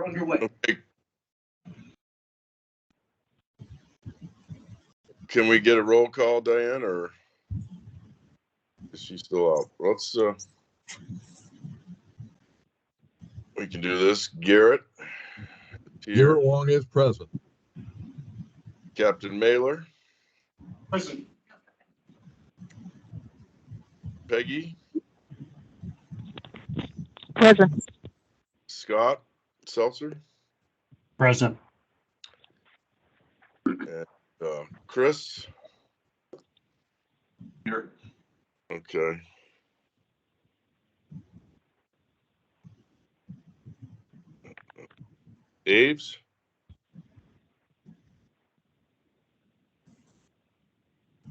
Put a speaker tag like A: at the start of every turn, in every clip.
A: underway.
B: Okay. Can we get a roll call, Diane, or is she still out? Let's, we can do this. Garrett. Here.
C: Garrett Wong is present.
B: Captain Mailer.
A: Present.
B: Peggy.
D: Present.
B: Scott Seltzer.
A: Present.
B: And Chris.
A: Here.
B: Okay. Aves.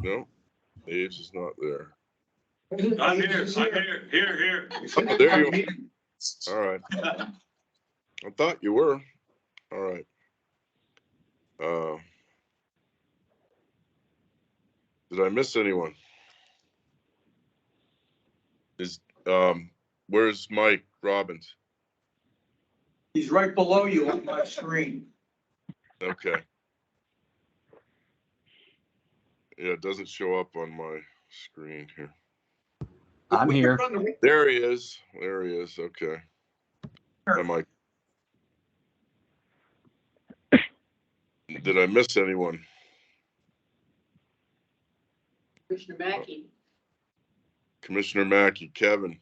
B: No, Aves is not there.
A: I'm here. Here.
B: Oh, there you are. All right. I thought you were. All right. Did I miss anyone? Where's Mike Robbins?
A: He's right below you on my screen.
B: Okay. Yeah, it doesn't show up on my screen here.
E: I'm here.
B: There he is. There he is. Okay. Hi, Mike. Did I miss anyone?
F: Commissioner Mackey.
B: Commissioner Mackey, Kevin.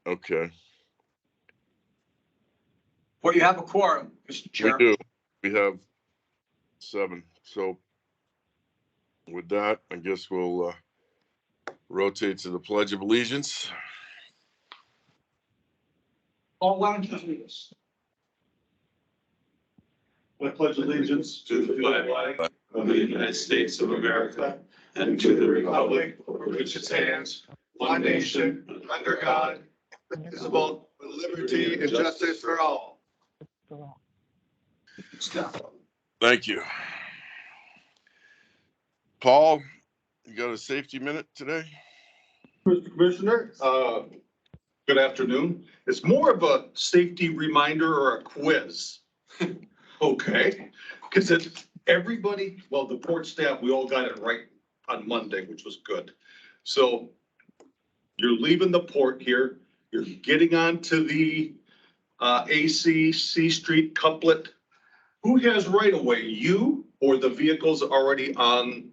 B: Okay.
A: Well, you have a quorum, Mr. Chair.
B: We do. We have 7. So with that, I guess we'll rotate to the Pledge of Allegiance.
A: All land leaders.
G: I pledge allegiance to the flag of the United States of America and to the republic for which it stands, one nation, under God, indivisible, with liberty and justice for all.
B: Thank you. Paul, you got a safety minute today?
G: Mr. Commissioner, good afternoon. It's more of a safety reminder or a quiz. Okay, because everybody, well, the port staff, we all got it right on Monday, which was good. So you're leaving the port here, you're getting onto the AC C Street couplet. Who has right of way, you or the vehicles already on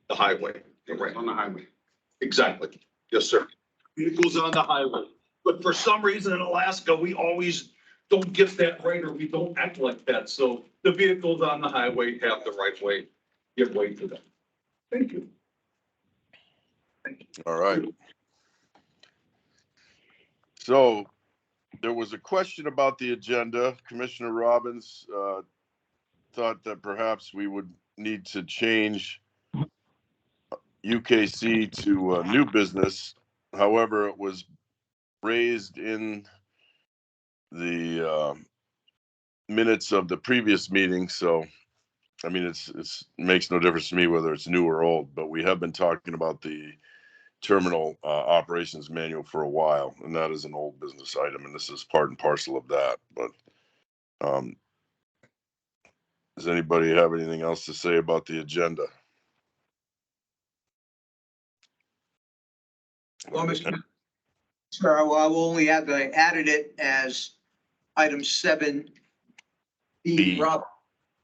G: the highway? Right on the highway. Exactly. Yes, sir. Vehicles on the highway. But for some reason in Alaska, we always don't get that right, or we don't act like that. So the vehicles on the highway have the right way. Give way to them. Thank you.
B: All right. So there was a question about the agenda. Commissioner Robbins thought that perhaps we would need to change UKC to new business. However, it was raised in the minutes of the previous meeting. So, I mean, it makes no difference to me whether it's new or old, but we have been talking about the terminal operations manual for a while, and that is an old business item, and this is part and parcel of that. But does anybody have anything else to say about the agenda?
A: Well, Mr. Chair, I will only have added it as item 7B. Rob.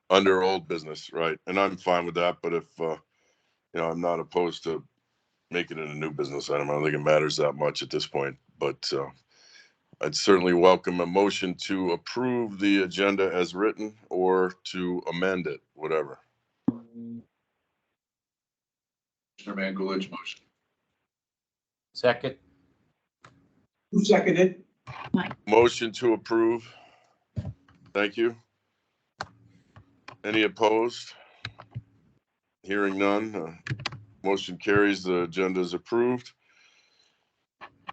B: Under old business, right? And I'm fine with that, but if, I'm not opposed to making it a new business item. I don't think it matters that much at this point, but I'd certainly welcome a motion to approve the agenda as written or to amend it, whatever.
E: Commissioner Mangulich, motion. Second.
A: Who seconded?
B: Motion to approve. Thank you. Any opposed? Hearing none. Motion carries. The agenda is approved.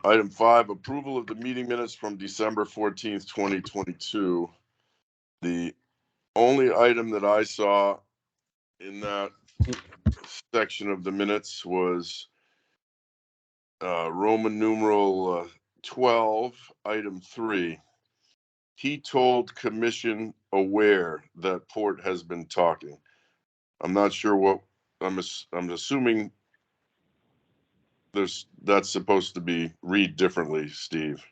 B: Item 5, approval of the meeting minutes from December 14th, 2022. The only item that I saw in that section of the minutes was Roman numeral 12, item 3. He told commission aware that Port has been talking. I'm not sure what, I'm assuming that's supposed to be read differently, Steve.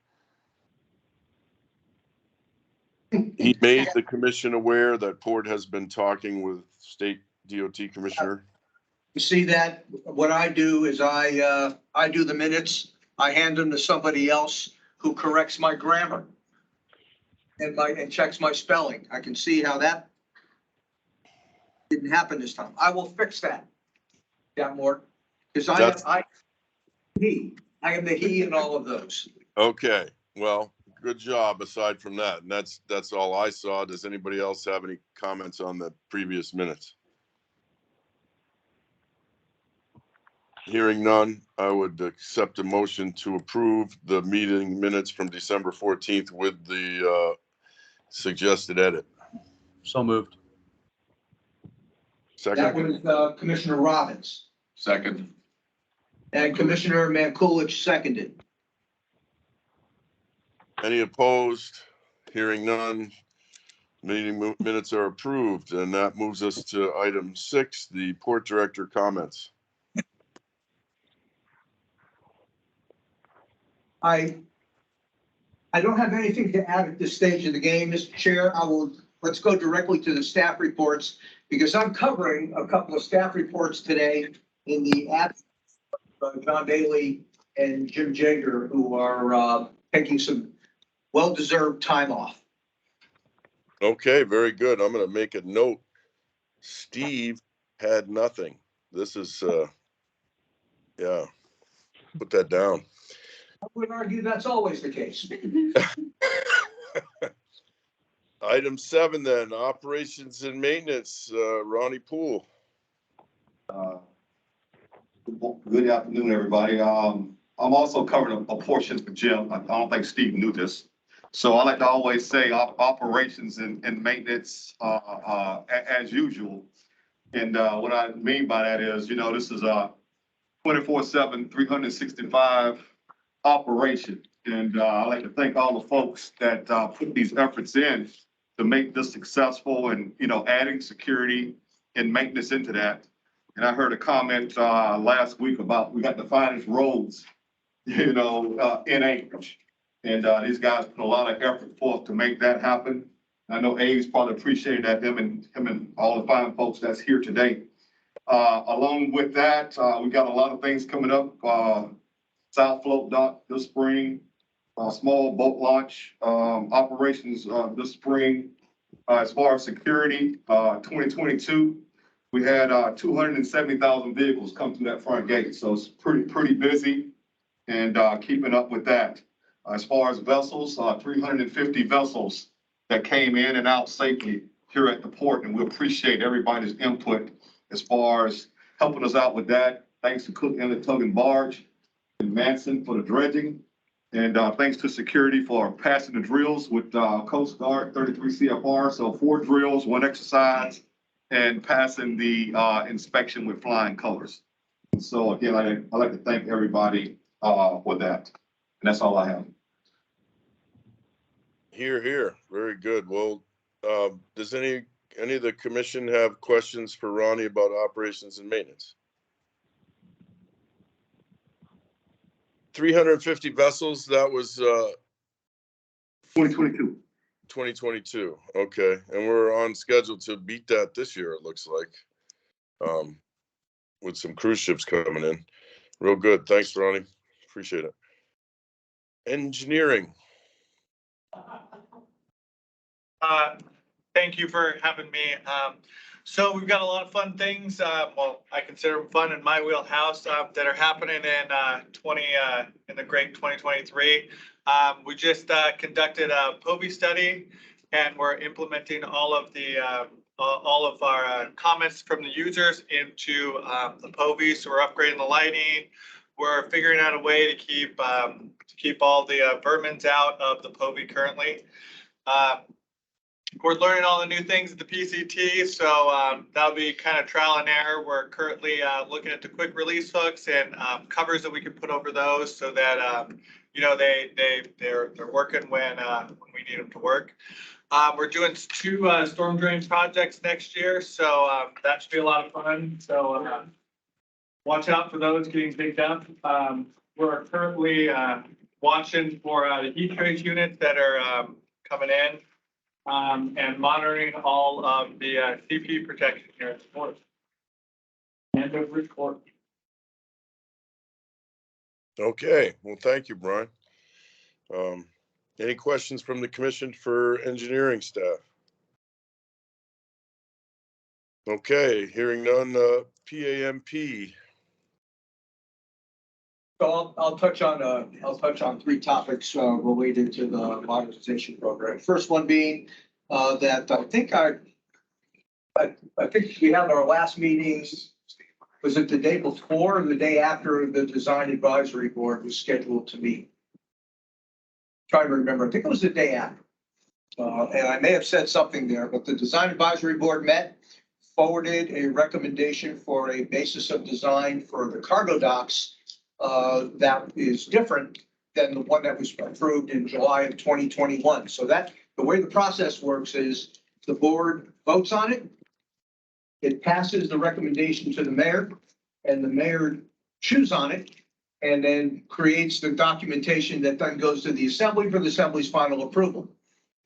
B: He made the commission aware that Port has been talking with state DOT commissioner.
A: You see that? What I do is I do the minutes. I hand them to somebody else who corrects my grammar and checks my spelling. I can see how that didn't happen this time. I will fix that. Yeah, more, because I am the he in all of those.
B: Okay, well, good job aside from that. And that's all I saw. Does anybody else have any comments on the previous minutes? Hearing none, I would accept a motion to approve the meeting minutes from December 14th with the suggested edit.
E: So moved.
A: That
B: Second,
A: was Commissioner Robbins
E: Second.
A: and Commissioner Mankulich seconded.
B: any opposed? Hearing none, meeting minutes are approved. And that moves us to item 6, the port director comments.
A: I don't have anything to add at this stage of the game, Mr. Chair. Let's go directly to the staff reports because I'm covering a couple of staff reports today in the absence of John Bailey and Jim Jager, who are taking some well-deserved time off.
B: Okay, very good. I'm going to make a note. Steve had nothing. This is, yeah, put that down.
A: I would argue that's always the case.
B: Item 7 then, operations and maintenance, Ronnie Poole.
G: Good afternoon, everybody. I'm also covering a portion for Jim. I don't think Steve knew this. So I like to always say operations and maintenance as usual. And what I mean by that is, this is a 24/7, 365 operation. And I'd like to thank all the folks that put these efforts in to make this successful and, adding security and maintenance into that. And I heard a comment last week about we got the finest roads, in Anchorage. And these guys put a lot of effort forth to make that happen. I know Abe's probably appreciated that, him and all the fine folks that's here today. Along with that, we got a lot of things coming up. South Float Dock this spring, small boat launch operations this spring. As far as security, 2022, we had 270,000 vehicles come through that front gate. So it's pretty busy and keeping up with that. As far as vessels, 350 vessels that came in and out safely here at the port. And we appreciate everybody's input as far as helping us out with that. Thanks to Cook Inlet Tug and Barge and Manson for the dredging. And thanks to security for passing the drills with Coast Guard 33 CFR. So 4 drills, 1 exercise, and passing the inspection with flying colors. And so again, I'd like to thank everybody for that. And that's all I have.
B: Here. Very good. Well, does any of the commission have questions for Ronnie about operations and maintenance? 350 vessels, that was
G: 2022.
B: 2022. Okay. And we're on schedule to beat that this year, it looks like, with some cruise ships coming in. Real good. Thanks, Ronnie. Appreciate it. Engineering.
C: Thank you for having me. So we've got a lot of fun things. Well, I consider them fun in my wheelhouse that are happening in the great 2023. We just conducted a POVI study, and we're implementing all of our comments from the users into the POVI. So we're upgrading the lighting. We're figuring out a way to keep all the vermins out of the POVI currently. we're learning all the new things at the PCT, so that'll be kind of trial and error. We're currently looking at the quick release hooks and covers that we can put over those so that they're working when we need them to work. We're doing 2 storm drain projects next year, so that should be a lot of fun. So watch out for those getting picked up. We're currently watching for the heat trace units that are coming in. And monitoring all of the CP protection here at the port. End of report.
B: Okay, well, thank you, Brian. Any questions from the commission for engineering staff? Okay, hearing none, PAMP.
A: So I'll touch on 3 topics related to the modernization program. First one being that I think we had our last meetings. Was it the day before or the day after the design advisory board was scheduled to meet? Trying to remember. I think it was the day after. And I may have said something there, but the design advisory board met, forwarded a recommendation for a basis of design for the cargo docks that is different than the one that was approved in July of 2021. So that the way the process works is the board votes on it. It passes the recommendation to the mayor, and the mayor chews on it and then creates the documentation that then goes to the assembly for the assembly's final approval.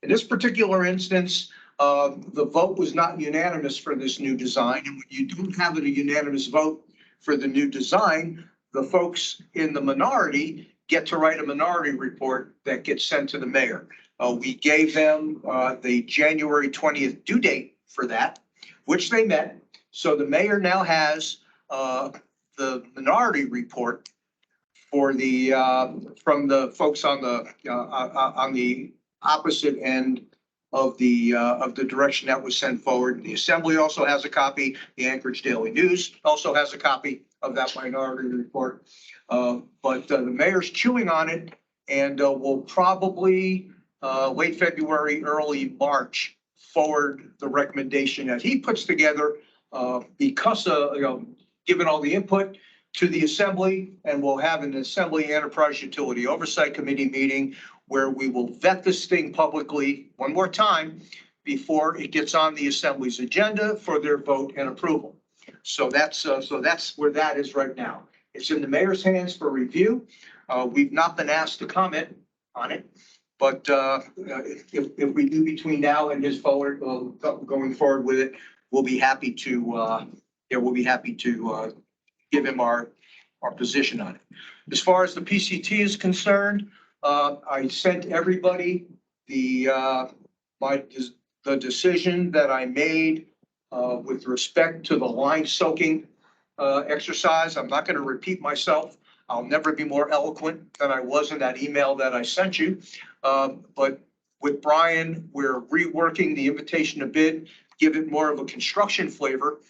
A: In this particular instance, the vote was not unanimous for this new design. And when you don't have a unanimous vote for the new design, the folks in the minority get to write a minority report that gets sent to the mayor. We gave them the January 20th due date for that, which they met. So the mayor now has the minority report for the from the folks on the opposite end of the direction that was sent forward. The assembly also has a copy. The Anchorage Daily News also has a copy of that minority report. But the mayor's chewing on it and will probably late February, early March forward the recommendation that he puts together because given all the input to the assembly, and we'll have an Assembly Enterprise Utility Oversight Committee meeting where we will vet this thing publicly one more time before it gets on the assembly's agenda for their vote and approval. So that's where that is right now. It's in the mayor's hands for review. We've not been asked to comment on it, but if we do between now and his forward going forward with it, we'll be happy to give him our position on it. As far as the PCT is concerned, I sent everybody the decision that I made with respect to the line soaking exercise. I'm not going to repeat myself. I'll never be more eloquent than I was in that email that I sent you. But with Brian, we're reworking the invitation to bid, give it more of a construction flavor.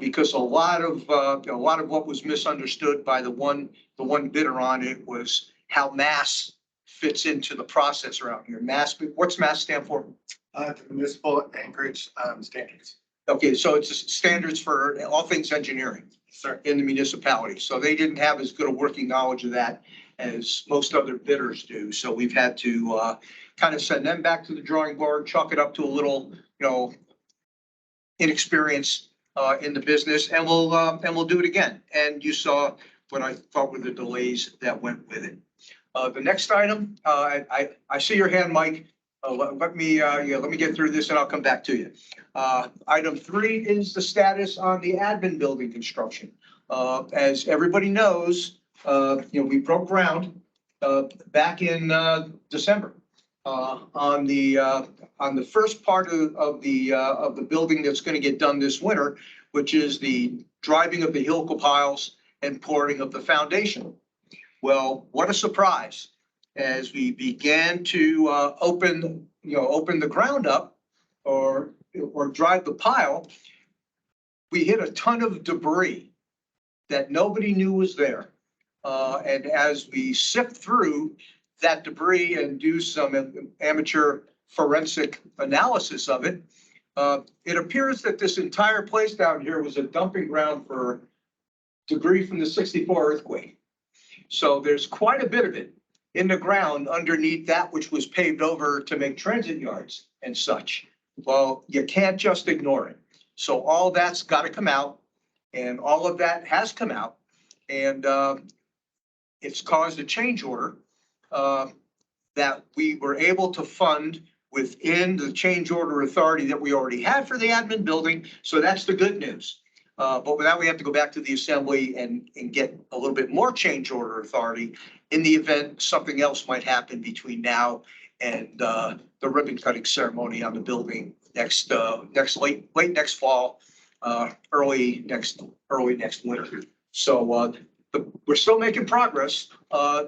A: Because a lot of what was misunderstood by the one bidder on it was how mass fits into the process around here. Mass, what's mass stand for?
D: The municipal Anchorage standards.
A: Okay, so it's standards for all things engineering
D: Sir.
A: in the municipality. So they didn't have as good a working knowledge of that as most other bidders do. So we've had to kind of send them back to the drawing board, chalk it up to a little, inexperience in the business, and we'll do it again. And you saw what I thought were the delays that went with it. The next item, I see your hand, Mike. Let me get through this and I'll come back to you. Item 3 is the status on the admin building construction. As everybody knows, we broke ground back in December on the first part of the building that's going to get done this winter, which is the driving of the helical piles and pouring of the foundation. Well, what a surprise. As we began to open the ground up or drive the pile, we hit a ton of debris that nobody knew was there. And as we sift through that debris and do some amateur forensic analysis of it, it appears that this entire place down here was a dumping ground for debris from the 64 earthquake. So there's quite a bit of it in the ground underneath that which was paved over to make transit yards and such. Well, you can't just ignore it. So all that's got to come out, and all of that has come out. And it's caused a change order that we were able to fund within the change order authority that we already had for the admin building. So that's the good news. But with that, we have to go back to the assembly and get a little bit more change order authority in the event something else might happen between now and the ribbon cutting ceremony on the building next late next fall, early next winter. So we're still making progress.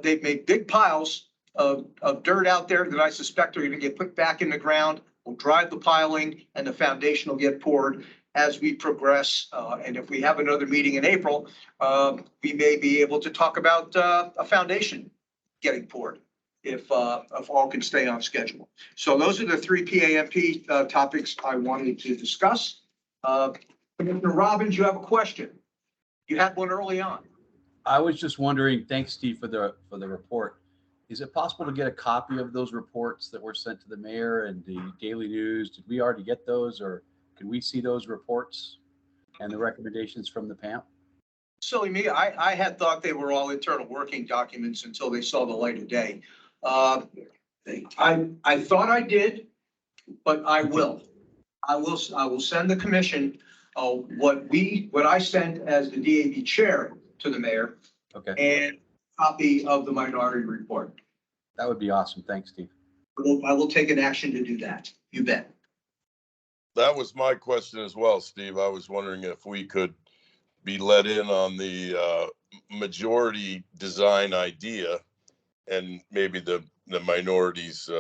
A: They've made big piles of dirt out there that I suspect are going to get put back in the ground. We'll drive the piling and the foundation will get poured as we progress. And if we have another meeting in April, we may be able to talk about a foundation getting poured if all can stay on schedule. So those are the three PAMP topics I wanted to discuss. Commissioner Robbins, you have a question? You had one early on.
E: I was just wondering, thanks, Steve, for the report. Is it possible to get a copy of those reports that were sent to the mayor and the Daily News? Did we already get those, or can we see those reports and the recommendations from the PAMP?
A: Silly me, I had thought they were all internal working documents until they saw the light of day. I thought I did, but I will. I will send the commission what I sent as the DAB chair to the mayor.
E: Okay,
A: And copy of the minority report.
E: that would be awesome. Thanks, Steve.
A: I will take an action to do that. You bet.
B: That was my question as well, Steve. I was wondering if we could be let in on the majority design idea and maybe the minorities,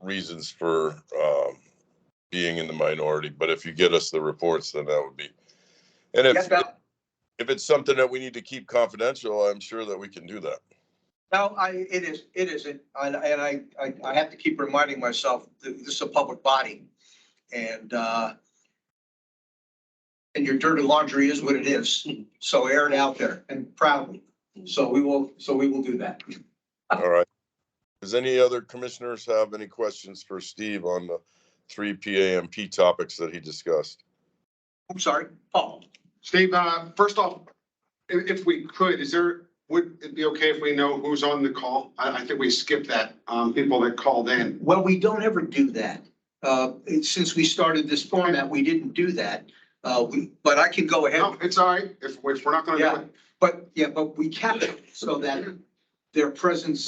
B: reasons for being in the minority. But if you get us the reports, then that would be. And if it's something that we need to keep confidential, I'm sure that we can do that.
A: No, it isn't. And I have to keep reminding myself that this is a public body. And your dirty laundry is what it is. So air it out there and proudly. So we will do that.
B: All right. Does any other commissioners have any questions for Steve on the 3 PAMP topics that he discussed?
A: I'm sorry, Paul.
D: Steve, first off, if we could, would it be okay if we know who's on the call? I think we skipped that, people that called in.
A: Well, we don't ever do that. Since we started this format, we didn't do that. But I can go ahead.
D: No, it's all right, if we're not gonna do it.
A: But we kept it so that their presence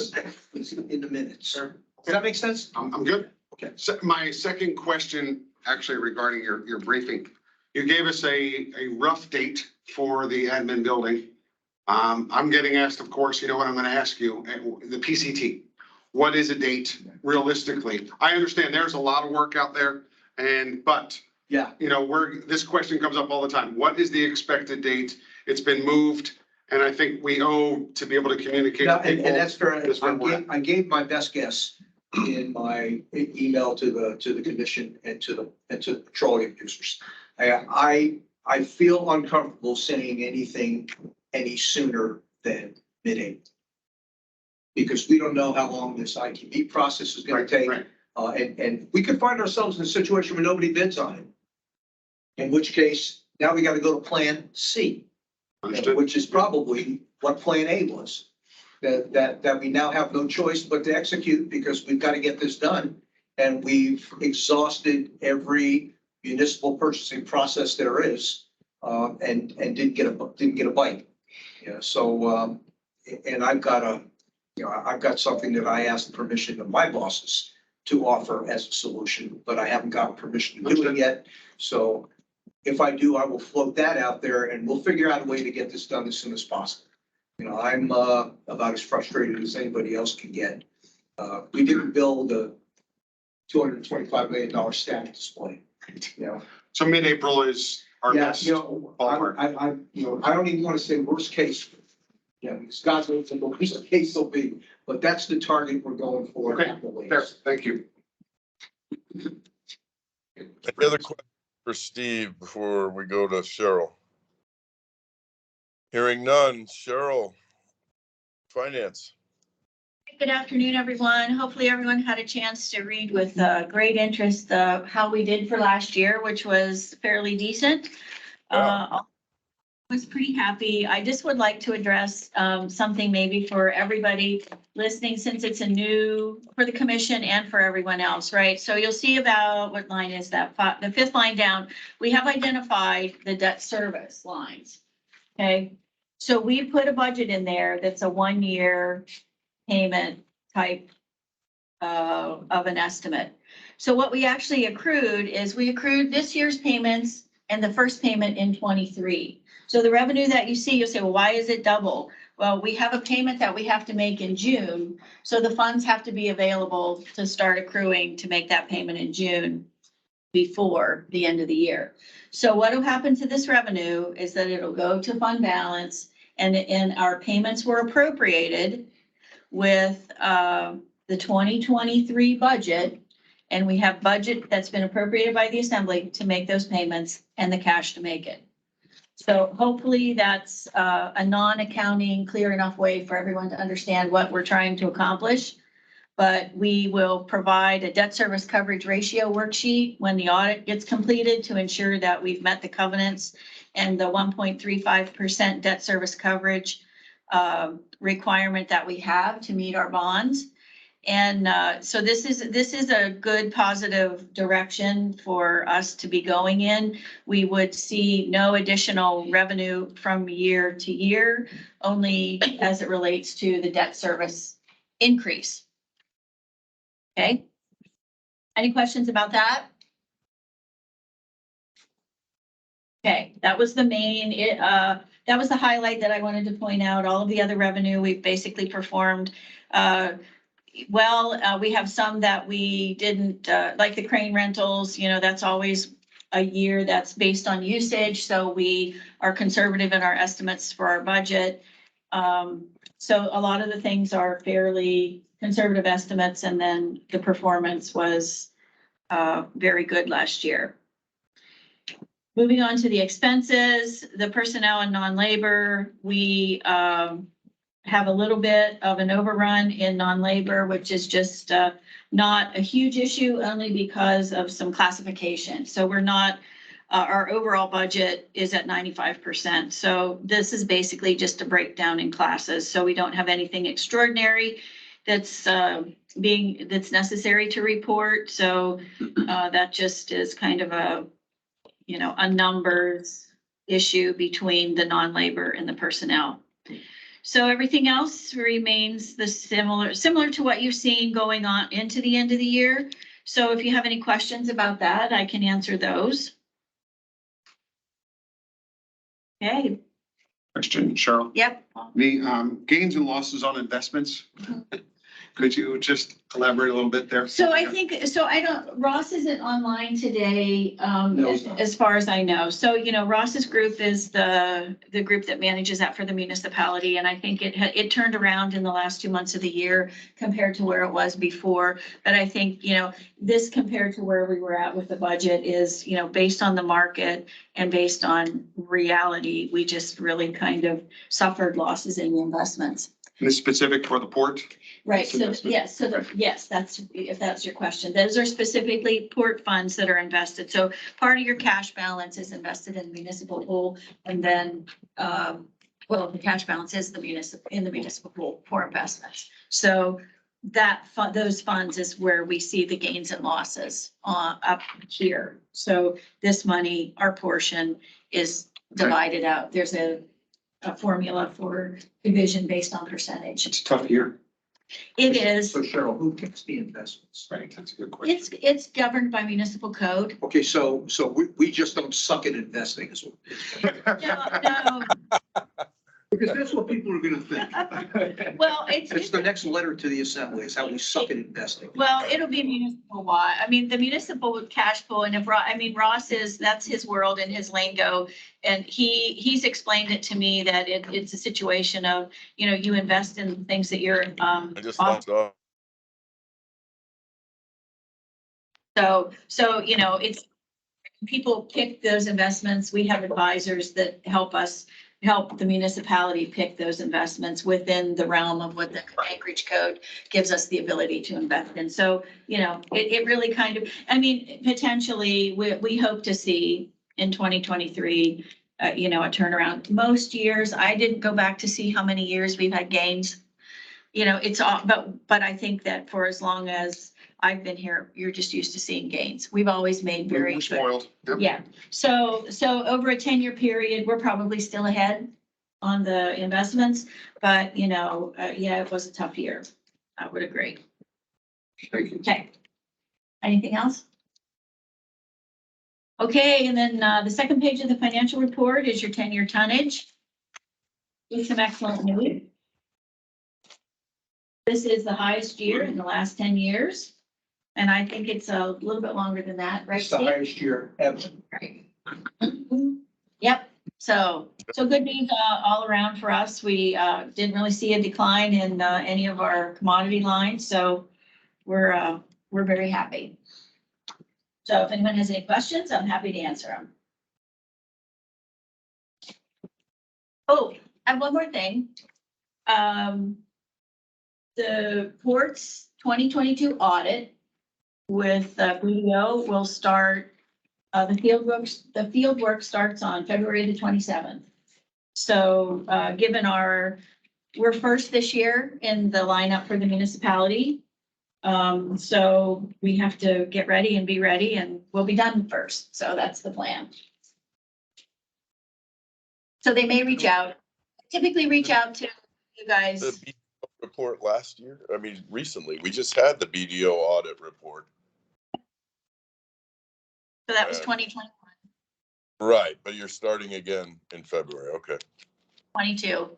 A: is in the minutes. Does that make sense?
D: I'm good.
A: Okay.
D: So my second question, actually regarding your briefing, you gave us a rough date for the admin building. I'm getting asked, of course, you know what I'm gonna ask you, the PCT. What is a date realistically? I understand there's a lot of work out there but
A: Yeah.
D: this question comes up all the time. What is the expected date? It's been moved, and I think we owe to be able to communicate.
A: No,
D: to
A: and
D: people
A: that's fair.
D: this where we're at.
A: I gave my best guess in my email to the commission and to the petroleum users. I feel uncomfortable saying anything any sooner than mid-April. Because we don't know how long this ITB process is gonna take.
D: Right.
A: And we could find ourselves in a situation where nobody bids on it. In which case, now we gotta go to Plan C.
D: Understood.
A: Which is probably what Plan A was. That we now have no choice but to execute because we've got to get this done. And we've exhausted every municipal purchasing process there is, and didn't get a bite. Yeah, so, and I've got something that I asked permission of my bosses to offer as a solution, but I haven't gotten permission to do it yet. So if I do, I will float that out there and we'll figure out a way to get this done as soon as possible. I'm about as frustrated as anybody else can get. We didn't build a $225 million static display.
D: So mid-April is our
A: Yeah,
D: best.
A: I
D: ballpark.
A: don't even want to say worst case. Yeah, because God's will, the case will be, but that's the target we're going for.
D: Okay,
A: at the latest.
D: there, thank you.
B: Any other questions for Steve before we go to Cheryl? Hearing none. Cheryl, finance.
F: Good afternoon, everyone. Hopefully everyone had a chance to read with great interest how we did for last year, which was fairly decent. I was pretty happy. I just would like to address something maybe for everybody listening, since it's a new for the commission and for everyone else, right? So you'll see about, what line is that? The fifth line down, we have identified the debt service lines. Okay, so we put a budget in there that's a 1-year payment type of an estimate. So what we actually accrued is we accrued this year's payments and the first payment in 23. So the revenue that you see, you'll say, well, why is it double? Well, we have a payment that we have to make in June. So the funds have to be available to start accruing to make that payment in June before the end of the year. So what will happen to this revenue is that it'll go to fund balance, and our payments were appropriated with the 2023 budget, and we have budget that's been appropriated by the assembly to make those payments and the cash to make it. So hopefully that's a non-accounting, clear enough way for everyone to understand what we're trying to accomplish. But we will provide a debt service coverage ratio worksheet when the audit gets completed to ensure that we've met the covenants and the 1.35% debt service coverage requirement that we have to meet our bonds. And so this is a good positive direction for us to be going in. We would see no additional revenue from year to year, only as it relates to the debt service increase. Okay. Any questions about that? Okay, that was the main, that was the highlight that I wanted to point out. All of the other revenue, we've basically performed well. We have some that we didn't, like the crane rentals, you know, that's always a year that's based on usage. So we are conservative in our estimates for our budget. So a lot of the things are fairly conservative estimates, and then the performance was very good last year. Moving on to the expenses, the personnel and non-labor, we have a little bit of an overrun in non-labor, which is just not a huge issue, only because of some classification. So we're not, our overall budget is at 95%. So this is basically just a breakdown in classes. So we don't have anything extraordinary that's necessary to report. So that just is kind of a, you know, a numbers issue between the non-labor and the personnel. So everything else remains the similar to what you've seen going on into the end of the year. So if you have any questions about that, I can answer those. Okay.
D: Question, Cheryl.
F: Yep.
D: The gains and losses on investments. Could you just elaborate a little bit there?
F: So I think, Ross isn't online today,
A: No, he's not.
F: as far as I know. So, you know, Ross's group is the group that manages that for the municipality. And I think it turned around in the last 2 months of the year compared to where it was before. But I think, you know, this compared to where we were at with the budget is, you know, based on the market and based on reality, we just really kind of suffered losses in the investments.
D: And it's specific for the port?
F: Right, so,
D: Investment.
F: yes, that's, if that's your question, those are specifically port funds that are invested. So part of your cash balance is invested in municipal pool, and then, well, the cash balance is in the municipal pool for investments. So that those funds is where we see the gains and losses up here. So this money, our portion, is divided out. There's a formula for division based on percentage.
D: It's a tough year.
F: It is.
A: So Cheryl, who picks the investments?
D: Right, that's a good question.
F: It's governed by municipal code.
A: Okay, so we just don't suck at investing as well.
F: No,
A: Because Because that's what people are gonna think.
F: Well,
A: It's the next letter to the assembly, is how we suck at investing.
F: well, it'll be municipal wide. I mean, the municipal cash flow, and if Ross is, that's his world and his lingo. And he's explained it to me that it's a situation of, you invest in things that you're,
B: I just
F: off-
B: lost off.
F: so, it's, people pick those investments. We have advisors that help the municipality pick those investments within the realm of what the Anchorage code gives us the ability to invest in. So, it really kind of, potentially, we hope to see in 2023, a turnaround. Most years, I didn't go back to see how many years we've had gains. It's all, but I think that for as long as I've been here, you're just used to seeing gains. We've always made very.
D: We're spoiled. Yep.
F: Yeah, so over a 10-year period, we're probably still ahead on the investments, but yeah, it was a tough year. I would agree.
D: Thank you.
F: Okay. Anything else? Okay, and then the second page of the financial report is your 10-year tonnage. With some excellent news. This is the highest year in the last 10 years. And I think it's a little bit longer than that, right,
A: It's the
F: Steve?
A: highest year ever.
F: Right. Yep, so good news all around for us. We didn't really see a decline in any of our commodity lines, so we're very happy. So if anyone has any questions, I'm happy to answer them. Oh, I have one more thing. The port's 2022 audit with BDO will start, the field work starts on February the 27th. So given we're first this year in the lineup for the municipality. So we have to get ready and be ready, and we'll be done first. So that's the plan. So they may reach out, typically reach out to you guys.
B: The BDO report last year, recently, we just had the BDO audit report.
F: So that was 2021.
B: Right, but you're starting again in February, okay.
F: 22.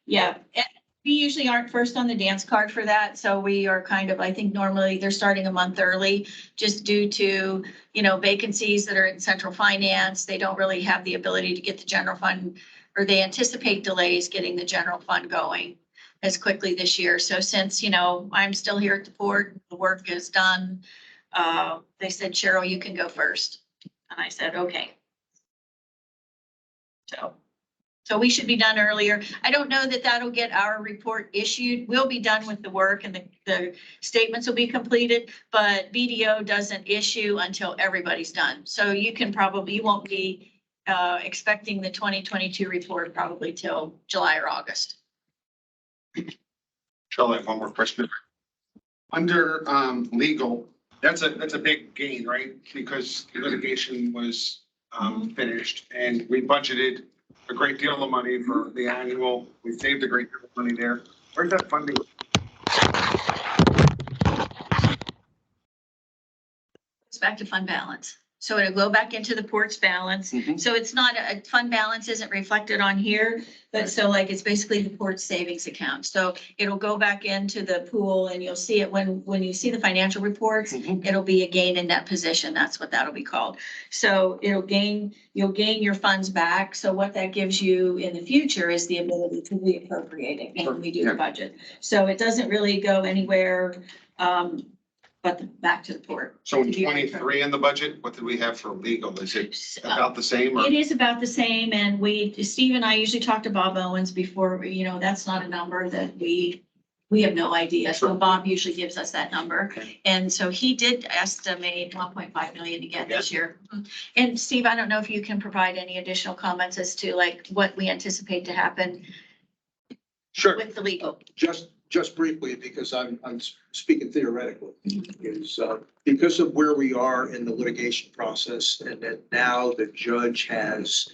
F: Yeah, and we usually aren't first on the dance card for that. So we are kind of, I think normally they're starting a month early just due to, vacancies that are in central finance. They don't really have the ability to get the general fund, or they anticipate delays getting the general fund going as quickly this year. So since, I'm still here at the port, the work is done. They said, Cheryl, you can go first. And I said, okay. So we should be done earlier. I don't know that that'll get our report issued. We'll be done with the work and the statements will be completed, but BDO doesn't issue until everybody's done. So you won't be expecting the 2022 report probably till July or August.
D: Shall I have one more question? Under legal, that's a big gain, right? Because the litigation was finished and we budgeted a great deal of money for the annual. We saved a great deal of money there. Where's that funding?
F: It's back to fund balance. So it'll go back into the port's balance.
A: Mhm.
F: So it's not a fund balance isn't reflected on here, but so it's basically the port's savings account. So it'll go back into the pool and you'll see it when you see the financial reports, it'll be a gain in net position. That's what that'll be called. So you'll gain your funds back. So what that gives you in the future is the ability to reappropriate it when we do the budget. So it doesn't really go anywhere, but back to the port.
D: So in 23 in the budget, what did we have for legal? Is it about the same? Or?
F: It is about the same, and Steve and I usually talk to Bob Owens before, that's not a number that we have no idea. So Bob usually gives us that number.
D: Okay.
F: And so he did estimate 1.5 million again this year. And Steve, I don't know if you can provide any additional comments as to what we anticipate to happen
A: Sure.
F: with the legal.
A: Just briefly, because I'm speaking theoretically, is because of where we are in the litigation process, and that now the judge has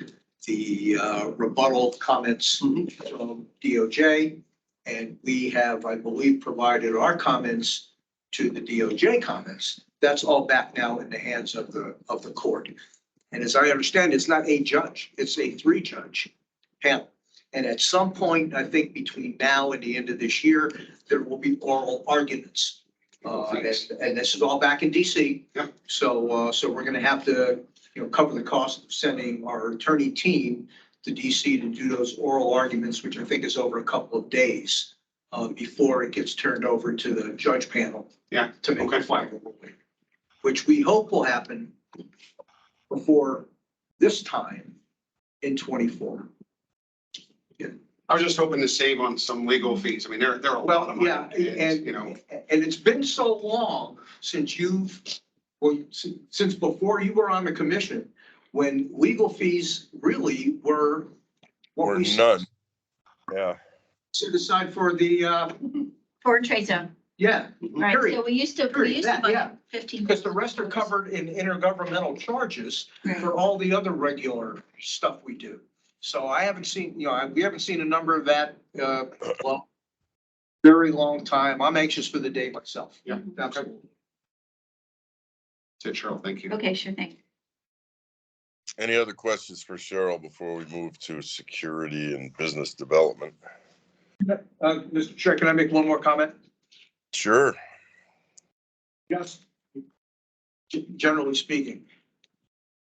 A: the rebuttal comments from DOJ, and we have, I believe, provided our comments to the DOJ comments. That's all back now in the hands of the court. And as I understand, it's not a judge, it's a 3-judge panel. And at some point, I think between now and the end of this year, there will be oral arguments. And this is all back in DC.
D: Yep.
A: So we're gonna have to, cover the cost of sending our attorney team to DC to do those oral arguments, which I think is over a couple of days, before it gets turned over to the judge panel.
D: Yeah,
A: To make
D: okay.
A: a final ruling, which we hope will happen before this time in 24.
D: I was just hoping to save on some legal fees. I mean, they're a lot of money.
A: Yeah,
D: And, you know,
A: and it's been so long since since before you were on the commission, when legal fees really were what
B: Or
A: we
B: none. Yeah.
A: set aside for the,
F: For trade zone,
A: yeah,
F: right?
A: Period.
F: So we used to
A: Period. That, yeah.
F: budget 15.
A: because the rest are covered in intergovernmental charges
F: Right.
A: for all the other regular stuff we do. So I haven't seen, we haven't seen a number of that, well, very long time. I'm anxious for the day myself.
D: Yeah.
A: Absolutely.
D: that's it, Cheryl, thank you.
F: Okay, sure thing.
B: Any other questions for Cheryl before we move to security and business development?
A: Mr. Chair, can I make one more comment?
B: Sure.
A: Yes. Generally speaking,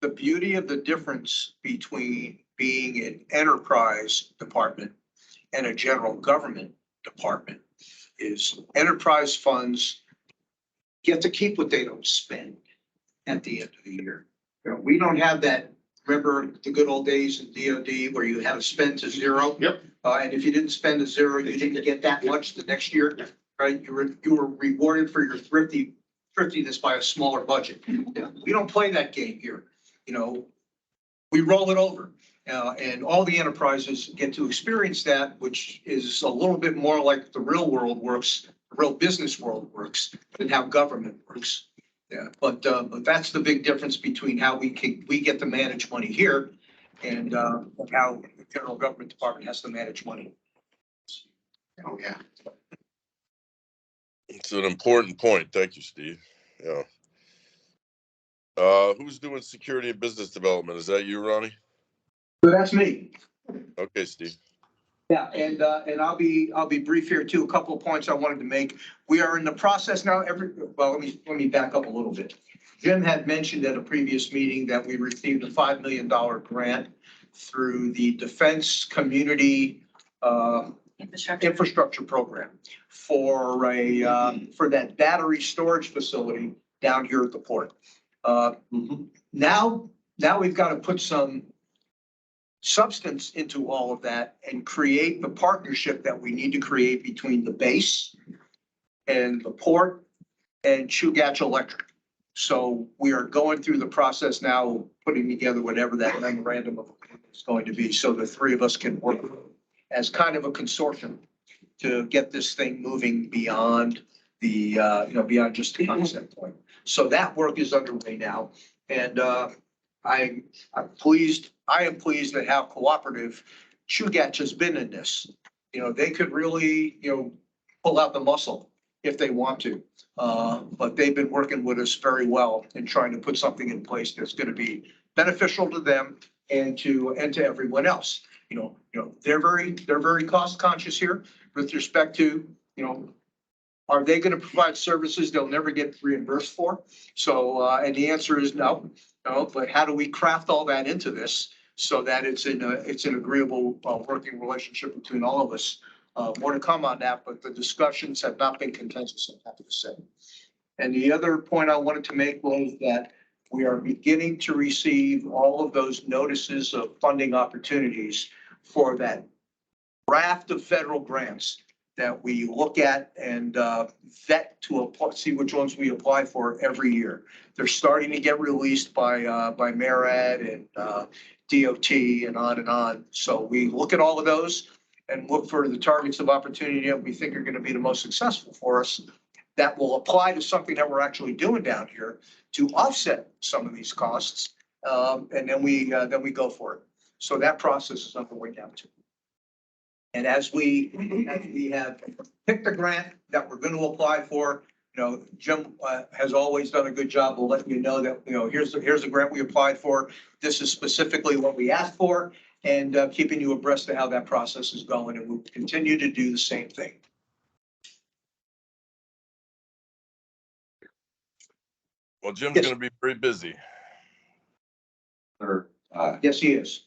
A: the beauty of the difference between being an enterprise department and a general government department is enterprise funds get to keep what they don't spend at the end of the year. We don't have that, remember the good old days in DOD where you had to spend to zero?
D: Yep.
A: And if you didn't spend to zero, you didn't get that much the next year, right? You were rewarded for your thriftiness by a smaller budget. We don't play that game here. We roll it over. And all the enterprises get to experience that, which is a little bit more like the real world works, the real business world works than how government works. Yeah, but that's the big difference between how we get to manage money here and how the general government department has to manage money.
D: Oh, yeah.
B: It's an important point. Thank you, Steve. Yeah. Who's doing security and business development? Is that you, Ronnie?
A: So that's me.
B: Okay, Steve.
A: Yeah, and I'll be brief here too. A couple of points I wanted to make. We are in the process now. Let me back up a little bit. Jim had mentioned at a previous meeting that we received a $5 million grant through the Defense Community Infrastructure Program for for that battery storage facility down here at the port. Now we've got to put some substance into all of that and create the partnership that we need to create between the base and the port and Chugach Electric. So we are going through the process now, putting together whatever that memorandum of agreement is going to be, so the three of us can work as kind of a consortium to get this thing moving beyond the, beyond just the concept point. So that work is underway now. And I am pleased at how cooperative Chugach has been in this. They could really, pull out the muscle if they want to. But they've been working with us very well in trying to put something in place that's going to be beneficial to them and to everyone else. They're very cost conscious here with respect to, are they going to provide services they'll never get reimbursed for? So, and the answer is no. But how do we craft all that into this so that it's an agreeable working relationship between all of us? More to come on that, but the discussions have not been contentious, I'm happy to say. And the other point I wanted to make was that we are beginning to receive all of those notices of funding opportunities for that raft of federal grants that we look at and vet to apply, see which ones we apply for every year. They're starting to get released by MARAD and DOT and on and on. So we look at all of those and look for the targets of opportunity that we think are going to be the most successful for us that will apply to something that we're actually doing down here to offset some of these costs. And then we go for it. So that process is underway now too. And as we have picked the grant that we're going to apply for, Jim has always done a good job of letting you know that, here's the grant we applied for. This is specifically what we asked for. and keeping you abreast of how that process is going, and we'll continue to do the same thing.
B: Well, Jim's
A: Yes.
B: gonna be very busy.
H: Or,
A: Yes, he is.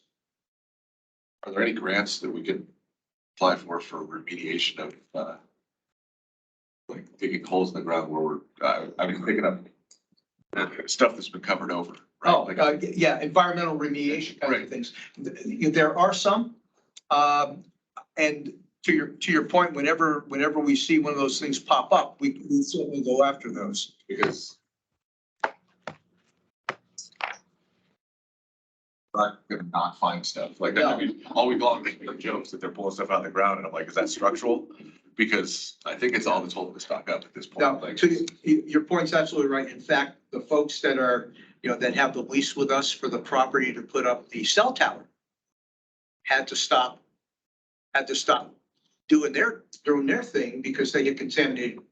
H: are there any grants that we could apply for remediation of, like digging holes in the ground where we're, I mean, picking up stuff that's been covered over, right?
A: Oh,
H: Like,
A: yeah, environmental remediation kind of
H: Right.
A: things. There are some. And to your point, whenever we see one of those things pop up, we certainly go after those.
H: because I'm gonna not find stuff like that. I mean, all we've all make jokes that they're pulling stuff out of the ground and I'm like, is that structural? Because I think it's all that's holding the stock up at this
A: Now,
H: point. Like,
A: your point's absolutely right. In fact, the folks that are, that have the lease with us for the property to put up the cell tower had to stop doing their thing because they get contaminated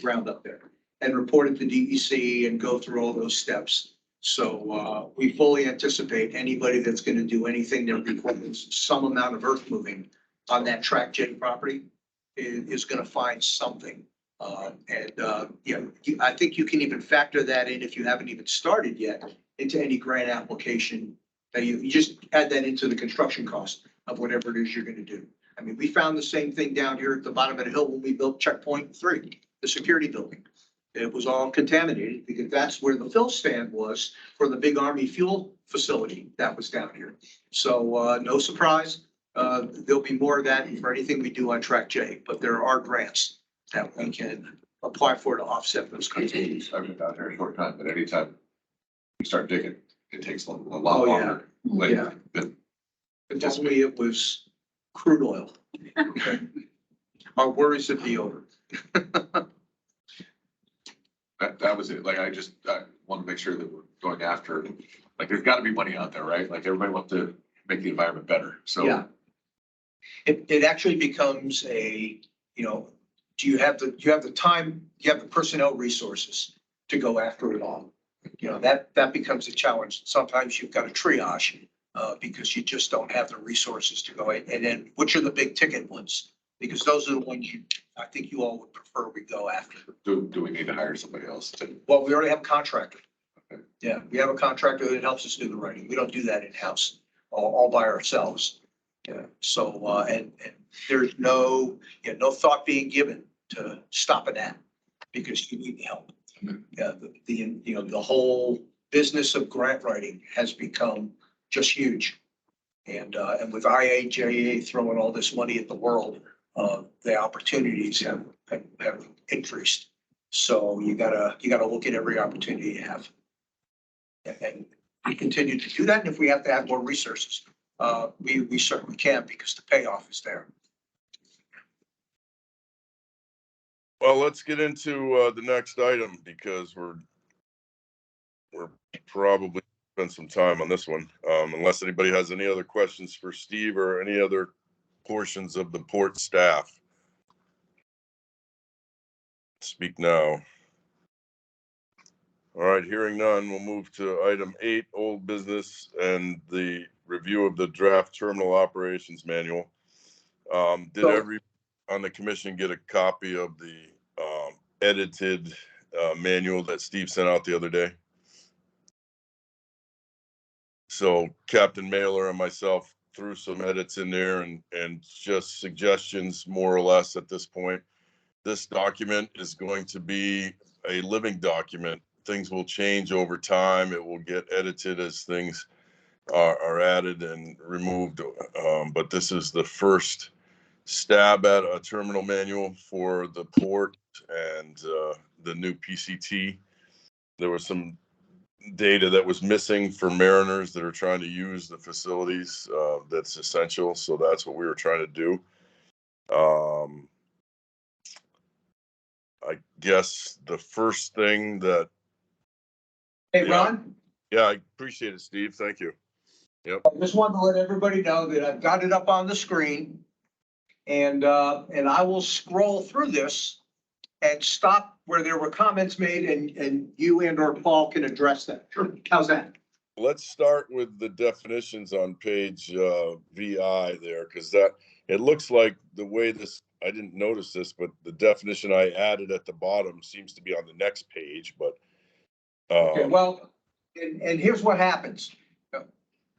A: ground up there and reported to DEC and go through all those steps. So we fully anticipate anybody that's going to do anything that requires some amount of earth moving on that Track J property is going to find something. I think you can even factor that in if you haven't even started yet into any grant application. That you just add that into the construction cost of whatever it is you're going to do. I mean, we found the same thing down here at the bottom of the hill when we built Checkpoint 3, the security building. It was all contaminated because that's where the fill stand was for the big Army fuel facility that was down here. So no surprise, there'll be more of that for anything we do on Track J, but there are grants that we can apply for to offset those kinds of things.
H: I've been down here a short time, but anytime you start digging, it takes a
A: Oh,
H: lot
A: yeah.
H: longer. Like,
A: Yeah.
H: than-
A: Definitely it was crude oil. Our worries would be over.
H: That was it. Like, I want to make sure that we're going after, like, there's got to be money out there, right? Like, everybody wants to make the environment better. So.
A: Yeah. It actually becomes do you have the time, do you have the personnel resources to go after it all? That becomes a challenge. Sometimes you've got to triage because you just don't have the resources to go in. And then which are the big ticket ones? Because those are the ones I think you all would prefer we go after.
H: Do we need to hire somebody else to?
A: Well, we already have a contractor.
H: Okay.
A: Yeah, we have a contractor that helps us do the writing. We don't do that in-house, all by ourselves. Yeah, so, and there's no thought being given to stopping that because you need help. Yeah, the whole business of grant writing has become just huge. And with IAJA throwing all this money at the world, the opportunities have increased. So you gotta look at every opportunity you have. And we continue to do that. And if we have to add more resources, we certainly can because the payoff is there.
B: Well, let's get into the next item because we're probably spend some time on this one. Unless anybody has any other questions for Steve or any other portions of the port staff. Speak now. All right, hearing none, we'll move to item 8, old business and the review of the draft terminal operations manual. Did
A: So-
B: every on the commission get a copy of the edited manual that Steve sent out the other day? So Captain Mailer and myself threw some edits in there and just suggestions more or less at this point. This document is going to be a living document. Things will change over time. It will get edited as things are added and removed. But this is the first stab at a terminal manual for the port and the new PCT. There was some data that was missing for mariners that are trying to use the facilities. That's essential. So that's what we were trying to do. I guess the first thing that,
A: Hey,
B: Yeah.
A: Ron,
B: yeah, I appreciate it, Steve. Thank you.
A: I just wanted to let everybody know that I've got it up on the screen. And I will scroll through this and stop where there were comments made and you and or Paul can address that. Sure. How's that?
B: let's start with the definitions on page VI there, because that, it looks like the way this, I didn't notice this, but the definition I added at the bottom seems to be on the next page, but.
A: Okay, well, and here's what happens.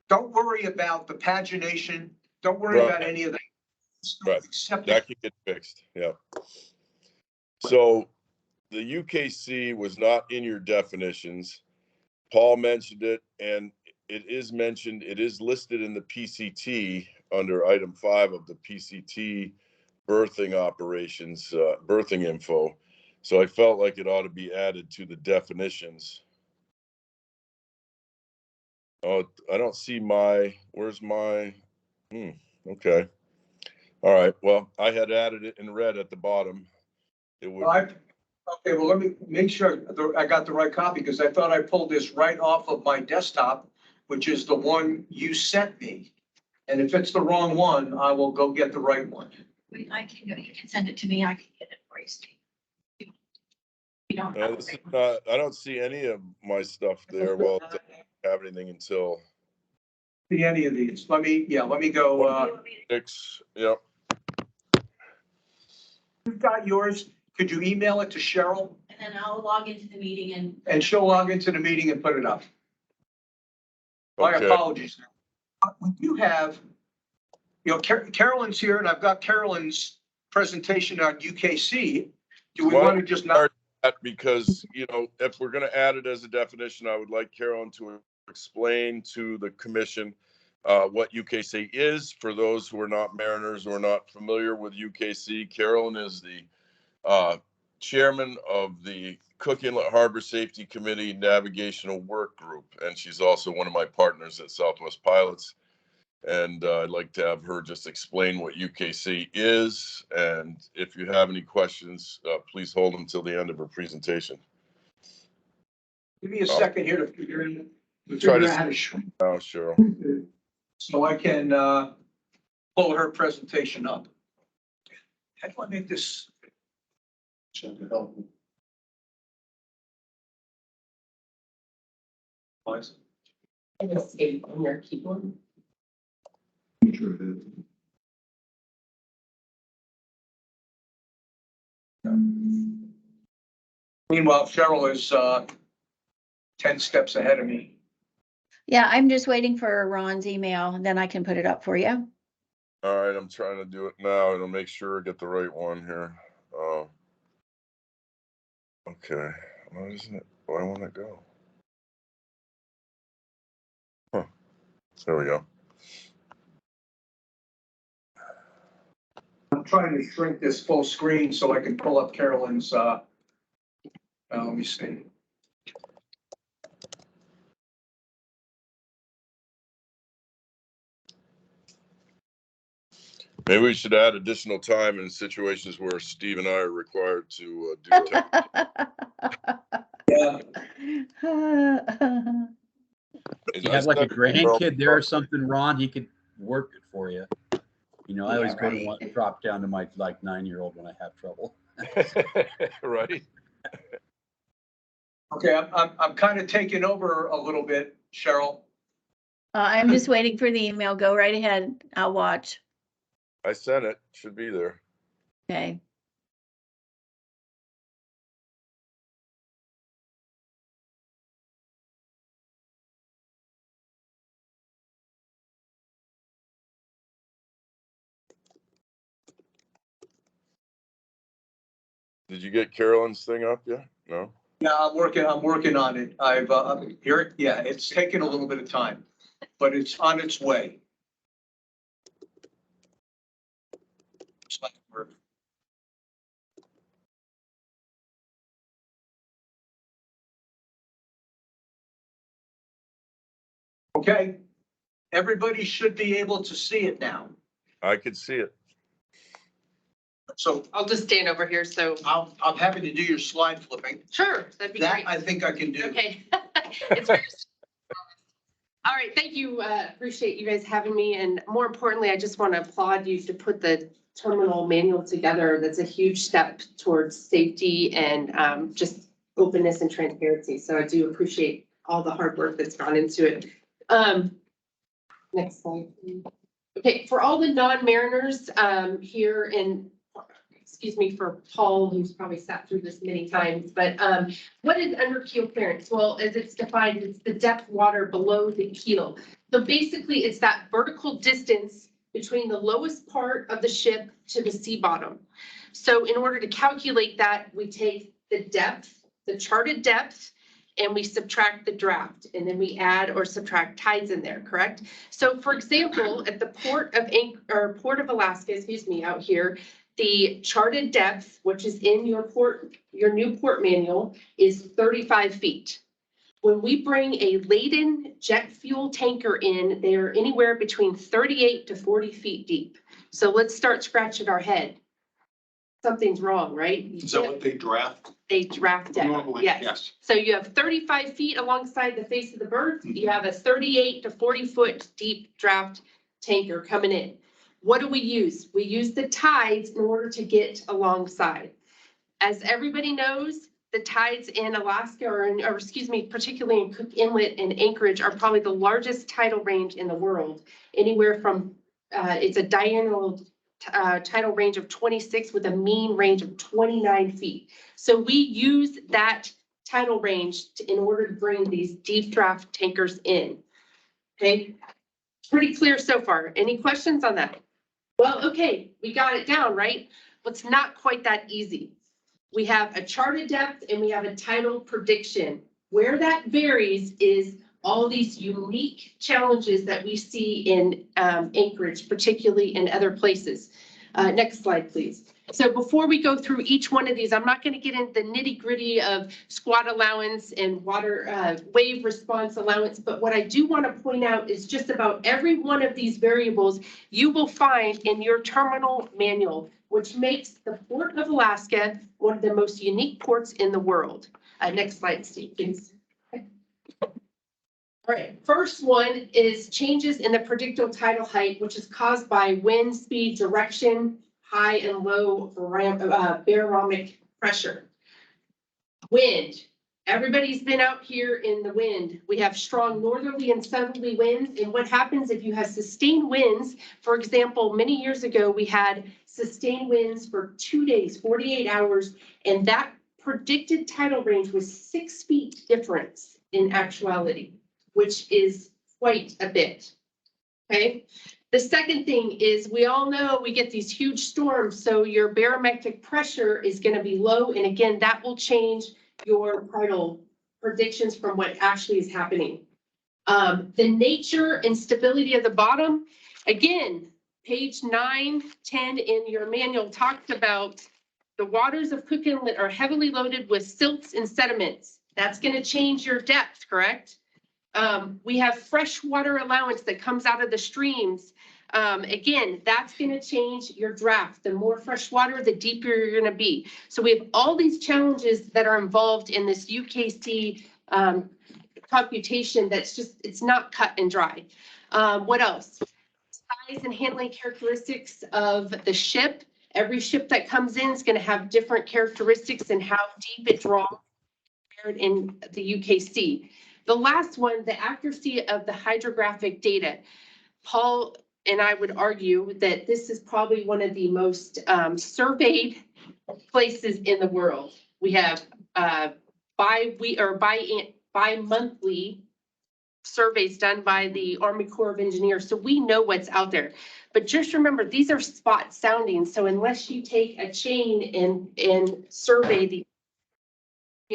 A: Don't worry about the pagination. Don't worry
B: Right.
A: about any of that.
B: Right.
A: Except
B: That can get fixed, yeah. So the UKC was not in your definitions. Paul mentioned it, and it is mentioned, it is listed in the PCT under item 5 of the PCT birthing operations, birthing info. So I felt like it ought to be added to the definitions. Oh, I don't see my, where's my, okay. All right, well, I had added it in red at the bottom. It would,
A: okay, well, let me make sure I got the right copy, because I thought I pulled this right off of my desktop, which is the one you sent me. And if it's the wrong one, I will go get the right one.
F: I can go, you can send it to me, I can get it for you, Steve. You don't have
B: this
F: to.
B: is not, I don't see any of my stuff there. Well, I don't have anything until
A: See any of these? Let me go,
B: 6, yep.
A: you've got yours. Could you email it to Cheryl?
F: And then I'll log into the meeting
A: And she'll log into the meeting and put it up. My
B: Okay.
A: apologies. We do have, Carolyn's here, and I've got Carolyn's presentation on UKC. Do we
B: Well,
A: want to just not?
B: Because, if we're gonna add it as a definition, I would like Carolyn to explain to the commission what UKC is. For those who are not mariners or not familiar with UKC, Carolyn is the chairman of the Cook Inlet Harbor Safety Committee Navigational Work Group, and she's also one of my partners at Southwest Pilots. And I'd like to have her just explain what UKC is. And if you have any questions, please hold them till the end of her presentation.
A: Give me a second here to figure
B: Try to
A: out how to shrink
B: now, Cheryl.
A: so I can pull her presentation up. How do I make this?
I: Escape on your keyboard.
A: Meanwhile, Cheryl is 10 steps ahead of me.
F: Yeah, I'm just waiting for Ron's email, and then I can put it up for you.
B: All right, I'm trying to do it now, and I'll make sure I get the right one here. Okay, why isn't it? Why won't it go? Huh. There we go.
A: I'm trying to shrink this full screen so I can pull up Carolyn's, let me see.
B: Maybe we should add additional time in situations where Steve and I are required to do.
A: Yeah.
E: If you have like a grandkid there or something, Ron, he could work it for you. I always go to drop down to my 9-year-old when I have trouble.
B: Right.
A: Okay, I'm kind of taking over a little bit, Cheryl.
F: I'm just waiting for the email. Go right ahead. I'll watch.
B: I sent it. Should be there.
F: Okay.
B: Did you get Carolyn's thing up yet? No?
A: Yeah, I'm working on it. I've, here, yeah, it's taken a little bit of time, but it's on its way. Okay, everybody should be able to see it now.
B: I could see it.
A: So
I: I'll just stand over here, so.
A: I'm happy to do your slide flipping.
I: Sure, that'd be
A: That
I: great.
A: I think I can do.
I: Okay. It's very. All right, thank you. Appreciate you guys having me. And more importantly, I just want to applaud you to put the terminal manual together. That's a huge step towards safety and just openness and transparency. So I do appreciate all the hard work that's gone into it. Next slide, please. Okay, for all the non-mariners, here in, excuse me for Paul, who's probably sat through this many times, but, what is under keel clearance? Well, as it's defined, it's the depth water below the keel. So basically, it's that vertical distance between the lowest part of the ship to the sea bottom. So in order to calculate that, we take the depth, the charted depth, and we subtract the draft, and then we add or subtract tides in there, correct? So for example, at the Port of Alaska, excuse me, out here, the charted depth, which is in your new port manual, is 35 feet. When we bring a laden jet fuel tanker in, they're anywhere between 38 to 40 feet deep. So let's start scratching our head. Something's wrong, right?
G: Is that what they draft?
I: They draft it.
D: Normally,
I: Yes.
D: yes.
I: So you have 35 feet alongside the face of the berth. You have a 38 to 40 foot deep draft tanker coming in. What do we use? We use the tides in order to get alongside. As everybody knows, the tides in Alaska or excuse me, particularly in Cook Inlet and Anchorage are probably the largest tidal range in the world. Anywhere from, it's a diurnal tidal range of 26 with a mean range of 29 feet. So we use that tidal range in order to bring these deep draft tankers in. Okay, pretty clear so far. Any questions on that? Well, okay, we got it down, right? But it's not quite that easy. We have a charted depth and we have a tidal prediction. Where that varies is all these unique challenges that we see in Anchorage, particularly in other places. Next slide, please. So before we go through each one of these, I'm not going to get into the nitty gritty of squat allowance and water wave response allowance, but what I do want to point out is just about every one of these variables you will find in your terminal manual, which makes the Port of Alaska one of the most unique ports in the world. Next slide, Steve, please. All right, first one is changes in the predictable tidal height, which is caused by wind speed, direction, high and low barometric pressure. Wind. Everybody's been out here in the wind. We have strong northerly and southerly winds. And what happens if you have sustained winds? For example, many years ago, we had sustained winds for 2 days, 48 hours, and that predicted tidal range was 6 feet difference in actuality, which is quite a bit. Okay. The second thing is we all know we get these huge storms, so your barometric pressure is going to be low. And again, that will change your tidal predictions from what actually is happening. The nature and stability of the bottom, again, page 9, 10 in your manual talks about the waters of Cook Inlet are heavily loaded with silts and sediments. That's going to change your depth, correct? We have fresh water allowance that comes out of the streams. Again, that's going to change your draft. The more fresh water, the deeper you're going to be. So we have all these challenges that are involved in this UKC computation that's just, it's not cut and dry. What else? Size and handling characteristics of the ship. Every ship that comes in is going to have different characteristics and how deep it draws in the UKC. The last one, the accuracy of the hydrographic data. Paul and I would argue that this is probably one of the most surveyed places in the world. We have bi-monthly surveys done by the Army Corps of Engineers, so we know what's out there. But just remember, these are spot soundings, so unless you take a chain and survey the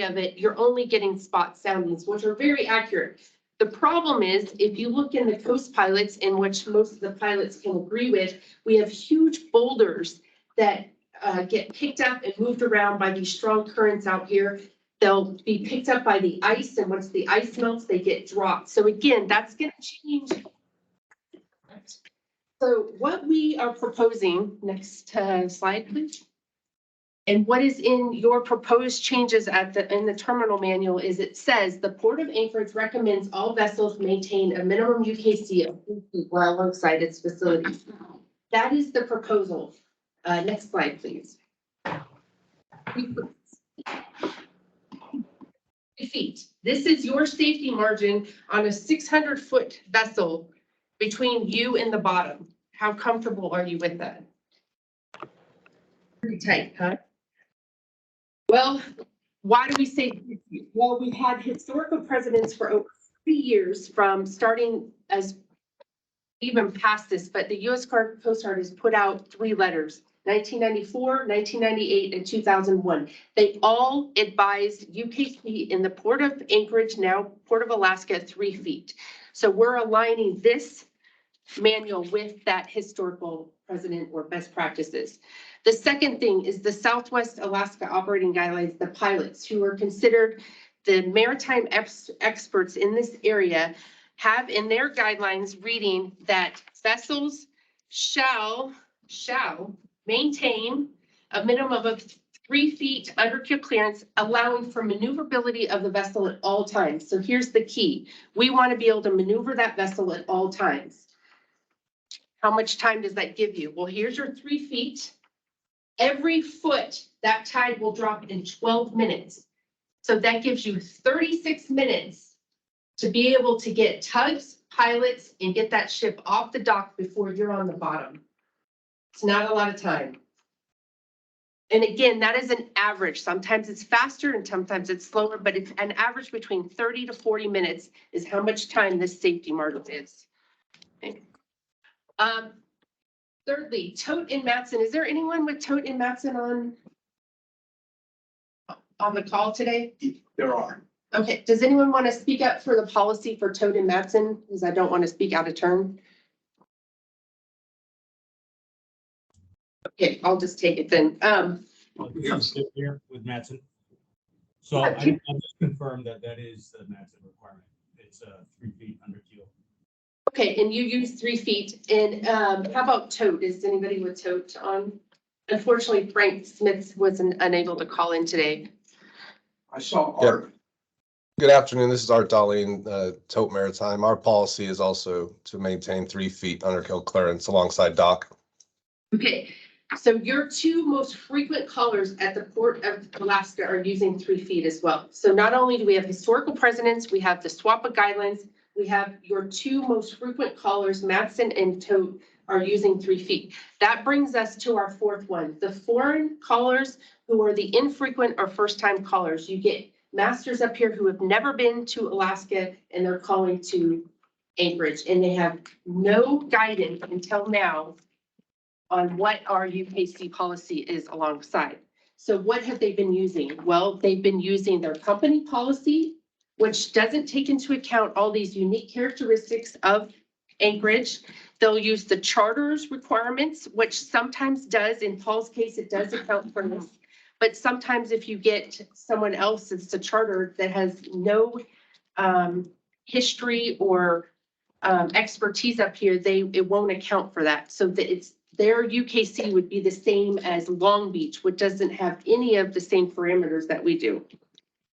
I: of it, you're only getting spot soundings, which are very accurate. The problem is, if you look in the coast pilots, in which most of the pilots can agree with, we have huge boulders that get picked up and moved around by these strong currents out here. They'll be picked up by the ice, and once the ice melts, they get dropped. So again, that's going to change. So what we are proposing, next slide, please. And what is in your proposed changes in the terminal manual is it says the Port of Anchorage recommends all vessels maintain a minimum UKC of 3 feet while alongside its facilities. That is the proposal. Next slide, please. feet. This is your safety margin on a 600-foot vessel between you and the bottom. How comfortable are you with that? Pretty tight, huh? Well, why do we say, well, we've had historical presidents for over 3 years from starting as even past this, but the U.S. Coast Guard has put out 3 letters, 1994, 1998, and 2001. They all advised UKC in the Port of Anchorage, now Port of Alaska, 3 feet. So we're aligning this manual with that historical precedent or best practices. The second thing is the Southwest Alaska Operating Guidelines, the pilots who are considered the maritime experts in this area have in their guidelines reading that vessels shall maintain a minimum of 3 feet under keel clearance, allowing for maneuverability of the vessel at all times. So here's the key. We want to be able to maneuver that vessel at all times. How much time does that give you? Well, here's your 3 feet. Every foot, that tide will drop in 12 minutes. So that gives you 36 minutes to be able to get tugs, pilots, and get that ship off the dock before you're on the bottom. It's not a lot of time. And again, that is an average. Sometimes it's faster and sometimes it's slower, but it's an average between 30 to 40 minutes is how much time this safety margin is. Okay. Thirdly, tote and Matson. Is there anyone with tote and Matson on the call today?
A: There are.
I: Okay, does anyone want to speak up for the policy for tote and Matson? Because I don't want to speak out of turn. Okay, I'll just take it then.
J: Here with Matson. So I'll just confirm that that is the Matson requirement. It's 3 feet under keel.
I: Okay, and you use 3 feet. And how about tote? Is anybody with tote on? Unfortunately, Frank Smith wasn't unable to call in today.
A: I saw
K: Art. Yep. Good afternoon. This is Art Darlene, Tote Maritime. Our policy is also to maintain 3 feet under keel clearance alongside dock.
I: Okay, so your 2 most frequent callers at the Port of Alaska are using 3 feet as well. So not only do we have historical precedents, we have the SWAPA guidelines, we have your 2 most frequent callers, Matson and Tote, are using 3 feet. That brings us to our 4th one, the foreign callers who are the infrequent or first-time callers. You get masters up here who have never been to Alaska and they're calling to Anchorage, and they have no guidance until now on what our UKC policy is alongside. So what have they been using? Well, they've been using their company policy, which doesn't take into account all these unique characteristics of Anchorage. They'll use the charters requirements, which sometimes does, in Paul's case, it does account for this. But sometimes if you get someone else that's a charter that has no history or expertise up here, it won't account for that. So that it's their UKC would be the same as Long Beach, which doesn't have any of the same parameters that we do.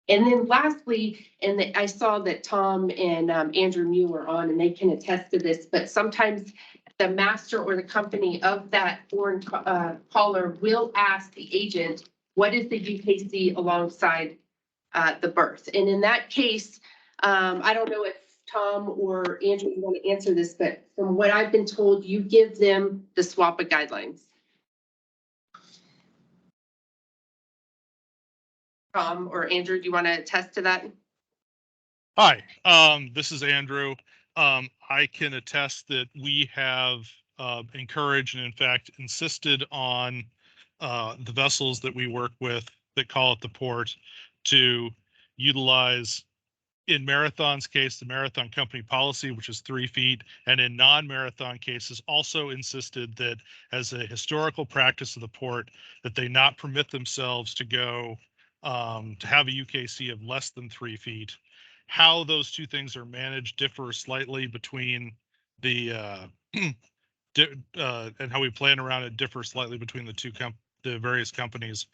I: And then lastly, I saw that Tom and Andrew Mew were on, and they can attest to this, but sometimes the master or the company of that foreign caller will ask the agent, what is the UKC alongside the berth? And in that case, I don't know if Tom or Andrew want to answer this, but from what I've been told, you give them the SWAPA guidelines. Tom or Andrew, do you want to attest to that?
L: Hi, this is Andrew. I can attest that we have encouraged and in fact insisted on the vessels that we work with that call at the port to utilize, in Marathon's case, the Marathon company policy, which is 3 feet, and in non-Marathon cases also insisted that as a historical practice of the port, that they not permit themselves to go to have a UKC of less than 3 feet. How those 2 things are managed differs slightly between the and how we plan around it differs slightly between the various companies.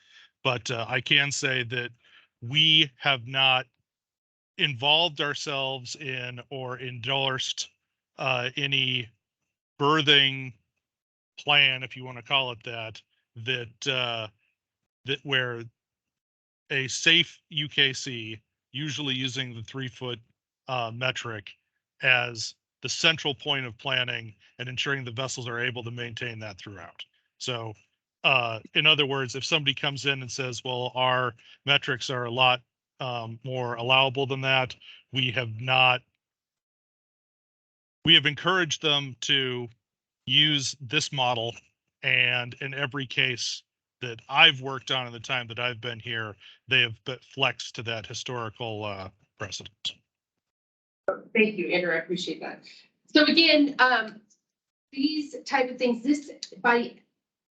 L: But I can say that we have not involved ourselves in or endorsed any berthing plan, if you want to call it that, that where a safe UKC usually using the 3-foot metric as the central point of planning and ensuring the vessels are able to maintain that throughout. So in other words, if somebody comes in and says, well, our metrics are a lot more allowable than that, we have encouraged them to use this model. And in every case that I've worked on in the time that I've been here, they have flexed to that historical precedent.
I: Thank you, Andrew. I appreciate that. So again, these type of things, by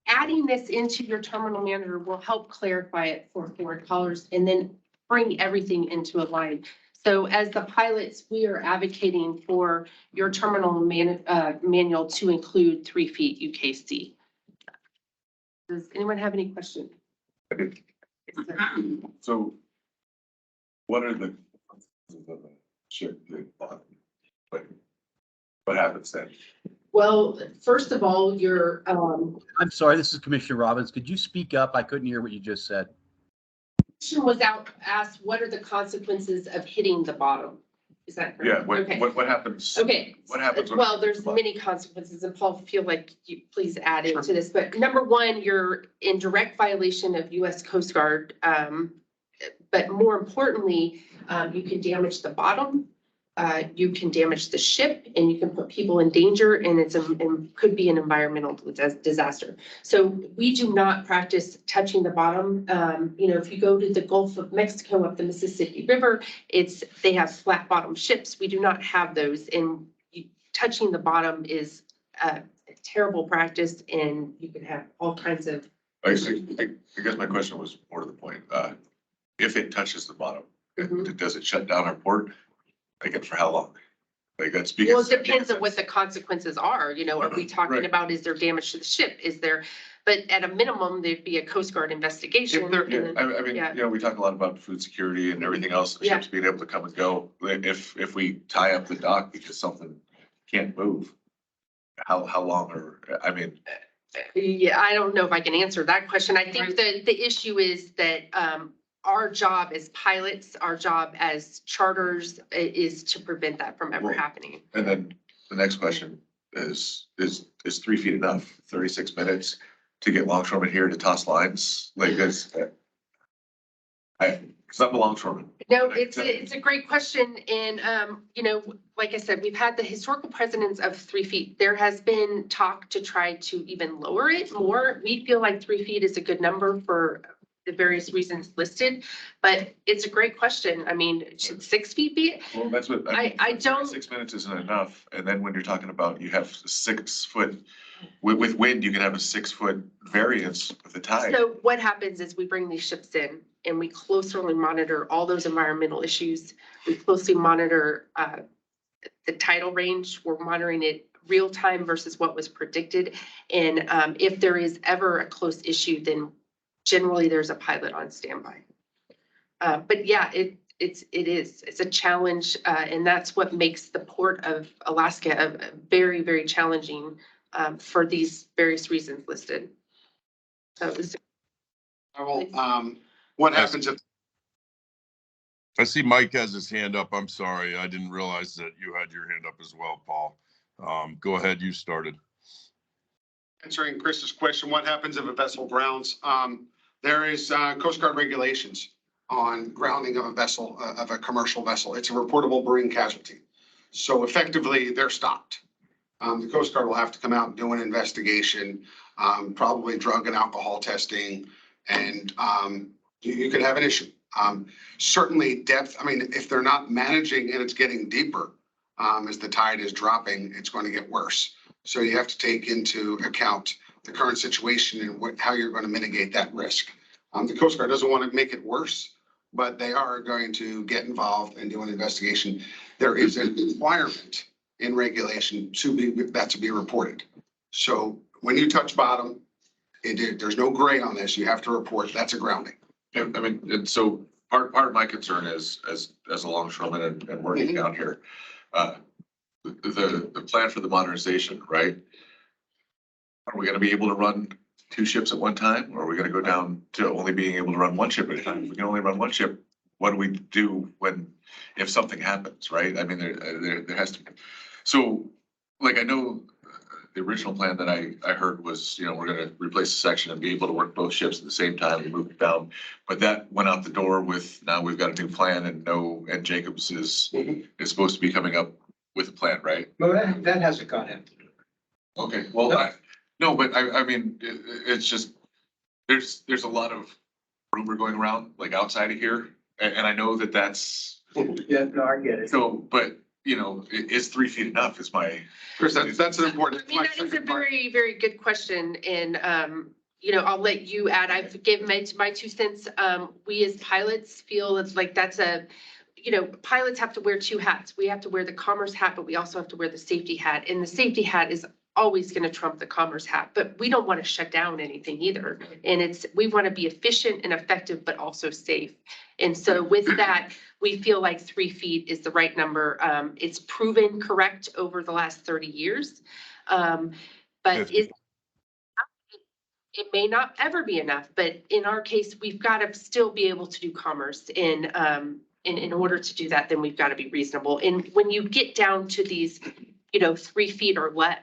I: adding this into your terminal manager will help clarify it for foreign callers and then bring everything into a line. So as the pilots, we are advocating for your terminal manual to include 3 feet UKC. Does anyone have any questions?
H: So what are the ship? What happens then?
I: Well, first of all, your
E: I'm sorry, this is Commissioner Robbins. Could you speak up? I couldn't hear what you just said.
I: question was asked, what are the consequences of hitting the bottom? Is that correct?
H: Yeah,
I: Okay.
H: what happens?
I: Okay.
H: What happens?
I: Well, there's many consequences, and Paul, feel like you please add into this, but number one, you're in direct violation of US Coast Guard. But more importantly, you can damage the bottom, you can damage the ship, and you can put people in danger, and it could be an environmental disaster. So we do not practice touching the bottom. If you go to the Gulf of Mexico up the Mississippi River, they have flat bottom ships. We do not have those, and touching the bottom is a terrible practice, and you can have all kinds of.
H: I guess my question was more to the point. If it touches the bottom, does it shut down our port? Like, for how long? Like, that's because.
I: Well, it depends on what the consequences are, are we talking about, is there damage to the ship? But at a minimum, there'd be a Coast Guard investigation.
H: We talk a lot about food security and everything else, the ships being able to come and go. If we tie up the dock because something can't move, how long
I: Yeah, I don't know if I can answer that question. I think the issue is that, our job as pilots, our job as charters is to prevent that from ever happening.
H: And then the next question is 3 feet enough? 36 minutes to get longshoremen here to toss lines? Like this? Because I'm a longshoreman.
I: No, it's a great question. And, like I said, we've had the historical precedence of 3 feet. There has been talk to try to even lower it more. We feel like 3 feet is a good number for the various reasons listed, but it's a great question. I mean, should 6 feet be?
H: Well, that's what
I: I don't.
H: 6 minutes isn't enough. And then when you're talking about, you have 6 foot, with wind, you can have a 6 foot variance with the tide.
I: So what happens is we bring these ships in and we closely monitor all those environmental issues. We closely monitor the tidal range. We're monitoring it real time versus what was predicted. And if there is ever a close issue, then generally there's a pilot on standby. But yeah, it's a challenge, and that's what makes the Port of Alaska a very, very challenging for these various reasons listed. So
D: what happens if?
B: I see Mike has his hand up. I'm sorry. I didn't realize that you had your hand up as well, Paul. Go ahead. You started.
D: Answering Chris's question, what happens if a vessel grounds? There is Coast Guard regulations on grounding of a vessel, of a commercial vessel. It's a reportable marine casualty. So effectively, they're stopped. The Coast Guard will have to come out and do an investigation, probably drug and alcohol testing, and you could have an issue. Certainly depth, if they're not managing and it's getting deeper, as the tide is dropping, it's going to get worse. So you have to take into account the current situation and how you're going to mitigate that risk. The Coast Guard doesn't want to make it worse, but they are going to get involved and do an investigation. There is a requirement in regulation to be reported. So when you touch bottom, there's no gray on this. You have to report. That's a grounding.
H: And so part of my concern is as a longshoreman and working down here, the plan for the modernization, right? Are we going to be able to run 2 ships at one time, or are we going to go down to only being able to run 1 ship at a time? If we can only run 1 ship, what do we do if something happens, right? I mean, there has to be. So, like, I know the original plan that I heard was, we're gonna replace the section and be able to work both ships at the same time and move it down. But that went out the door with, now we've got a new plan and Jacobs is supposed to be coming up with a plan, right?
A: No, that hasn't gone in.
H: Okay, well, no, but I mean, it's just, there's a lot of rumor going around, like outside of here, and I know that's,
A: Yeah, no, I get it.
H: so, but, is 3 feet enough is my.
D: Chris, that's an important.
I: I mean, that is a very, very good question, and, I'll let you add, I've given my 2 cents. We as pilots feel it's like that's pilots have to wear 2 hats. We have to wear the commerce hat, but we also have to wear the safety hat, and the safety hat is always going to trump the commerce hat, but we don't want to shut down anything either. And we want to be efficient and effective, but also safe. And so with that, we feel like 3 feet is the right number. It's proven correct over the last 30 years. But it may not ever be enough, but in our case, we've got to still be able to do commerce. And in order to do that, then we've got to be reasonable. And when you get down to these, 3 feet or less,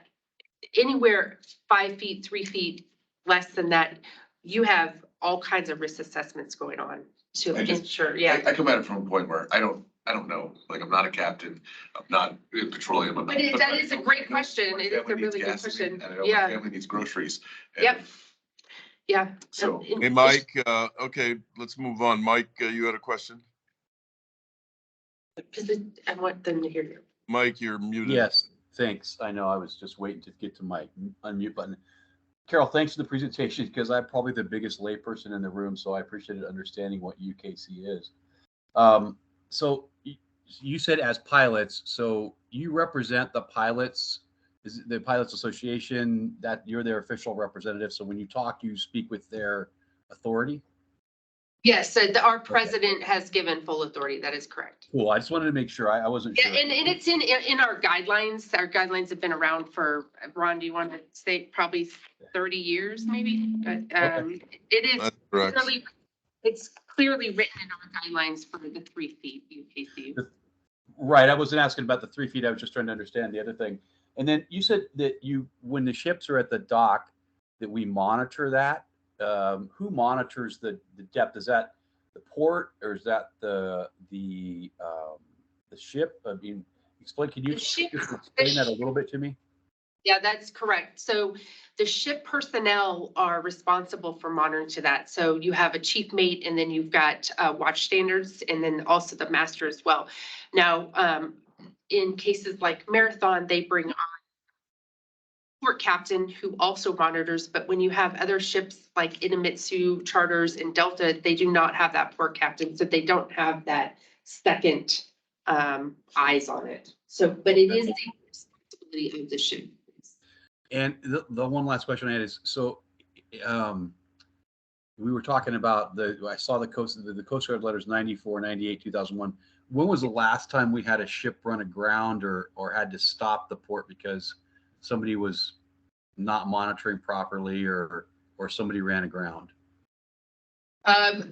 I: anywhere 5 feet, 3 feet less than that, you have all kinds of risk assessments going on to ensure. Yeah.
H: I come at it from a point where I don't know. Like, I'm not a captain. I'm not in petroleum.
I: But that is a great question. It is a really good question.
H: And I know
I: Yeah.
H: my family needs groceries.
I: Yep. Yeah.
H: So.
B: Hey, Mike, okay, let's move on. Mike, you had a question?
I: Because I want them to hear you.
B: Mike, you're muted.
E: Yes, thanks. I know I was just waiting to get to my unmute button. Carol, thanks for the presentation because I'm probably the biggest layperson in the room, so I appreciated understanding what UKC is. So you said as pilots, so you represent the pilots, is it the Pilots Association, that you're their official representative. So when you talk, you speak with their authority?
I: Yes, so our president has given full authority. That is correct.
E: Cool. I just wanted to make sure. I wasn't sure.
I: Yeah, and it's in our guidelines. Our guidelines have been around for, Ron, do you want to say probably 30 years maybe? But it is
B: That's correct.
I: it's clearly written in our guidelines for the 3 feet UKC.
E: Right. I wasn't asking about the 3 feet. I was just trying to understand the other thing. And then you said that when the ships are at the dock, that we monitor that. Who monitors the depth? Is that the port or is that the ship? I mean, can you just explain that a little bit to me?
I: Yeah, that's correct. So the ship personnel are responsible for monitoring to that. So you have a chief mate, and then you've got watch standards, and then also the master as well. Now, in cases like Marathon, they bring on port captain who also monitors, but when you have other ships like Idemitsu, Charters, and Delta, they do not have that port captain, so they don't have that second eyes on it. So, but it is the responsibility of the ship.
E: And the one last question I had is, so we were talking about I saw the Coast Guard letters 94, 98, 2001. When was the last time we had a ship run aground or had to stop the port because somebody was not monitoring properly or somebody ran aground?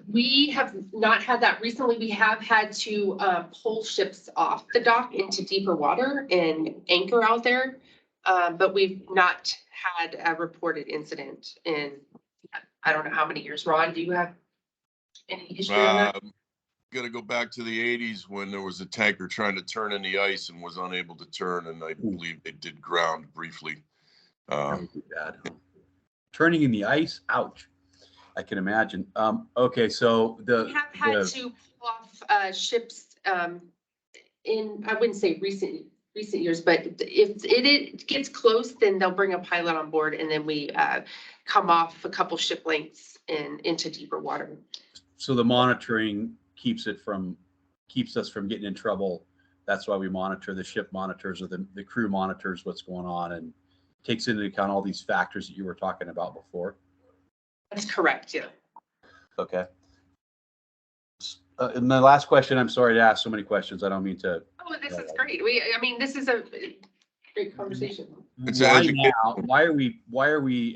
I: We have not had that recently. We have had to pull ships off the dock into deeper water and anchor out there. But we've not had a reported incident in, I don't know how many years. Ron, do you have any history on that?
B: Got to go back to the 80s when there was a tanker trying to turn in the ice and was unable to turn, and I believe they did ground briefly.
E: That would be bad, huh? Turning in the ice, ouch! I can imagine. Okay, so
I: we have had to pull off ships in, I wouldn't say recent years, but if it gets close, then they'll bring a pilot on board, and then we come off a couple ship lengths and into deeper water.
E: So the monitoring keeps us from getting in trouble. That's why we monitor. The ship monitors, or the crew monitors what's going on and takes into account all these factors that you were talking about before.
I: That's correct. Yeah.
E: Okay. And the last question, I'm sorry to ask so many questions. I don't mean to.
I: Oh, this is great. I mean, this is a great conversation.
E: Why are we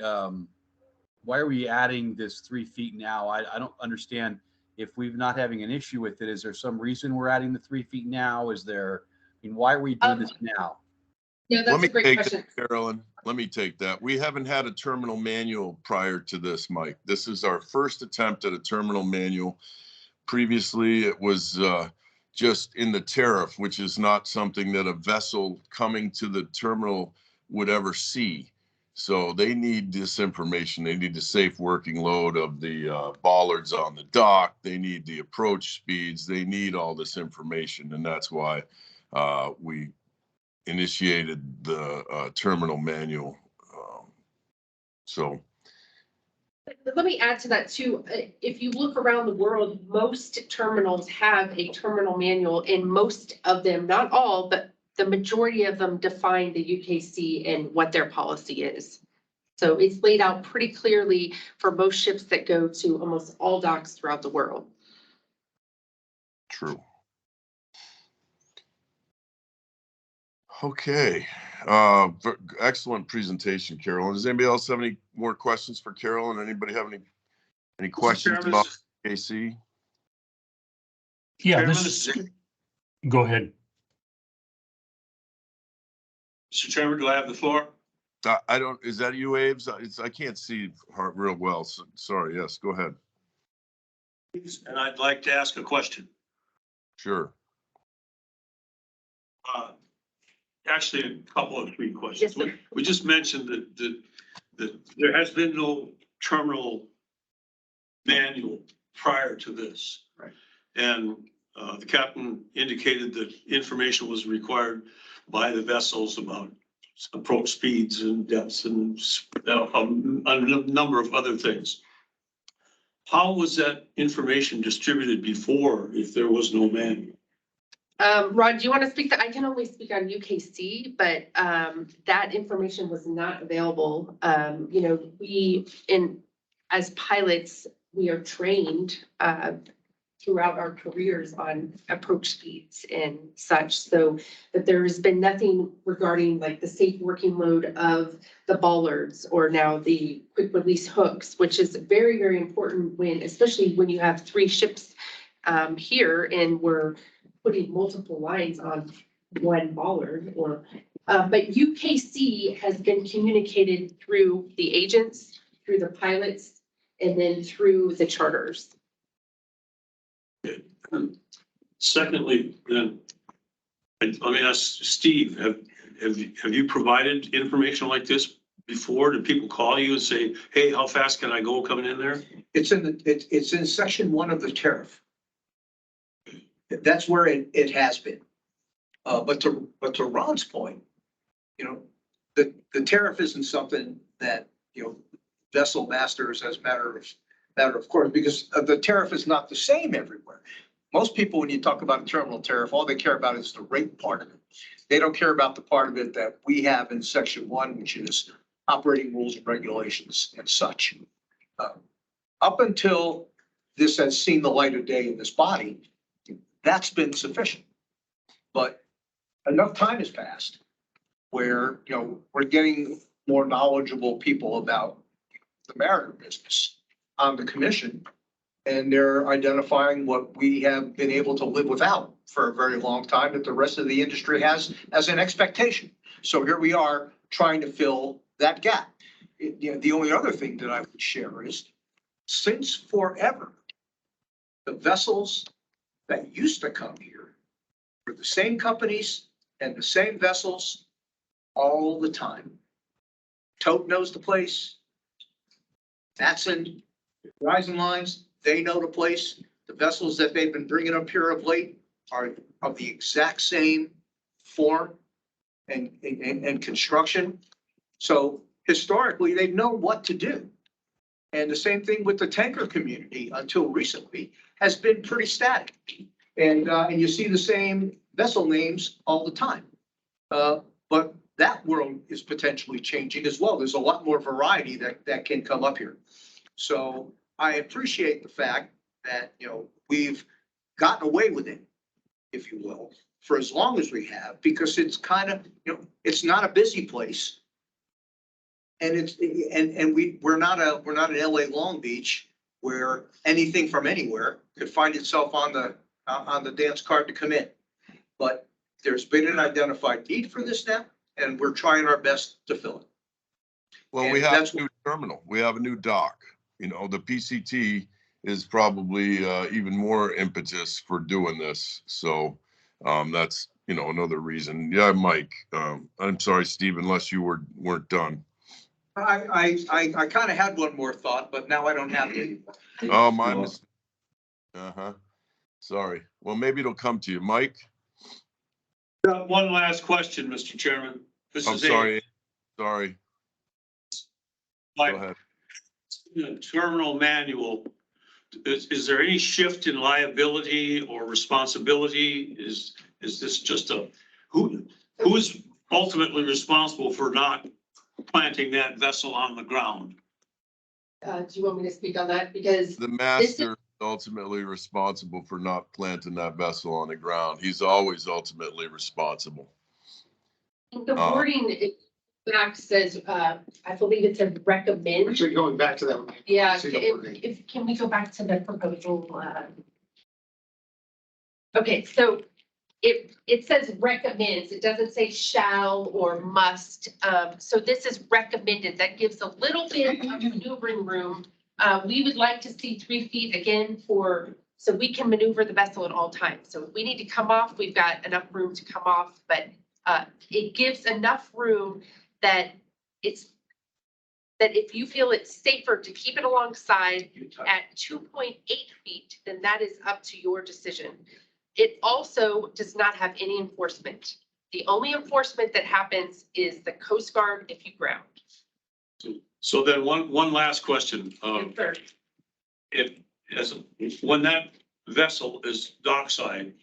E: adding this 3 feet now? I don't understand. if we're not having an issue with it, is there some reason we're adding the 3 feet now? Is there, I mean, why are we doing this now?
I: Yeah,
B: Let
I: that's
B: me
I: a great
B: take
I: question.
B: that, Carolyn. Let me take that. We haven't had a terminal manual prior to this, Mike. This is our first attempt at a terminal manual. Previously, it was just in the tariff, which is not something that a vessel coming to the terminal would ever see. So they need this information. They need the safe working load of the bollards on the dock. They need the approach speeds. They need all this information. And that's why we initiated the terminal manual. So
I: Let me add to that too. If you look around the world, most terminals have a terminal manual, and most of them, not all, but the majority of them define the UKC and what their policy is. So it's laid out pretty clearly for most ships that go to almost all docks throughout the world.
B: true. Okay. Excellent presentation, Carolyn. Does anybody else have any more questions for Carolyn? Anybody have any questions
M: Chairman,
B: about KC?
J: Yeah,
M: Chairman,
J: this, go ahead.
M: Mr. Chairman, do I have the floor?
B: I don't, is that you, Abe's? I can't see her real well. So, sorry. Yes, go ahead.
M: And I'd like to ask a question.
B: Sure.
M: Actually, a couple of 3 questions.
I: Yes, sir.
M: We just mentioned that there has been no terminal manual prior to this.
A: Right.
M: And the captain indicated that information was required by the vessels about approach speeds and depths and a number of other things. How was that information distributed before if there was no manual?
I: Rod, do you want to speak I can only speak on UKC, but that information was not available. You know, as pilots, we are trained throughout our careers on approach speeds and such. So that there has been nothing regarding like the safe working load of the bollards or now the quick release hooks, which is very, very important especially when you have 3 ships here and we're putting multiple lines on one bollard but UKC has been communicated through the agents, through the pilots, and then through the charters.
M: Secondly, then, let me ask Steve, have you provided information like this before? Do people call you and say, hey, how fast can I go coming in there?
A: It's in section 1 of the tariff. That's where it has been. But to Ron's point, you know, the tariff isn't something that, you know, vessel masters as matter of course, because the tariff is not the same everywhere. Most people, when you talk about a terminal tariff, all they care about is the rate part of it. They don't care about the part of it that we have in section 1, which is operating rules and regulations and such. Up until this has seen the light of day in this body, that's been sufficient. But enough time has passed where, you know, we're getting more knowledgeable people about the mariner business on the commission. And they're identifying what we have been able to live without for a very long time that the rest of the industry has as an expectation. So here we are trying to fill that gap. You know, the only other thing that I would share is since forever, the vessels that used to come here were the same companies and the same vessels all the time. Tote knows the place. Matson, Horizon Lines, they know the place. The vessels that they've been bringing up here of late are of the exact same form and construction. So historically, they've known what to do. And the same thing with the tanker community until recently has been pretty static. And you see the same vessel names all the time. But that world is potentially changing as well. There's a lot more variety that can come up here. So I appreciate the fact that, you know, we've gotten away with it, if you will, for as long as we have, because it's kind of, you know, it's not a busy place. And we're not an LA Long Beach where anything from anywhere could find itself on the dance card to come in. But there's been an identified need for this now, and we're trying our best to fill it.
B: Well,
A: And
B: we have
A: that's
B: a new terminal. We have a new dock. You know, the PCT is probably even more impetus for doing this. So that's, you know, another reason. Yeah, Mike, I'm sorry, Steve, unless you weren't done.
A: I kind of had one more thought, but now I don't have it.
B: Oh, my mistake. Uh-huh. Sorry. Well, maybe it'll come to you. Mike?
M: Got one last question, Mr. Chairman. This
B: I'm
M: is
B: sorry. Sorry. Go ahead.
M: terminal manual. Is there any shift in liability or responsibility? Is this just who is ultimately responsible for not planting that vessel on the ground?
I: Do you want me to speak on that? Because
B: The master is ultimately responsible for not planting that vessel on the ground. He's always ultimately responsible.
I: the wording back says, I believe it says recommend.
D: Actually, going back to that.
I: Yeah,
D: See the wording.
I: if, can we go back to the proposal? Okay, so it says recommends, it doesn't say shall or must. So this is recommended. That gives a little bit of maneuvering room. We would like to see 3 feet again so we can maneuver the vessel at all times. So if we need to come off, we've got enough room to come off, but it gives enough room that if you feel it's safer to keep it alongside at 2.8 feet, then that is up to your decision. It also does not have any enforcement. The only enforcement that happens is the Coast Guard if you ground.
M: So then one last question. When that vessel is dockside,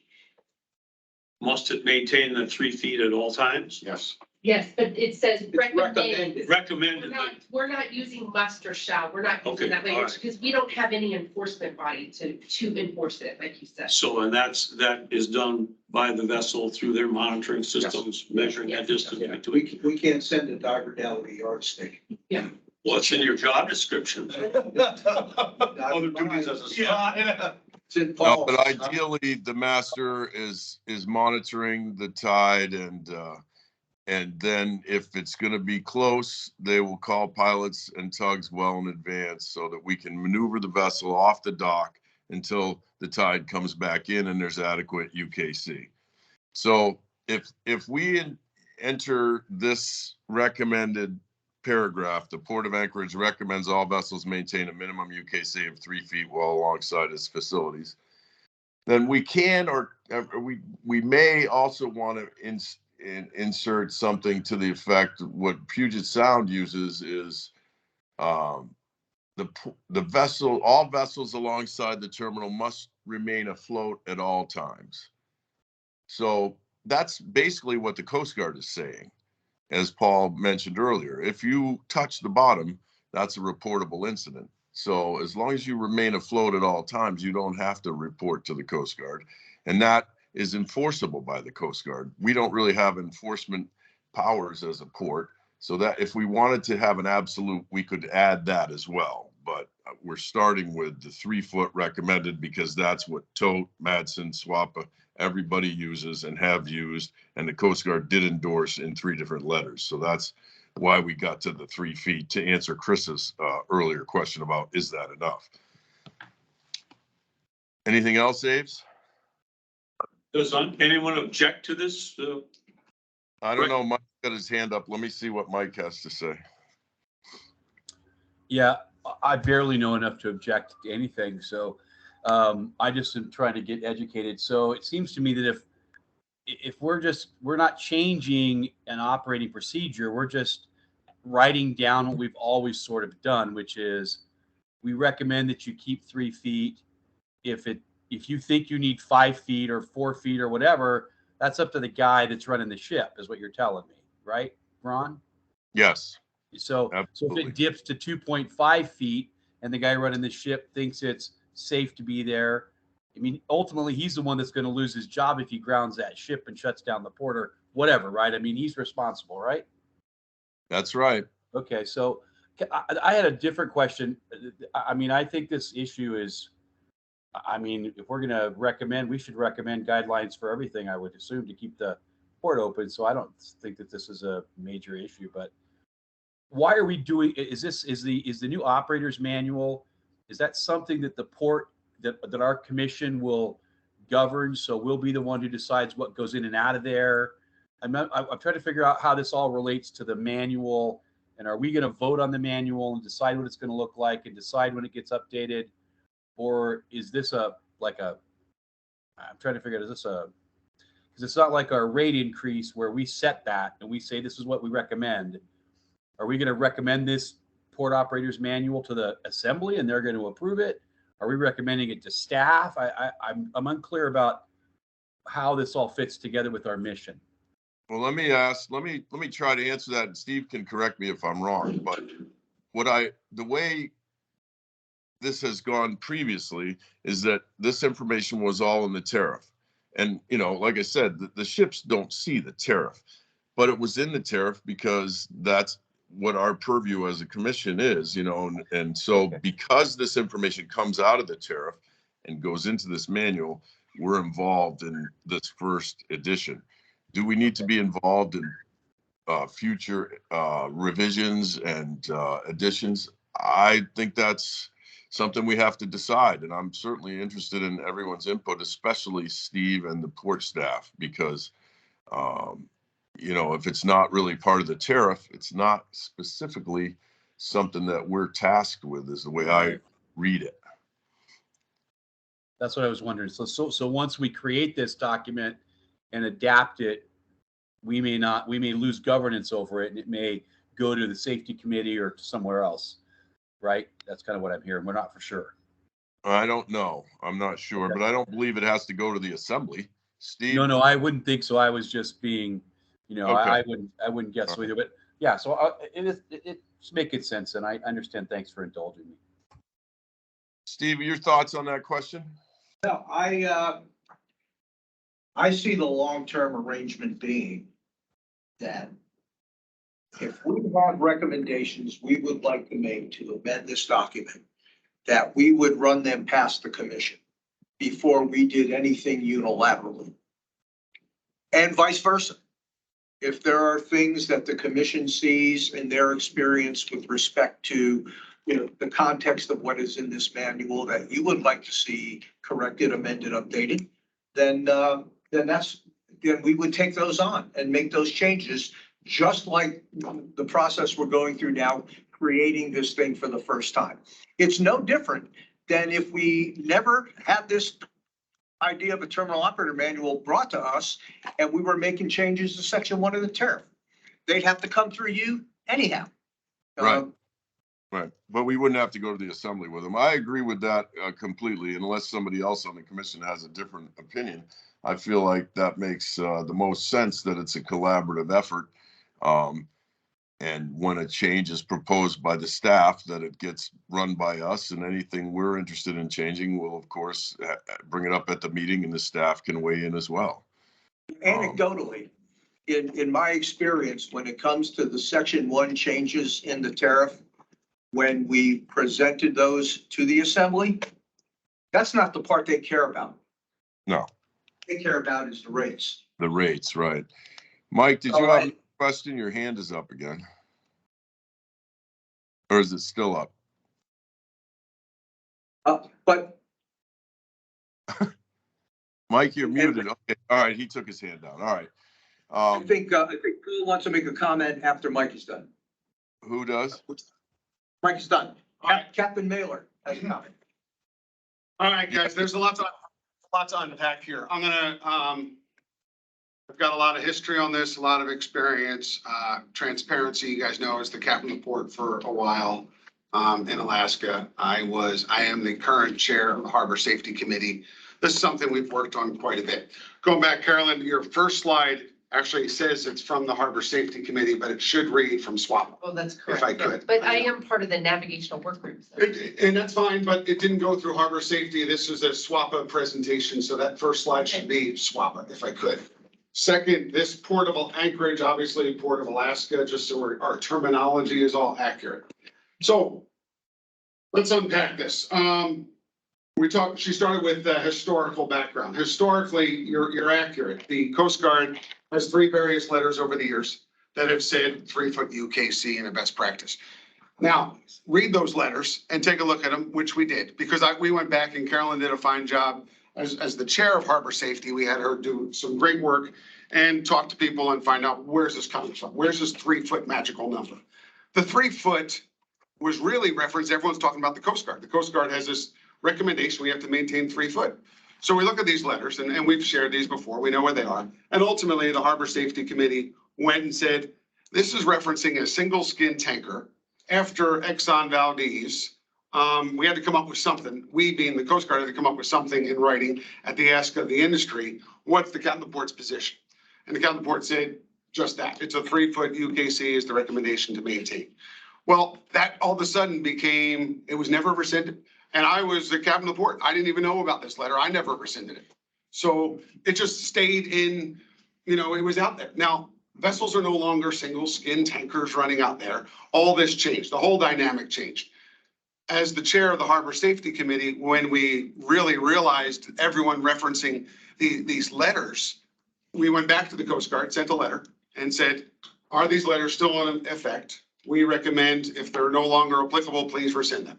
M: must it maintain the 3 feet at all times?
D: Yes.
I: Yes, but it says
A: It's
I: recommend.
A: recommended.
M: Recommended.
I: We're not using must or shall. We're not
M: Okay,
I: using that language
M: all right.
I: because we don't have any enforcement body to enforce it, like you said.
M: So, and that is done by the vessel through their monitoring systems, measuring that distance
A: Yeah,
M: between.
A: we can't send a diver down with a yardstick.
M: Well, it's in your job description.
G: Other duties as a.
M: Yeah.
A: It's in
B: No,
A: Paul's.
B: but ideally, the master is monitoring the tide, and then if it's going to be close, they will call pilots and tugs well in advance so that we can maneuver the vessel off the dock until the tide comes back in and there's adequate UKC. So if we enter this recommended paragraph, the Port of Anchorage recommends all vessels maintain a minimum UKC of 3 feet while alongside its facilities, then we can, or we may also want to insert something to the effect of what Puget Sound uses is the vessel, all vessels alongside the terminal must remain afloat at all times. So that's basically what the Coast Guard is saying. As Paul mentioned earlier, if you touch the bottom, that's a reportable incident. So as long as you remain afloat at all times, you don't have to report to the Coast Guard. And that is enforceable by the Coast Guard. We don't really have enforcement powers as a port. So that if we wanted to have an absolute, we could add that as well. But we're starting with the 3 foot recommended because that's what Tote, Madsen, Swappa, everybody uses and have used. And the Coast Guard did endorse in 3 different letters. So that's why we got to the 3 feet to answer Chris's earlier question about, is that enough? Anything else, Aves?
M: Does anyone object to this?
B: I don't know. Mike got his hand up. Let me see what Mike has to say.
E: Yeah, I barely know enough to object to anything. So I just am trying to get educated. So it seems to me that if we're not changing an operating procedure, we're just writing down what we've always sort of done, which is we recommend that you keep 3 feet. If you think you need 5 feet or 4 feet or whatever, that's up to the guy that's running the ship, is what you're telling me, right, Ron?
B: Yes.
E: So if it dips to 2.5 feet and the guy running the ship thinks it's safe to be there, I mean, ultimately he's the one that's going to lose his job if he grounds that ship and shuts down the port or whatever, right? I mean, he's responsible, right?
B: That's right.
E: Okay, so I had a different question. I mean, I think this issue is, I mean, if we're gonna recommend, we should recommend guidelines for everything, I would assume, to keep the port open. So I don't think that this is a major issue, but why are we doing, is the new operator's manual, is that something that the port, that our commission will govern? So we'll be the one who decides what goes in and out of there? I'm trying to figure out how this all relates to the manual. And are we going to vote on the manual and decide what it's going to look like and decide when it gets updated? Or is this I'm trying to figure out, because it's not like our rate increase where we set that and we say, this is what we recommend. Are we going to recommend this port operator's manual to the assembly and they're going to approve it? Are we recommending it to staff? I'm unclear about how this all fits together with our mission.
B: Well, let me try to answer that, and Steve can correct me if I'm wrong, but the way this has gone previously is that this information was all in the tariff. And, you know, like I said, the ships don't see the tariff, but it was in the tariff because that's what our purview as a commission is, you know, and so because this information comes out of the tariff and goes into this manual, we're involved in this first edition. Do we need to be involved in future revisions and additions? I think that's something we have to decide, and I'm certainly interested in everyone's input, especially Steve and the port staff, because you know, if it's not really part of the tariff, it's not specifically something that we're tasked with, is the way I read it.
E: That's what I was wondering. So once we create this document and adapt it, we may lose governance over it, and it may go to the safety committee or to somewhere else, right? That's kind of what I'm hearing. We're not for sure.
B: I don't know. I'm not sure, but I don't believe it has to go to the assembly. Steve?
E: No, I wouldn't think so. I was just being, you know,
B: Okay.
E: I wouldn't guess so either. But yeah, so it's making sense, and I understand. Thanks for indulging me.
B: Steve, your thoughts on that question?
A: No, I see the long-term arrangement being that if we have recommendations we would like to make to amend this document, that we would run them past the commission before we did anything unilaterally. And vice versa. If there are things that the commission sees in their experience with respect to, you know, the context of what is in this manual that you would like to see corrected, amended, updated, then we would take those on and make those changes, just like the process we're going through now, creating this thing for the first time. It's no different than if we never had this idea of a terminal operator manual brought to us and we were making changes to section 1 of the tariff. They'd have to come through you anyhow.
B: Right. Right. But we wouldn't have to go to the assembly with them. I agree with that completely, unless somebody else on the commission has a different opinion. I feel like that makes the most sense, that it's a collaborative effort. And when a change is proposed by the staff, that it gets run by us, and anything we're interested in changing, we'll of course bring it up at the meeting, and the staff can weigh in as well.
A: Anecdotally, in my experience, when it comes to the section 1 changes in the tariff, when we presented those to the assembly, that's not the part they care about.
B: No.
A: They care about is the rates.
B: The rates, right. Mike, did you have a question? Your hand is up again. Or is it still up?
A: But
B: Mike, you're muted. Okay. All right. He took his hand down. All right.
A: I think Paul wants to make a comment after Mike is done.
B: Who does?
A: Mike is done. Captain Mailer has a comment.
D: All right, guys, there's a lot to unpack here. I'm gonna, I've got a lot of history on this, a lot of experience, transparency. You guys know, I was the captain of the port for a while, in Alaska. I am the current chair of the Harbor Safety Committee. This is something we've worked on quite a bit. Going back, Carolyn, your first slide actually says it's from the Harbor Safety Committee, but it should read from SWAPA.
I: Oh, that's
D: If I could.
I: But I am part of the navigational work group. So.
D: And that's fine, but it didn't go through Harbor Safety. This is a SWAPA presentation, so that first slide should be SWAPA, if I could. Second, this Port of Anchorage, obviously Port of Alaska, just so our terminology is all accurate. So let's unpack this. She started with the historical background. Historically, you're accurate. The Coast Guard has three various letters over the years that have said 3-foot UKC and a best practice. Now, read those letters and take a look at them, which we did, because we went back and Carolyn did a fine job as the chair of Harbor Safety. We had her do some great work and talk to people and find out where's this coming from? Where's this 3-foot magical number? The 3-foot was really referenced. Everyone's talking about the Coast Guard. The Coast Guard has this recommendation. We have to maintain 3-foot. So we look at these letters and we've shared these before. We know where they are. And ultimately the Harbor Safety Committee went and said, this is referencing a single skin tanker. After Exxon Valdez, we had to come up with something. We, being the Coast Guard, had to come up with something in writing at the ask of the industry. What's the Captain of the Port's position? And the Captain of the Port said just that. It's a 3-foot UKC is the recommendation to maintain. Well, that all of a sudden became, it was never rescinded. And I was the Captain of the Port. I didn't even know about this letter. I never rescinded it. So it just stayed in, it was out there. Now, vessels are no longer single skin tankers running out there. All this changed. The whole dynamic changed. As the chair of the Harbor Safety Committee, when we really realized everyone referencing these letters, we went back to the Coast Guard, sent a letter and said, are these letters still in effect? We recommend if they're no longer applicable, please rescind them.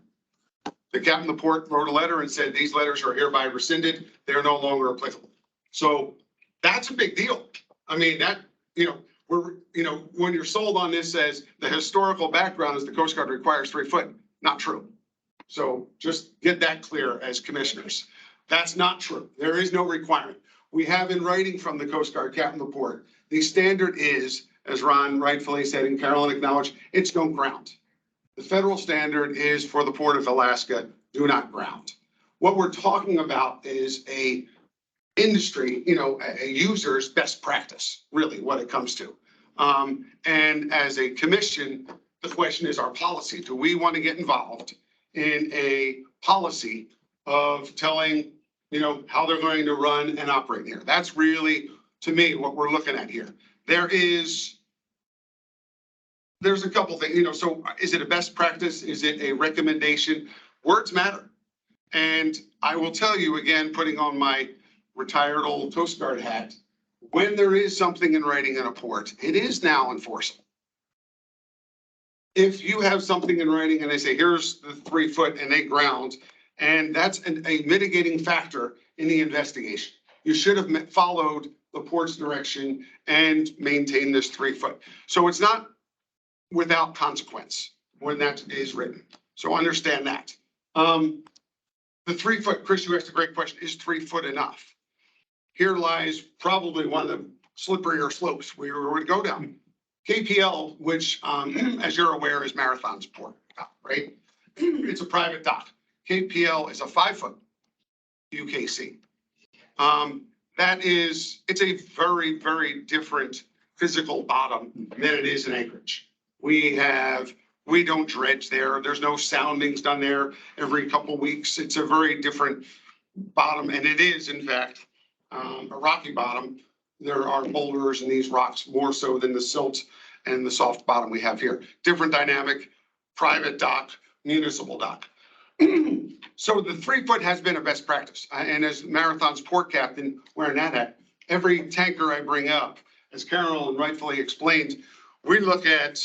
D: The Captain of the Port wrote a letter and said, these letters are hereby rescinded. They're no longer applicable. So that's a big deal. I mean, that, when you're sold on this as the historical background is the Coast Guard requires 3-foot, not true. So just get that clear as commissioners. That's not true. There is no requirement. We have in writing from the Coast Guard, Captain of the Port, the standard is, as Ron rightfully said and Carolyn acknowledged, it's no ground. The federal standard is for the Port of Alaska, do not ground. What we're talking about is a industry, a user's best practice, really what it comes to. And as a commission, the question is our policy. Do we want to get involved in a policy of telling, how they're going to run and operate here? That's really, to me, what we're looking at here. There's a couple things, so is it a best practice? Is it a recommendation? Words matter. And I will tell you again, putting on my retired old Coast Guard hat, when there is something in writing in a port, it is now enforceable. If you have something in writing and they say, here's the 3-foot and they ground, and that's a mitigating factor in the investigation. You should have followed the port's direction and maintained this 3-foot. So it's not without consequence when that is written. So understand that. The 3-foot, Chris, you asked a great question. Is 3-foot enough? Here lies probably one of the slipperier slopes we were going to go down. KPL, which, as you're aware, is Marathon's port, right? It's a private dock. KPL is a 5-foot UKC. It's a very, very different physical bottom than it is in Anchorage. We don't dredge there. There's no soundings done there every couple of weeks. It's a very different bottom, and it is, in fact, a rocky bottom. There are boulders in these rocks more so than the silt and the soft bottom we have here. Different dynamic, private dock, municipal dock. So the 3-foot has been a best practice. And as Marathon's port captain wearing that hat, every tanker I bring up, as Carolyn rightfully explained, we look at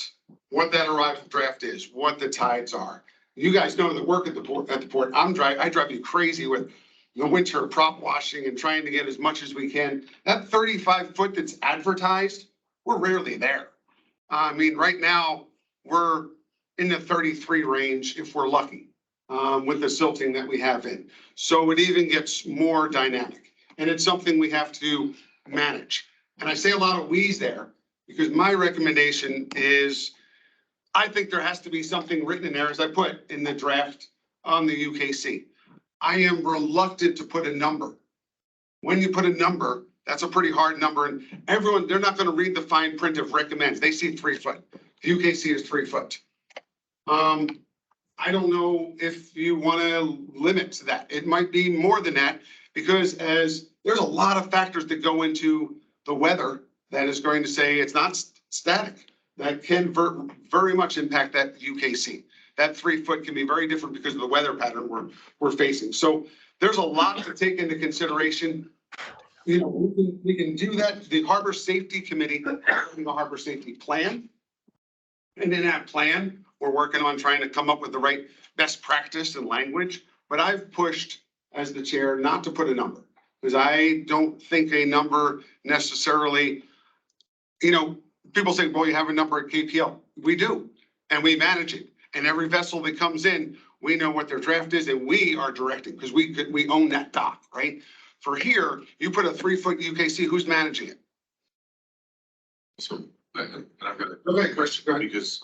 D: what that arrival draft is, what the tides are. You guys know the work at the port. I drive you crazy with the winter prop washing and trying to get as much as we can. That 35-foot that's advertised, we're rarely there. I mean, right now we're in the 33 range if we're lucky. With the silting that we have in. So it even gets more dynamic, and it's something we have to manage. And I say a lot of we's there because my recommendation is I think there has to be something written in there, as I put in the draft on the UKC. I am reluctant to put a number. When you put a number, that's a pretty hard number, and everyone, they're not going to read the fine print of recommends. They see 3-foot. The UKC is 3-foot. I don't know if you want to limit that. It might be more than that because as there's a lot of factors that go into the weather that is going to say it's not static. That can very much impact that UKC. that 3 foot can be very different because of the weather pattern we're facing. So there's a lot to take into consideration. You know, we can do that. The Harbor Safety Committee, the Harbor Safety Plan. And in that plan, we're working on trying to come up with the right best practice and language. But I've pushed as the chair not to put a number, because I don't think a number necessarily, you know, people say, well, you have a number at KPL. We do, and we manage it. And every vessel that comes in, we know what their draft is, and we are directing, because we own that dock, right? For here, you put a 3 foot UKC, who's managing it?
H: So, and I've got
D: Okay, Chris, go ahead.
H: because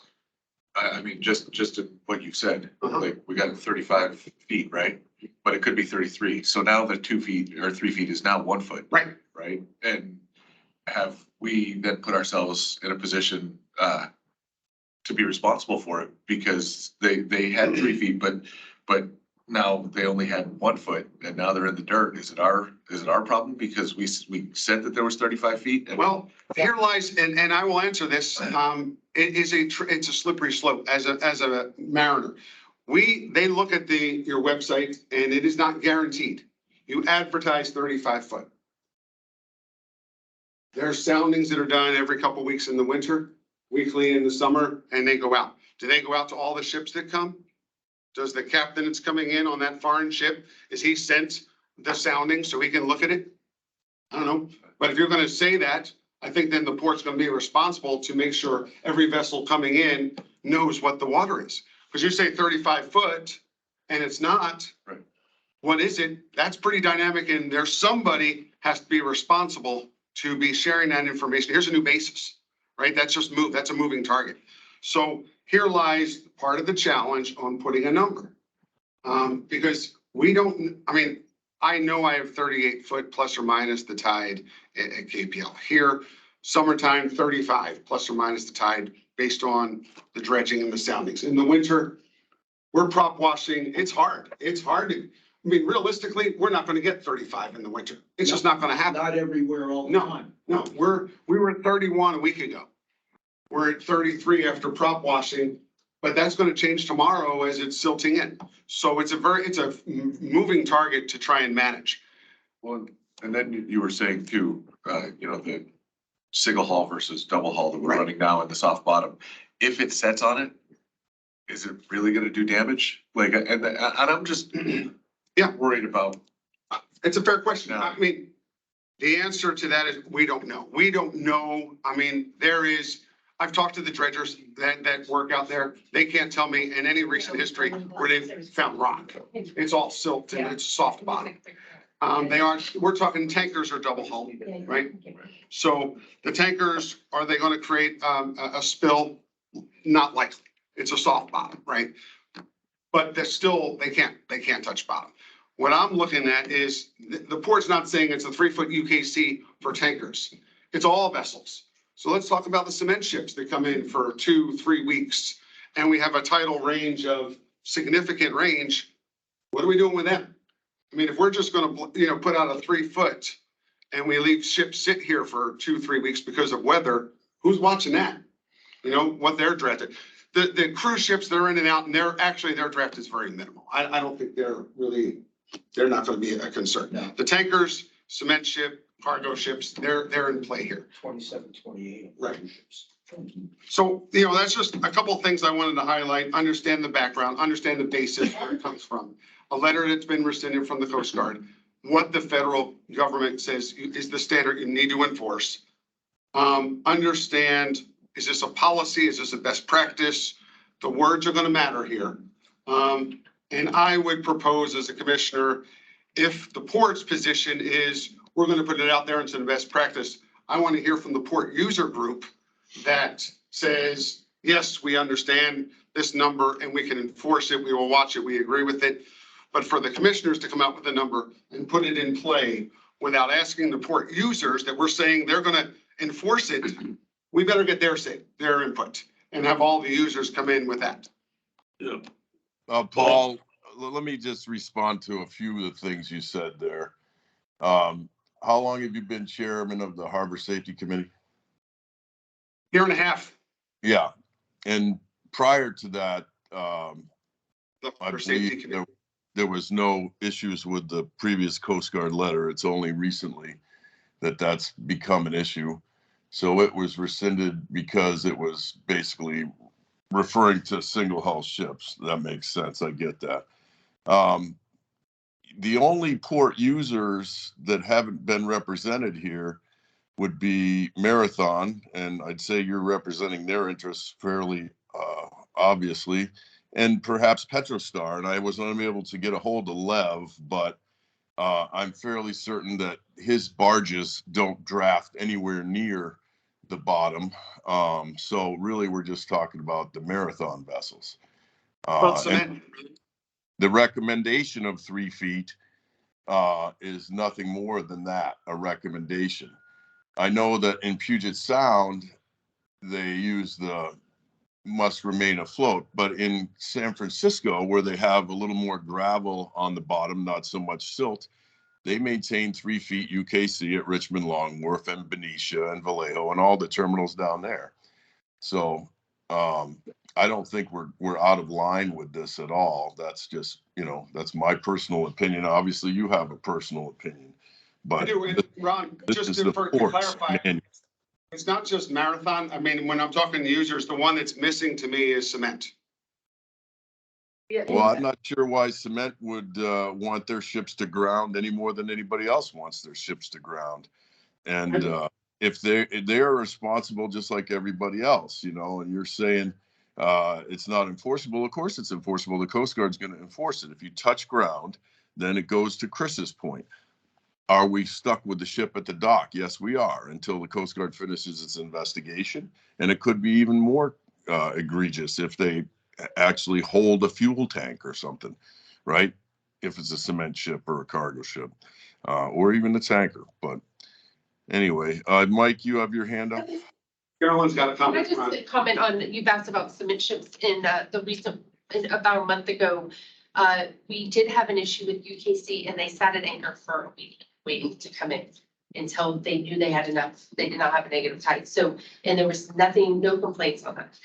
H: I mean, just to what you said,
D: Uh-huh.
H: like we got 35 feet, right? But it could be 33. So now the 2 feet or 3 feet is now 1 foot.
D: Right.
H: Right? And have we then put ourselves in a position to be responsible for it? Because they had 3 feet, but now they only had 1 foot and now they're in the dirt. Is it our problem? Because we said that there was 35 feet? And
D: Well, here lies, and I will answer this, it's a slippery slope as a mariner. They look at your website and it is not guaranteed. You advertise 35 foot. There's soundings that are done every couple weeks in the winter, weekly in the summer, and they go out. Do they go out to all the ships that come? Does the captain that's coming in on that foreign ship, is he sent the sounding so he can look at it? I don't know, but if you're gonna say that, I think then the port's gonna be responsible to make sure every vessel coming in knows what the water is. Because you say 35 foot and it's not.
H: Right.
D: What is it? That's pretty dynamic, and there's somebody has to be responsible to be sharing that information. Here's a new basis, right? That's a moving target. So here lies part of the challenge on putting a number. Because I know I have 38 foot plus or minus the tide at KPL. Here, summertime, 35 plus or minus the tide based on the dredging and the soundings. In the winter, we're prop washing. It's hard. Realistically, we're not gonna get 35 in the winter. It's just not gonna happen.
A: Not everywhere all the time.
D: No, we were at 31 a week ago. We're at 33 after prop washing, but that's gonna change tomorrow as it's silting in. So it's a moving target to try and manage.
H: Well, and then you were saying too, the single hull versus double hull that we're
D: Right.
H: running now in the soft bottom. If it sets on it, is it really gonna do damage? Like, and I'm just worried about.
D: It's a fair question.
H: Yeah.
D: I mean, the answer to that is we don't know. We don't know. I mean, I've talked to the dredgers that work out there. They can't tell me in any recent history where they've found rock. It's all silt and it's soft bottom. We're talking tankers or double hull, right? So the tankers, are they gonna create a spill? Not likely. It's a soft bottom, right? But they can't touch bottom. What I'm looking at is the port's not saying it's a 3 foot UKC for tankers. It's all vessels. So let's talk about the cement ships that come in for 2-3 weeks. And we have a tidal range of significant range. What are we doing with them? I mean, if we're just gonna, put out a 3 foot and we leave ships sit here for 2-3 weeks because of weather, who's watching that? What they're drafted. The cruise ships, they're in and out, and their draft is very minimal. I don't think they're not gonna be a concern.
A: No.
D: The tankers, cement ship, cargo ships, they're in play here.
A: 27, 28.
D: Right. So, that's just a couple of things I wanted to highlight, understand the background, understand the basis where it comes from. A letter that's been rescinded from the Coast Guard, what the federal government says is the standard you need to enforce. Understand, is this a policy? Is this a best practice? The words are gonna matter here. And I would propose as a commissioner, if the port's position is, we're gonna put it out there into the best practice, I want to hear from the port user group that says, yes, we understand this number and we can enforce it, we will watch it, we agree with it. But for the commissioners to come out with a number and put it in play without asking the port users that we're saying they're gonna enforce it, we better get their input and have all the users come in with that.
M: Yeah.
B: Paul, let me just respond to a few of the things you said there. How long have you been chairman of the Harbor Safety Committee?
D: Year and a half.
B: Yeah. And prior to that,
D: The
B: I
D: Harbor Safety
B: believe
D: Committee.
B: there was no issues with the previous Coast Guard letter. It's only recently that that's become an issue. So it was rescinded because it was basically referring to single hull ships. That makes sense. I get that. The only port users that haven't been represented here would be Marathon, and I'd say you're representing their interests fairly obviously, and perhaps Petrostar. And I was unable to get a hold of Lev, but I'm fairly certain that his barges don't draft anywhere near the bottom. So really, we're just talking about the Marathon vessels.
D: About
B: And
D: cement.
B: the recommendation of 3 feet is nothing more than that, a recommendation. I know that in Puget Sound, they use the must remain afloat, but in San Francisco, where they have a little more gravel on the bottom, not so much silt, they maintain 3 feet UKC at Richmond, Long Wharf, and Benicia, and Vallejo, and all the terminals down there. So I don't think we're out of line with this at all. That's just, that's my personal opinion. Obviously, you have a personal opinion,
D: I
B: but
D: do, and Ron,
B: this
D: just
B: is
D: to
B: the
D: to
B: port's
D: clarify,
B: manual.
D: it's not just Marathon. I mean, when I'm talking to users, the one that's missing to me is cement.
B: Well, I'm not sure why cement would want their ships to ground any more than anybody else wants their ships to ground. And if they're responsible just like everybody else, and you're saying it's not enforceable, of course it's enforceable. The Coast Guard's going to enforce it. If you touch ground, then it goes to Chris's point. Are we stuck with the ship at the dock? Yes, we are, until the Coast Guard finishes its investigation. And it could be even more egregious if they actually hold a fuel tank or something, right? If it's a cement ship or a cargo ship, or even a tanker. But anyway, Mike, you have your hand up.
D: Carolyn's got a
I: Can I
D: comment.
I: just comment on, you've asked about cement ships in the recent, about a month ago. We did have an issue with UKC and they sat at anchor for a week, waiting to come in until they knew they had enough. They did not have a negative tide. So, and there was nothing, no complaints on that.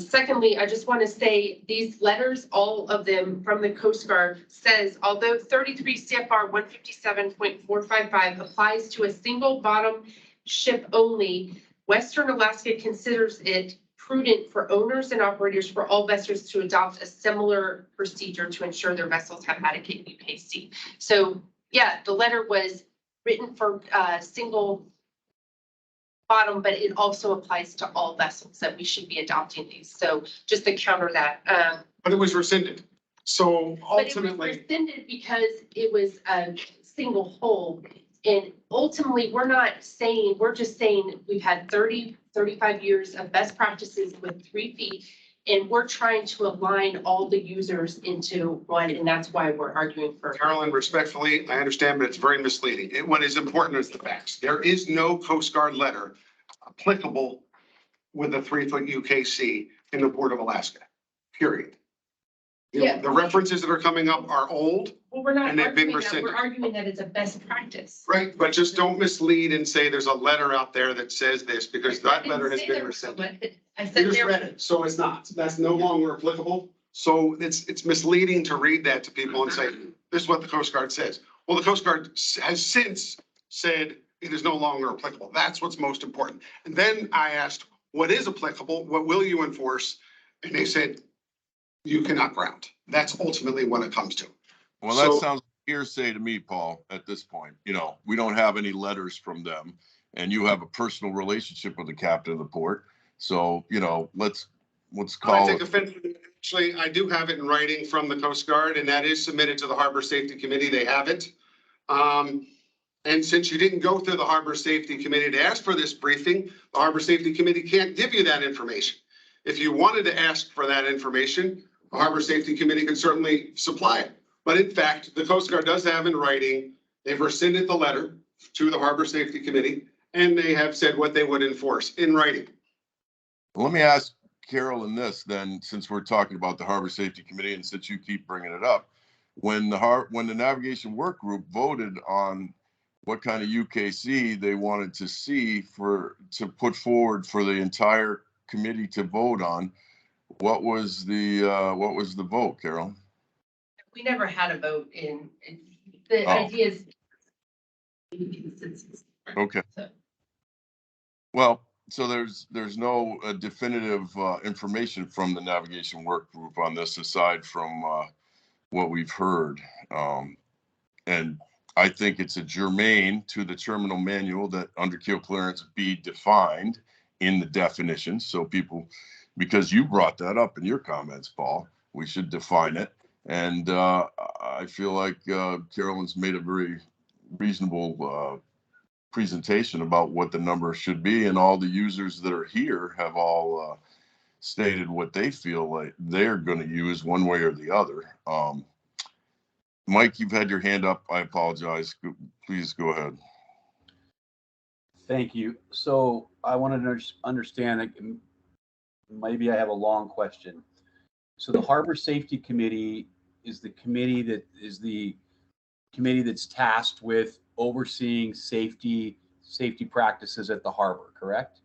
I: Secondly, I just want to say these letters, all of them from the Coast Guard, says, although 33 CFR 157.455 applies to a single bottom ship only, Western Alaska considers it prudent for owners and operators for all vessels to adopt a similar procedure to ensure their vessels have adequate UKC. So yeah, the letter was written for single bottom, but it also applies to all vessels that we should be adopting these. So just to counter that.
D: But it was rescinded. So
I: But it was
D: ultimately,
I: rescinded because it was a single hull. And ultimately, we're just saying we've had 30, 35 years of best practices with 3 feet. And we're trying to align all the users into one, and that's why we're arguing for.
D: Carolyn, respectfully, I understand, but it's very misleading. What is important is the facts. There is no Coast Guard letter applicable with a 3-foot UKC in the Port of Alaska, period.
I: Yeah.
D: The references that are coming up are old,
I: Well, we're not
D: And they've been
I: arguing that,
D: rescinded.
I: we're arguing that it's a best practice.
D: right? But just don't mislead and say there's a letter out there that says this, because
I: I
D: that
I: didn't
D: letter has
I: say
D: been
I: there was a
D: rescinded.
I: limit. I
D: You
I: said
D: just
I: there.
D: read it, so it's not. That's no longer applicable. So it's misleading to read that to people and say, this is what the Coast Guard says. Well, the Coast Guard has since said it is no longer applicable. That's what's most important. And then I asked, what is applicable? What will you enforce? And they said, you cannot ground. That's ultimately what it comes to.
B: Well, that
D: So-
B: sounds hearsay to me, Paul, at this point. We don't have any letters from them, and you have a personal relationship with the captain of the port. So, let's
D: I
B: call
D: take
B: it.
D: offense. Actually, I do have it in writing from the Coast Guard, and that is submitted to the Harbor Safety Committee. They have it. And since you didn't go through the Harbor Safety Committee to ask for this briefing, the Harbor Safety Committee can't give you that information. If you wanted to ask for that information, the Harbor Safety Committee can certainly supply it. But in fact, the Coast Guard does have in writing, they've rescinded the letter to the Harbor Safety Committee, and they have said what they would enforce in writing.
B: Let me ask Carolyn this then, since we're talking about the Harbor Safety Committee and since you keep bringing it up. When the Navigation Work Group voted on what kind of UKC they wanted to see to put forward for the entire committee to vote on, what was the vote, Carol?
I: We never had a vote the
B: Oh.
I: idea is.
B: Okay.
I: So.
B: Well, so there's no definitive information from the navigation work group on this aside from what we've heard. And I think it's a germane to the terminal manual that underkill clearance be defined in the definition. So people, because you brought that up in your comments, Paul, we should define it. And I feel like Carolyn's made a very reasonable presentation about what the number should be, and all the users that are here have all stated what they feel like they're going to use one way or the other. Mike, you've had your hand up. I apologize. Please go ahead.
E: Thank you. So I wanted to understand, maybe I have a long question. So the Harbor Safety Committee is the committee that's tasked with overseeing safety practices at the harbor, correct?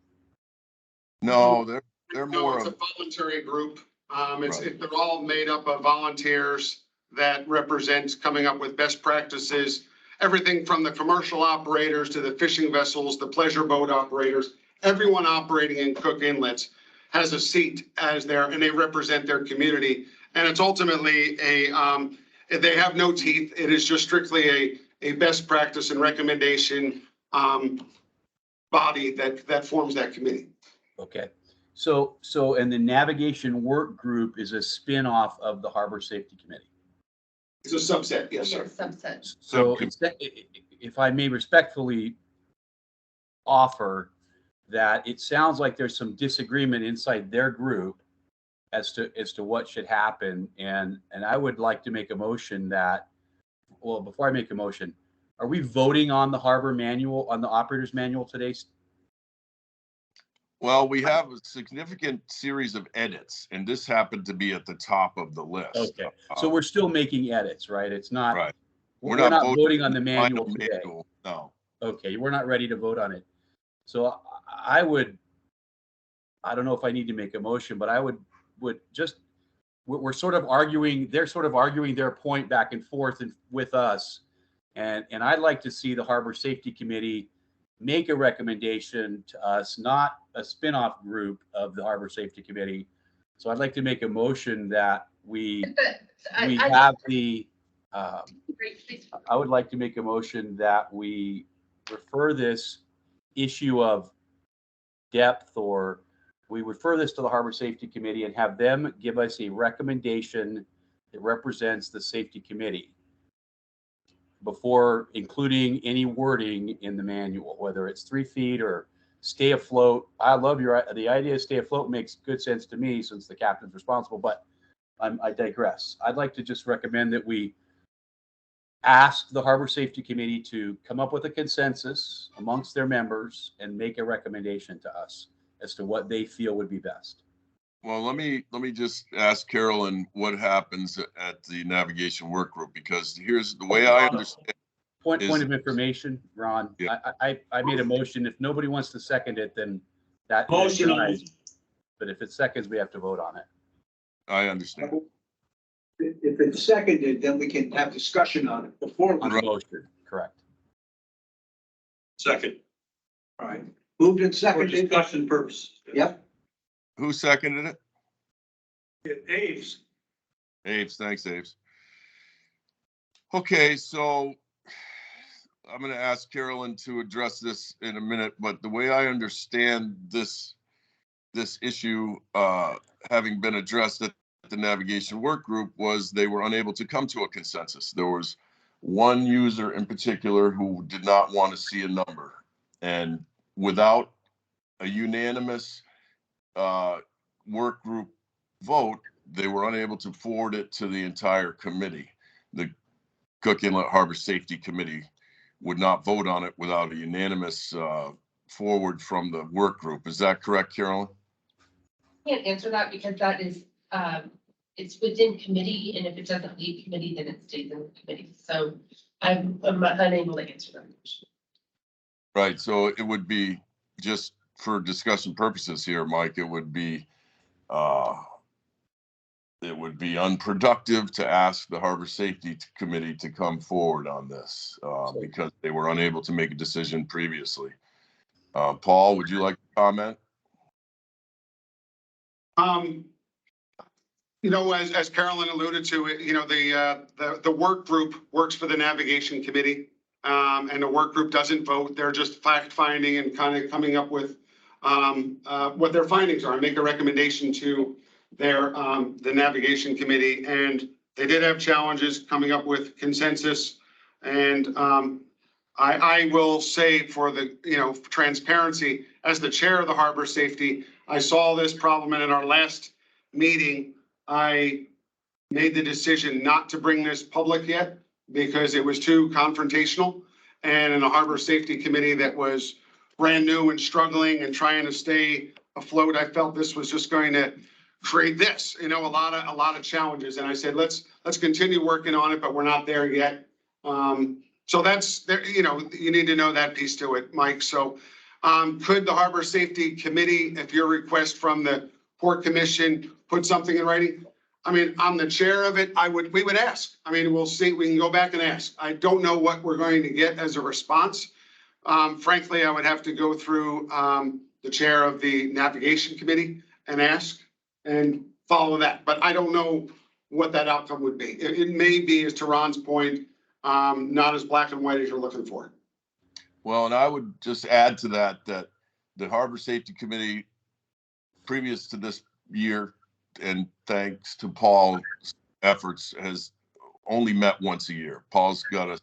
B: No, they're
D: No,
B: more
D: it's
B: of
D: a voluntary group.
B: Right.
D: They're all made up of volunteers that represent coming up with best practices. Everything from the commercial operators to the fishing vessels, the pleasure boat operators, everyone operating in Cook Inlets has a seat and they represent their community. And it's ultimately they have no teeth. It is just strictly a best practice and recommendation body that forms that committee.
E: Okay. So and the navigation work group is a spin-off of the Harbor Safety Committee.
D: It's a subset, yes, sir.
I: Subset.
E: So if I may respectfully offer that, it sounds like there's some disagreement inside their group as to what should happen. And I would like to make a motion that, well, before I make a motion, are we voting on the harbor manual, on the operator's manual today?
B: Well, we have a significant series of edits, and this happened to be at the top of the list.
E: Okay, so we're still making edits, right? It's not,
B: right.
E: We're not voting on the manual
B: final
E: today.
B: manual, no.
E: Okay, we're not ready to vote on it. So I don't know if I need to make a motion, but I would just, we're sort of arguing, they're sort of arguing their point back and forth with us. And I'd like to see the Harbor Safety Committee make a recommendation to us, not a spin-off group of the Harbor Safety Committee. So I'd like to make a motion that I would like to make a motion that we refer this issue of depth, or we refer this to the Harbor Safety Committee and have them give us a recommendation that represents the Safety Committee before including any wording in the manual, whether it's 3 feet or stay afloat. I love the idea of stay afloat makes good sense to me since the captain's responsible, but I digress. I'd like to just recommend that we ask the Harbor Safety Committee to come up with a consensus amongst their members and make a recommendation to us as to what they feel would be best.
B: Well, let me just ask Carolyn what happens at the navigation work group, because here's the way I understand.
E: Point of information, Ron.
B: Yeah.
E: I made a motion. If nobody wants to second it, then that
M: Motion.
E: But if it's seconds, we have to vote on it.
B: I understand.
A: If it's seconded, then we can have discussion on it before.
E: On the motion, correct.
M: Second.
A: All right, moved and
M: For
A: seconded.
M: discussion purposes.
A: Yep.
B: Who seconded it?
M: Aves.
B: Aves, thanks, Aves. Okay, so I'm going to ask Carolyn to address this in a minute, but the way I understand this issue having been addressed at the navigation work group was they were unable to come to a consensus. There was one user in particular who did not want to see a number, and without a unanimous work group vote, they were unable to forward it to the entire committee. The Cook Inlet Harbor Safety Committee would not vote on it without a unanimous forward from the work group. Is that correct, Carolyn?
I: Can't answer that because that is, it's within committee, and if it doesn't leave committee, then it stays in committee. So I'm unable to answer that question.
B: Right, so it would be, just for discussion purposes here, Mike, it would be it would be unproductive to ask the Harbor Safety Committee to come forward on this because they were unable to make a decision previously. Paul, would you like to comment?
D: You know, as Carolyn alluded to, you know, the work group works for the navigation committee. And the work group doesn't vote. They're just fact finding and kind of coming up with what their findings are and make a recommendation to their the navigation committee. And they did have challenges coming up with consensus. And I will say for the, you know, transparency, as the chair of the harbor safety, I saw this problem, and in our last meeting, I made the decision not to bring this public yet because it was too confrontational. And in a harbor safety committee that was brand new and struggling and trying to stay afloat, I felt this was just going to create this, you know, a lot of challenges. And I said, let's continue working on it, but we're not there yet. So that's there, you know, you need to know that piece to it, Mike. So could the harbor safety committee, if your request from the port commission, put something in writing? I mean, I'm the chair of it. We would ask. I mean, we'll see. We can go back and ask. I don't know what we're going to get as a response. Frankly, I would have to go through the chair of the navigation committee and ask and follow that. But I don't know what that outcome would be. It may be, as to Ron's point, not as black and white as you're looking for.
B: Well, and I would just add to that, that the Harbor Safety Committee, previous to this year, and thanks to Paul's efforts, has only met once a year. Paul's got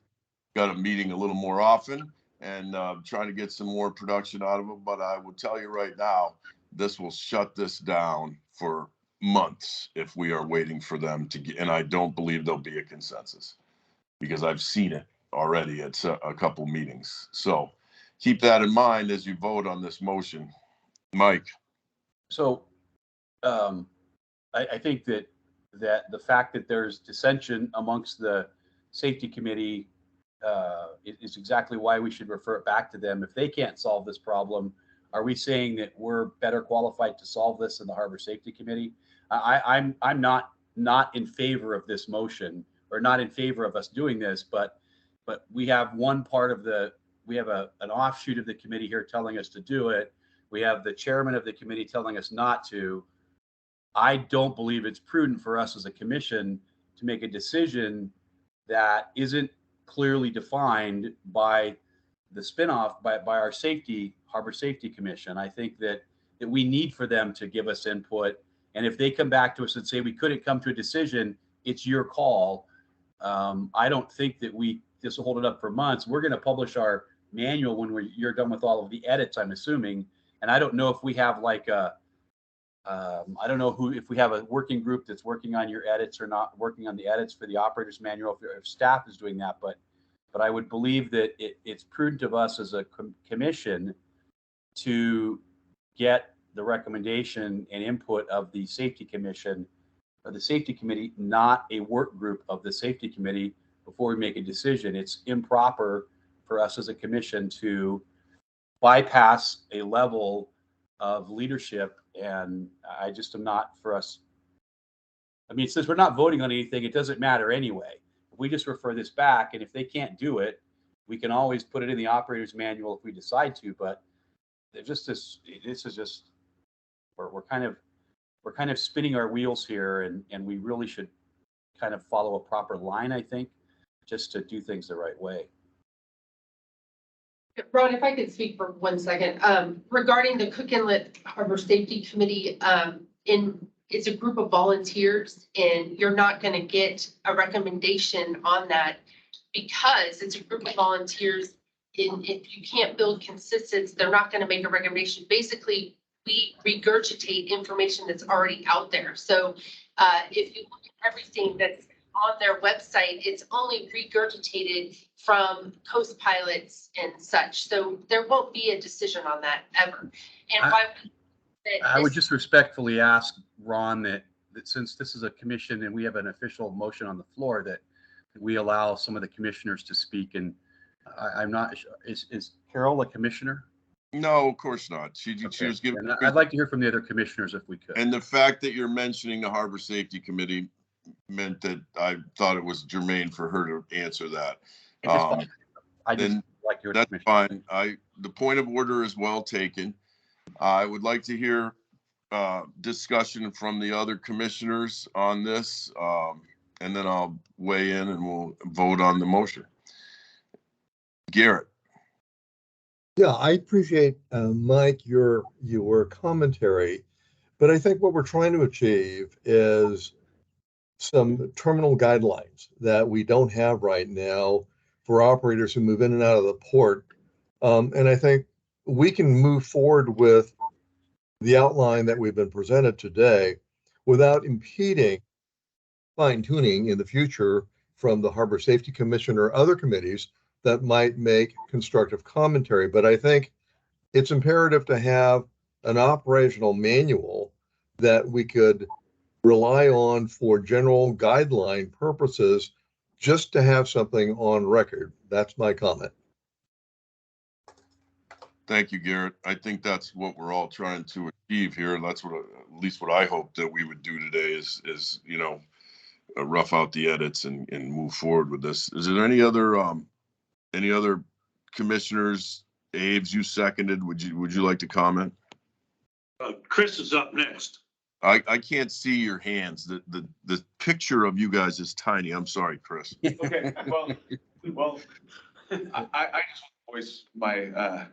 B: a meeting a little more often and trying to get some more production out of him. But I will tell you right now, this will shut this down for months if we are waiting for them to get, and I don't believe there'll be a consensus because I've seen it already at a couple meetings. So keep that in mind as you vote on this motion. Mike.
E: So I think that the fact that there's dissension amongst the safety committee is exactly why we should refer it back to them. If they can't solve this problem, are we saying that we're better qualified to solve this than the harbor safety committee? I'm not in favor of this motion, or not in favor of us doing this, but we have one part of we have an offshoot of the committee here telling us to do it. We have the chairman of the committee telling us not to. I don't believe it's prudent for us as a commission to make a decision that isn't clearly defined by the spinoff by our harbor safety commission. I think that we need for them to give us input. And if they come back to us and say we couldn't come to a decision, it's your call. I don't think that we just hold it up for months. We're going to publish our manual when you're done with all of the edits, I'm assuming. And I don't know if we have like I don't know if we have a working group that's working on your edits or not working on the edits for the operator's manual, if staff is doing that. But I would believe that it's prudent of us as a commission to get the recommendation and input of the safety commission or the safety committee, not a work group of the safety committee, before we make a decision. It's improper for us as a commission to bypass a level of leadership. And I just am not for us. I mean, since we're not voting on anything, it doesn't matter anyway. If we just refer this back, and if they can't do it, we can always put it in the operator's manual if we decide to. But there's just this is just, we're kind of spinning our wheels here, and we really should kind of follow a proper line, I think, just to do things the right way.
I: Ron, if I could speak for 1 second, regarding the Cook Inlet Harbor Safety Committee, it's a group of volunteers, and you're not going to get a recommendation on that because it's a group of volunteers. And if you can't build consistency, they're not going to make a recommendation. Basically, we regurgitate information that's already out there. So if you look at everything that's on their website, it's only regurgitated from coast pilots and such. So there won't be a decision on that ever. And
E: I would just respectfully ask Ron that since this is a commission and we have an official motion on the floor, that we allow some of the commissioners to speak. And I'm not, is Carol a commissioner?
B: No, of course not. She
E: Okay.
B: was giving.
E: And I'd like to hear from the other commissioners if we could.
B: And the fact that you're mentioning the Harbor Safety Committee meant that I thought it was germane for her to answer that.
E: It's fine. I just
B: Then
E: like your
B: that's
E: commissioner.
B: fine. The point of order is well taken. I would like to hear discussion from the other commissioners on this, and then I'll weigh in and we'll vote on the motion. Garrett.
N: Yeah, I appreciate, Mike, your commentary, but I think what we're trying to achieve is some terminal guidelines that we don't have right now for operators who move in and out of the port. And I think we can move forward with the outline that we've been presented today without impeding fine tuning in the future from the Harbor Safety Commission or other committees that might make constructive commentary. But I think it's imperative to have an operational manual that we could rely on for general guideline purposes, just to have something on record. That's my comment.
B: Thank you, Garrett. I think that's what we're all trying to achieve here. And that's what, at least what I hope that we would do today is, you know, rough out the edits and move forward with this. Is there any other commissioners? Aves, you seconded. Would you like to comment?
M: Chris is up next.
B: I can't see your hands. The picture of you guys is tiny. I'm sorry, Chris.
H: Okay, well, I just voice my,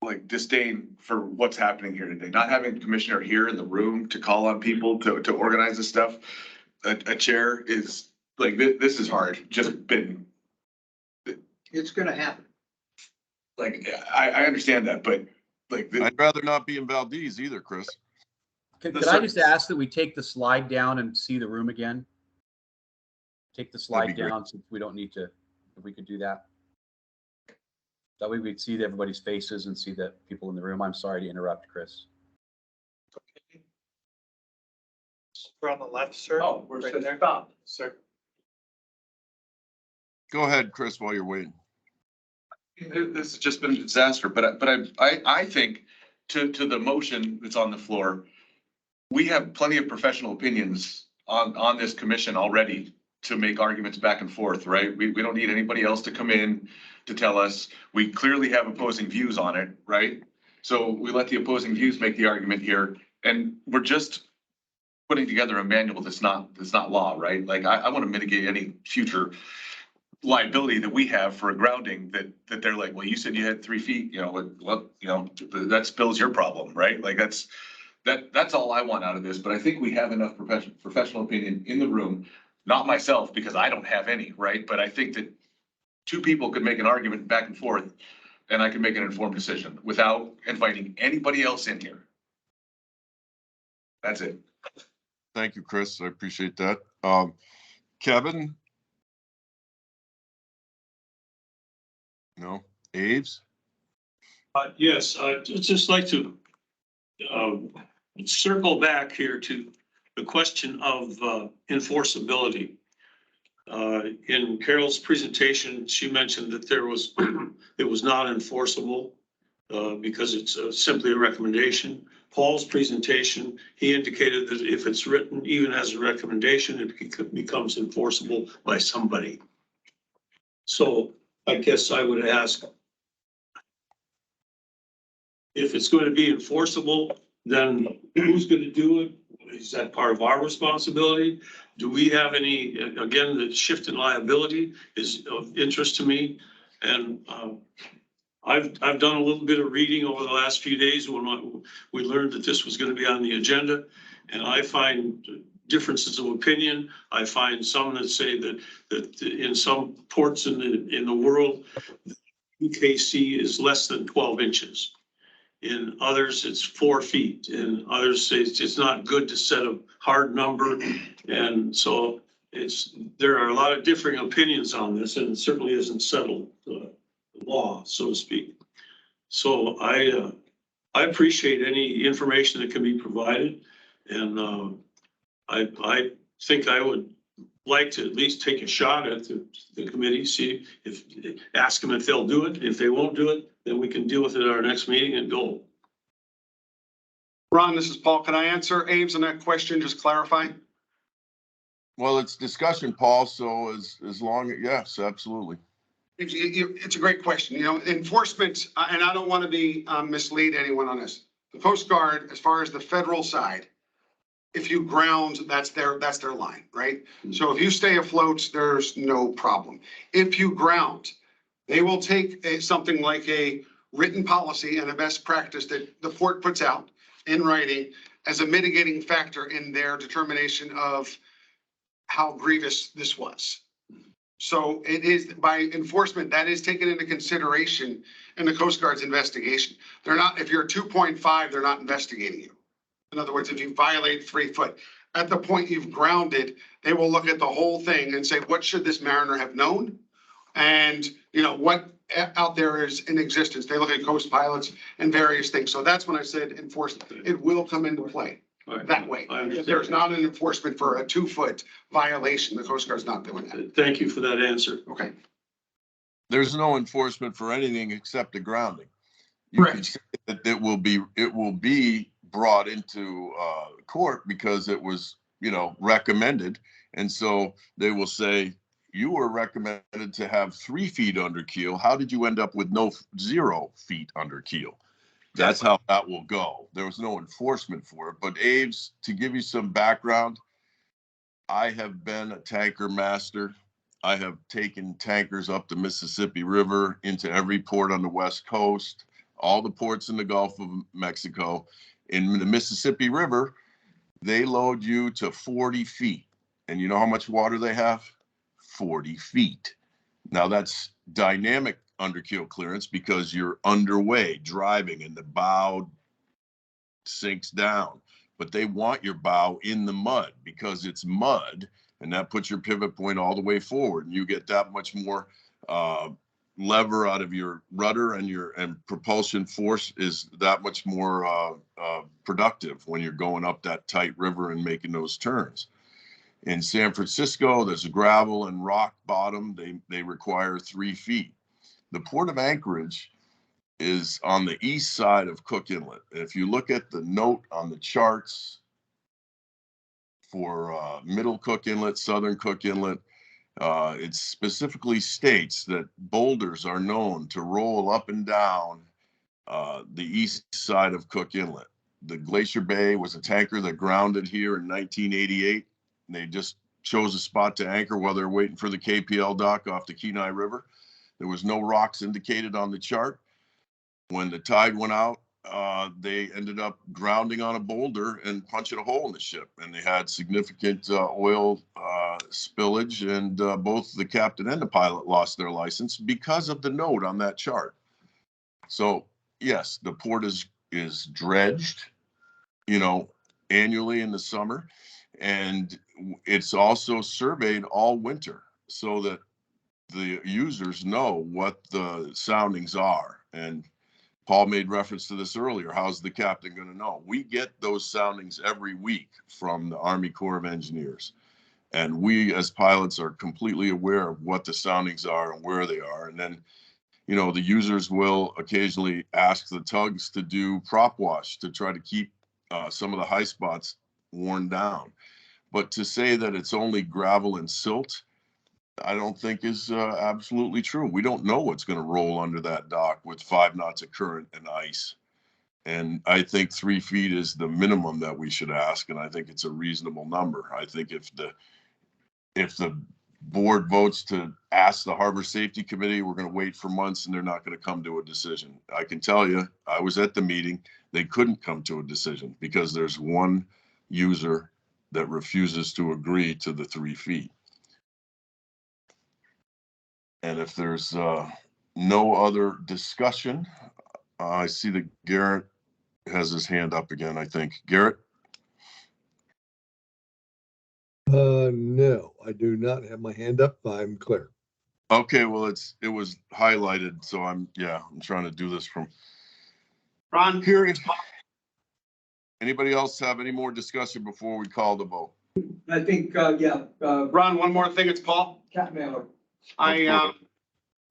H: like disdain for what's happening here today. Not having a commissioner here in the room to call on people to organize this stuff. A chair is like, this is hard. Just been.
A: It's gonna happen.
H: Like, I understand that, but like.
B: I'd rather not be in Valdez either, Chris.
E: Could I just ask that we take the slide down and see the room again? Take the slide down so we don't need to, if we could do that. That way we'd see everybody's faces and see the people in the room. I'm sorry to interrupt, Chris.
C: We're on the left, sir.
M: Oh, we're
C: right there.
M: stop, sir.
B: Go ahead, Chris, while you're waiting.
H: This has just been a disaster, but I think to the motion that's on the floor, we have plenty of professional opinions on this commission already to make arguments back and forth, right? We don't need anybody else to come in to tell us. We clearly have opposing views on it, right? So we let the opposing views make the argument here, and we're just putting together a manual that's not law, right? Like I want to mitigate any future liability that we have for a grounding that they're like, well, you said you had 3 feet, you know, well, you know, that spills your problem, right? Like that's all I want out of this, but I think we have enough professional opinion in the room, not myself, because I don't have any, right? But I think that 2 people could make an argument back and forth and I can make an informed decision without inviting anybody else in here. That's it.
B: Thank you, Chris. I appreciate that. Kevin? No? Aves?
M: Yes, I'd just like to circle back here to the question of enforceability. In Carol's presentation, she mentioned that it was not enforceable because it's simply a recommendation. Paul's presentation, he indicated that if it's written even as a recommendation, it becomes enforceable by somebody. So I guess I would ask, if it's going to be enforceable, then who's going to do it? Is that part of our responsibility? Do we have any, again, the shift in liability is of interest to me. And I've done a little bit of reading over the last few days when we learned that this was going to be on the agenda. And I find differences of opinion. I find some that say that in some ports in the world, UKC is less than 12 inches. In others, it's 4 feet. In others, say it's not good to set a hard number. And so there are a lot of differing opinions on this, and it certainly isn't settled law, so to speak. So I appreciate any information that can be provided. And I think I would like to at least take a shot at the committee, ask them if they'll do it. If they won't do it, then we can deal with it at our next meeting and go.
D: Ron, this is Paul. Can I answer Abe's on that question? Just clarify.
B: Well, it's discussion, Paul, so as long, yes, absolutely.
D: It's a great question. You know, enforcement, and I don't want to be mislead anyone on this. The Coast Guard, as far as the federal side, if you ground, that's their line, right? So if you stay afloat, there's no problem. If you ground, they will take something like a written policy and a best practice that the port puts out in writing as a mitigating factor in their determination of how grievous this was. So it is by enforcement, that is taken into consideration in the Coast Guard's investigation. They're not, if you're 2.5, they're not investigating you. In other words, if you violate 3 foot, at the point you've grounded, they will look at the whole thing and say, what should this mariner have known? And, you know, what out there is in existence. They look at coast pilots and various things. So that's when I said enforcement. It will come into play that way. If there's not an enforcement for a 2 foot violation, the Coast Guard's not doing that.
M: Thank you for that answer.
D: Okay.
B: There's no enforcement for anything except the grounding. You can say that it will be brought into court because it was, you know, recommended. And so they will say, you were recommended to have 3 feet under keel. How did you end up with 0 feet under keel? That's how that will go. There was no enforcement for it. But Abe's, to give you some background, I have been a tanker master. I have taken tankers up the Mississippi River into every port on the West Coast, all the ports in the Gulf of Mexico. In the Mississippi River, they load you to 40 feet. And you know how much water they have? 40 feet. Now that's dynamic underkeel clearance because you're underway driving and the bow sinks down. But they want your bow in the mud because it's mud, and that puts your pivot point all the way forward. And you get that much more lever out of your rudder, and propulsion force is that much more productive when you're going up that tight river and making those turns. In San Francisco, there's a gravel and rock bottom. They require 3 feet. The Port of Anchorage is on the east side of Cook Inlet. If you look at the note on the charts for Middle Cook Inlet, Southern Cook Inlet, it specifically states that boulders are known to roll up and down the east side of Cook Inlet. The Glacier Bay was a tanker that grounded here in 1988. They just chose a spot to anchor while they're waiting for the KPL dock off the Kenai River. There was no rocks indicated on the chart. When the tide went out, they ended up grounding on a boulder and punching a hole in the ship. And they had significant oil spillage, and both the captain and the pilot lost their license because of the note on that chart. So yes, the port is dredged, you know, annually in the summer. And it's also surveyed all winter so that the users know what the soundings are. And Paul made reference to this earlier. How's the captain going to know? We get those soundings every week from the Army Corps of Engineers. And we as pilots are completely aware of what the soundings are and where they are. And then, you know, the users will occasionally ask the tugs to do prop wash to try to keep some of the high spots worn down. But to say that it's only gravel and silt, I don't think is absolutely true. We don't know what's going to roll under that dock with 5 knots of current and ice. And I think 3 feet is the minimum that we should ask. And I think it's a reasonable number. I think if the board votes to ask the Harbor Safety Committee, we're going to wait for months and they're not going to come to a decision. I can tell you, I was at the meeting. They couldn't come to a decision because there's one user that refuses to agree to the 3 feet. And if there's no other discussion, I see that Garrett has his hand up again, I think. Garrett?
N: No, I do not have my hand up. I'm clear.
B: Okay, well, it was highlighted, so I'm trying to do this from
D: Ron,
B: hearing. Anybody else have any more discussion before we call the vote?
A: I think,
D: Ron, one more thing. It's Paul.
A: Cat Mailer.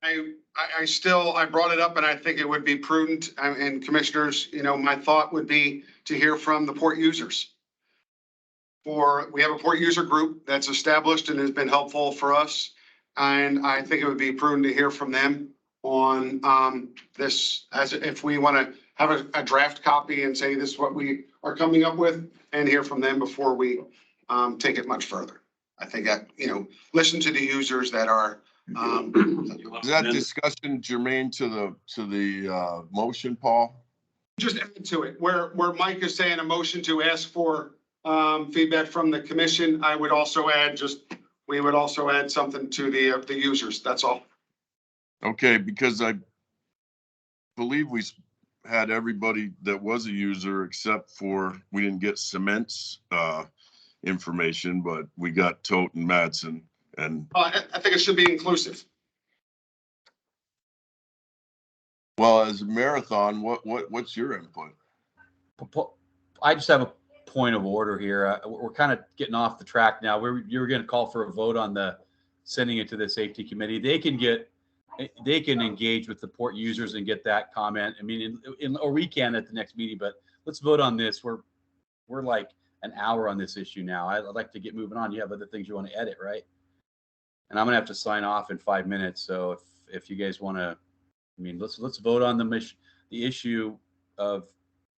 D: I brought it up and I think it would be prudent, and commissioners, my thought would be to hear from the port users. We have a port user group that's established and has been helpful for us. And I think it would be prudent to hear from them on this, as if we want to have a draft copy and say this is what we are coming up with, and hear from them before we take it much further. I think that, listen to the users that are.
B: Is that discussion germane to the motion, Paul?
D: Just add to it, where Mike is saying a motion to ask for feedback from the commission, I would also add we would also add something to the users, that's all.
B: Okay, because I believe we had everybody that was a user except for, we didn't get Cement's information, but we got Tote and Madsen. And
D: I think it should be inclusive.
B: well, as a marathon, what's your input?
E: I just have a point of order here. We're kind of getting off the track now. You were going to call for a vote on the sending it to the safety committee. They can engage with the port users and get that comment. I mean, or we can at the next meeting, but let's vote on this. We're like an hour on this issue now. I'd like to get moving on. You have other things you want to edit, right? And I'm gonna have to sign off in 5 minutes. So if you guys want to, I mean, let's vote on the issue of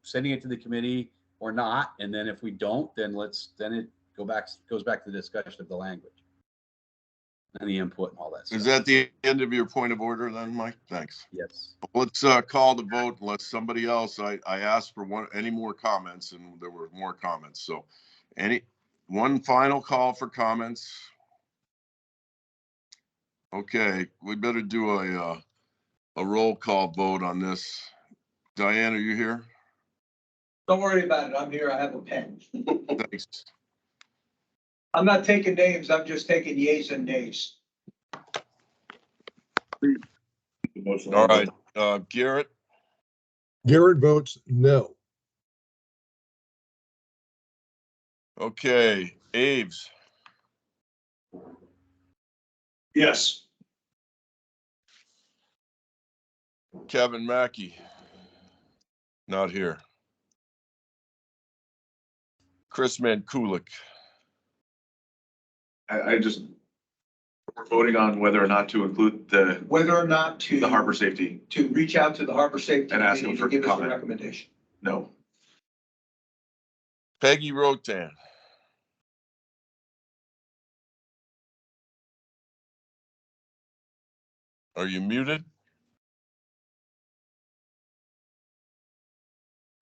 E: sending it to the committee or not. And then if we don't, then it goes back to the discussion of the language and the input and all that stuff.
B: Is that the end of your point of order then, Mike? Thanks.
E: Yes.
B: Let's call the vote unless somebody else, I asked for any more comments and there were more comments. So one final call for comments. Okay, we better do a roll call vote on this. Diane, are you here?
A: Don't worry about it. I'm here. I have a pen.
B: Thanks.
A: I'm not taking names. I'm just taking yays and nays.
B: All right, Garrett,
N: Garrett votes no.
B: okay, Aves,
M: Yes.
B: Kevin Mackey, not here. Chris Mankulik,
H: I just, we're voting on whether or not to include
A: Whether or not
H: the harbor safety.
A: to reach out to the harbor safety
H: And ask
A: committee
H: them
A: to
H: for
A: give us a
H: comment.
A: recommendation.
H: No.
B: Peggy Rotan, are you muted?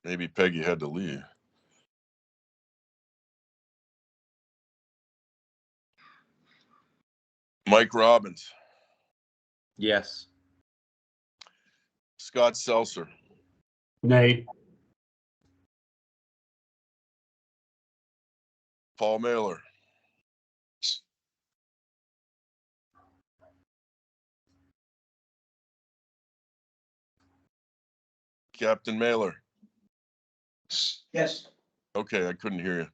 B: Maybe Peggy had to leave. Mike Robbins,
E: Yes.
B: Scott Seltzer,
J: Nay.
B: Paul Mailer, Captain Mailer.
A: Yes.
B: Okay, I couldn't hear you.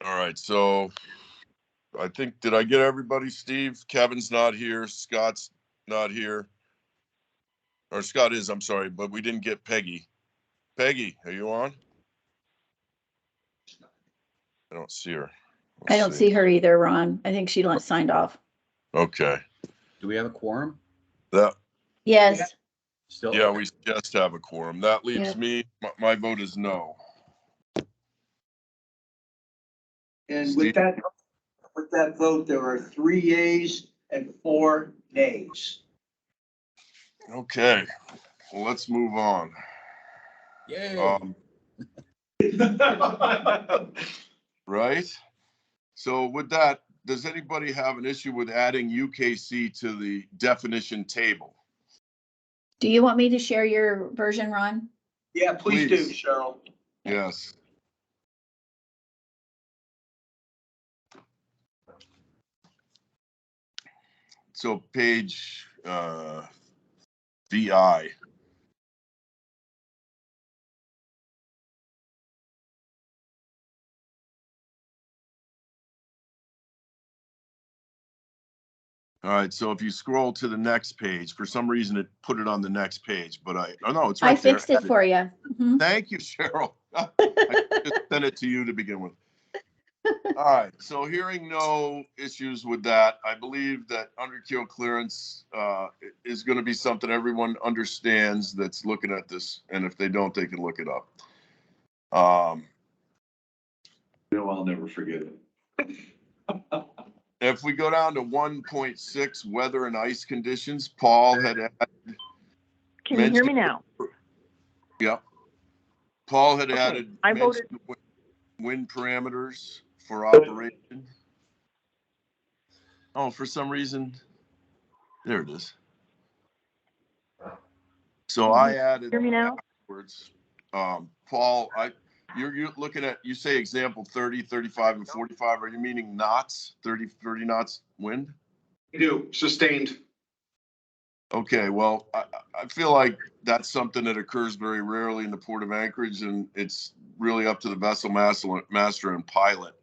B: All right, so I think, did I get everybody? Steve, Kevin's not here, Scott's not here. Or Scott is, I'm sorry, but we didn't get Peggy. Peggy, are you on? I don't see her.
F: I don't see her either, Ron. I think she signed off.
B: Okay.
E: Do we have a quorum?
F: Yes.
E: Still?
B: Yeah, we just have a quorum. That leaves
F: Yeah.
B: me, my vote is no.
A: And with that vote, there are 3 yeas and 4 nays.
B: Okay, well, let's move on.
E: Yay.
B: Right? So with that, does anybody have an issue with adding UKC to the definition table?
F: Do you want me to share your version, Ron?
A: Yeah, please do,
B: Please.
A: Cheryl.
B: Yes. So page VI. All right, so if you scroll to the next page, for some reason it put it on the next page, but oh no, it's right there.
F: I fixed it for you. Mhm.
B: Thank you, Cheryl. I just sent it to you to begin with. All right, so hearing no issues with that, I believe that underkill clearance is going to be something everyone understands that's looking at this, and if they don't, they can look it up.
H: No, I'll never forget it.
B: If we go down to 1.6, weather and ice conditions, Paul had added.
O: Can you hear me now?
B: Yeah. Paul had
O: Okay,
B: added
O: I voted.
B: wind parameters for operation. Oh, for some reason, there it is. So I added.
O: Hear me now?
B: Afterwards. Paul, you're looking at, you say example 30, 35, and 45. Are you meaning knots, 30 knots wind?
D: We do, sustained.
B: Okay, well, I feel like that's something that occurs very rarely in the Port of Anchorage, and it's really up to the vessel master and pilot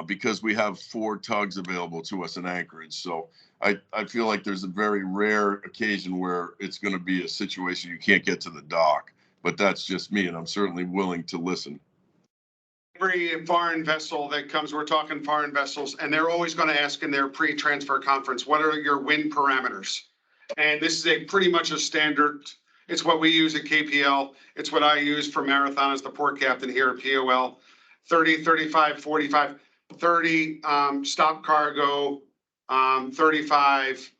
B: because we have 4 tugs available to us in Anchorage. So I feel like there's a very rare occasion where it's going to be a situation you can't get to the dock, but that's just me, and I'm certainly willing to listen.
D: Every foreign vessel that comes, we're talking foreign vessels, and they're always going to ask in their pre-transfer conference, what are your wind parameters? And this is pretty much a standard. It's what we use at KPL. It's what I use for Marathon as the port captain here at POL. 30, 35, 45, 30 stop cargo, 35,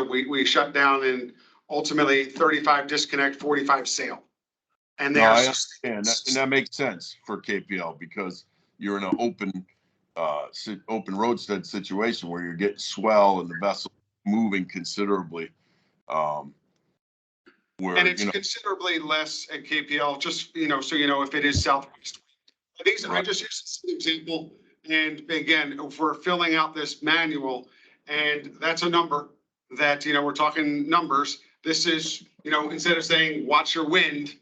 D: we shut down, and ultimately 35 disconnect, 45 sail. And
B: No, I understand, and that makes sense for KPL because you're in an open roadstead situation where you're getting swell and the vessel moving considerably.
D: And it's considerably less at KPL, just, so if it is southwest. I just use this as an example. And again, if we're filling out this manual, and that's a number that, we're talking numbers. This is, instead of saying, watch your wind,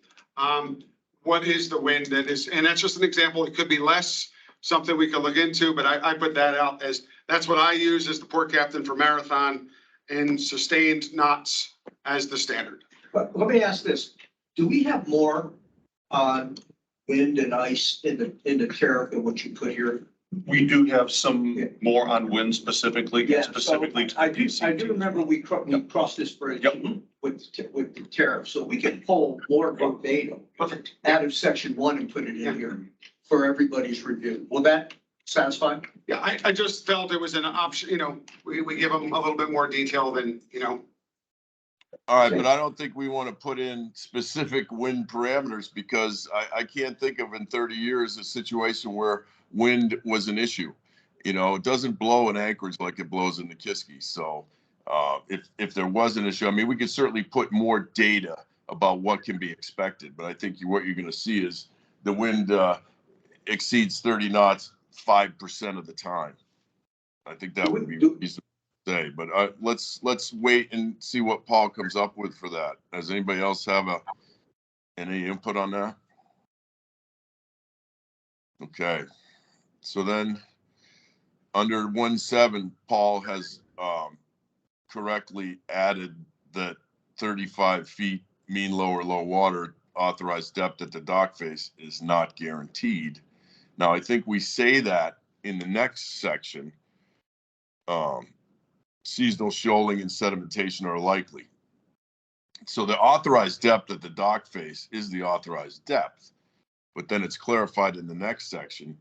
D: what is the wind that is, and that's just an example. It could be less, something we could look into, but I put that out as, that's what I use as the port captain for Marathon, and sustained knots as the standard.
A: But let me ask this, do we have more on wind and ice in the tariff than what you put here?
G: We do have some more on wind specifically,
A: Yeah,
G: specifically
A: so
G: to
A: I
G: the
A: do
G: PC.
A: remember we crossed this bridge
G: Yep.
A: with the tariff, so we can pull more verbatim
G: Perfect.
A: out of section 1 and put it in here for everybody's review. Will that satisfy?
D: Yeah, I just felt it was an option, we give them a little bit more detail than,
B: All right, but I don't think we want to put in specific wind parameters because I can't think of in 30 years a situation where wind was an issue. It doesn't blow in Anchorage like it blows in the Kiski. So if there was an issue, I mean, we could certainly put more data about what can be expected. But I think what you're going to see is the wind exceeds 30 knots 5% of the time. I think that would be reasonable to say. But let's wait and see what Paul comes up with for that. Does anybody else have any input on that? Okay. So then under 1.7, Paul has correctly added that 35 feet mean low or low water authorized depth at the dock face is not guaranteed. Now, I think we say that in the next section, seasonal shoaling and sedimentation are likely. So the authorized depth at the dock face is the authorized depth, but then it's clarified in the next section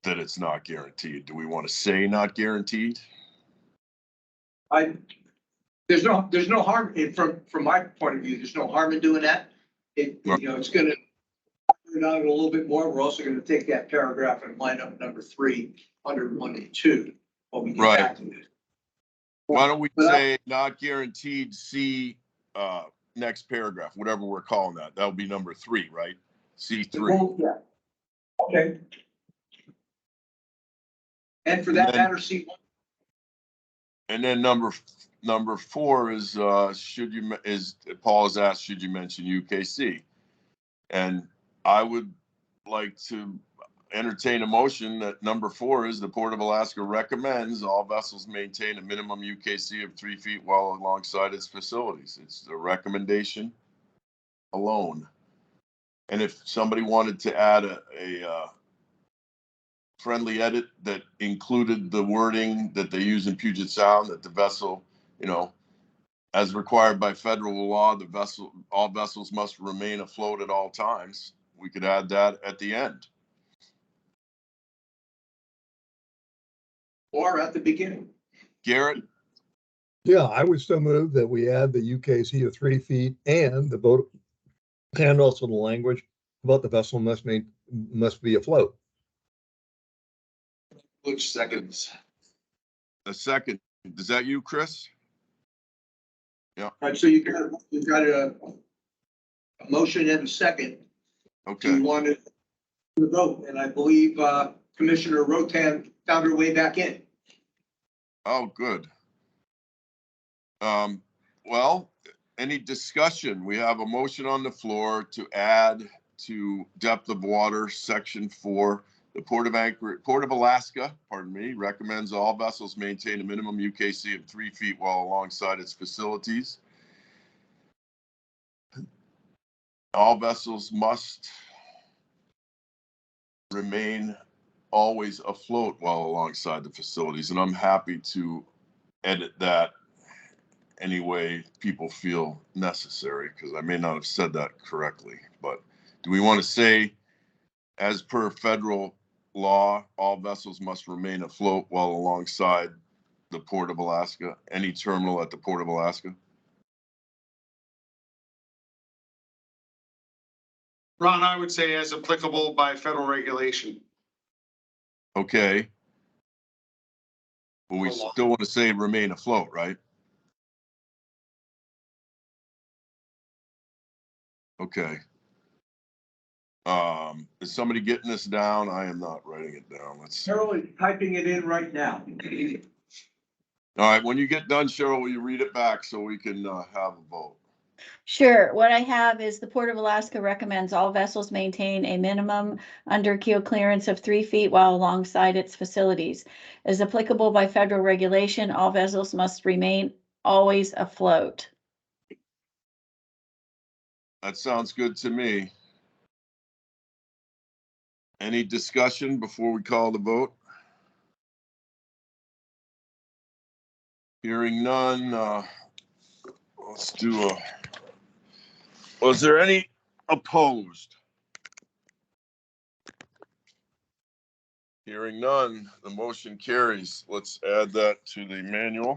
B: that it's not guaranteed. Do we want to say not guaranteed?
A: There's no harm from my point of view. There's no harm in doing that. It's going to put it out a little bit more. We're also going to take that paragraph and line up number 3 under 1 and 2 when we get back to it.
B: Why don't we say not guaranteed? See next paragraph, whatever we're calling that. That'll be number 3, right? C3.
A: Yeah. Okay. And for that matter, C1.
B: And then number 4 is Paul has asked, should you mention UKC? And I would like to, entertain a motion that number 4 is the Port of Alaska recommends all vessels maintain a minimum UKC of 3 feet while alongside its facilities. It's a recommendation alone. And if somebody wanted to add a friendly edit that included the wording that they use in Puget Sound, that the vessel, you know, as required by federal law, all vessels must remain afloat at all times. We could add that at the end.
A: Or at the beginning.
B: Garrett,
N: Yeah, I would still move that we add the UKC of 3 feet and the boat, and also the language about the vessel must be afloat.
H: Which seconds?
B: a second. Is that you, Chris?
A: All right, so you've got a motion and a second.
B: Okay.
A: You wanted to vote, and I believe Commissioner Rotan found her way back in.
B: Oh, good. Well, any discussion? We have a motion on the floor to add to depth of water, section 4. The Port of Alaska, pardon me, recommends all vessels maintain a minimum UKC of 3 feet while alongside its facilities. All vessels must remain always afloat while alongside the facilities, and I'm happy to edit that any way people feel necessary, because I may not have said that correctly. But do we want to say, as per federal law, all vessels must remain afloat while alongside the Port of Alaska, any terminal at the Port of Alaska?
D: Ron, I would say as applicable by federal regulation.
B: Okay. But we still want to say remain afloat, right? Okay. Is somebody getting this down? I am not writing it down.
A: Cheryl is typing it in right now.
B: All right, when you get done, Cheryl, will you read it back so we can have a vote?
F: Sure. What I have is the Port of Alaska recommends all vessels maintain a minimum under keel clearance of 3 feet while alongside its facilities. As applicable by federal regulation, all vessels must remain always afloat.
B: That sounds good to me. Any discussion before we call the vote? Hearing none, let's do a, was there any opposed? Hearing none, the motion carries. Let's add that to the manual.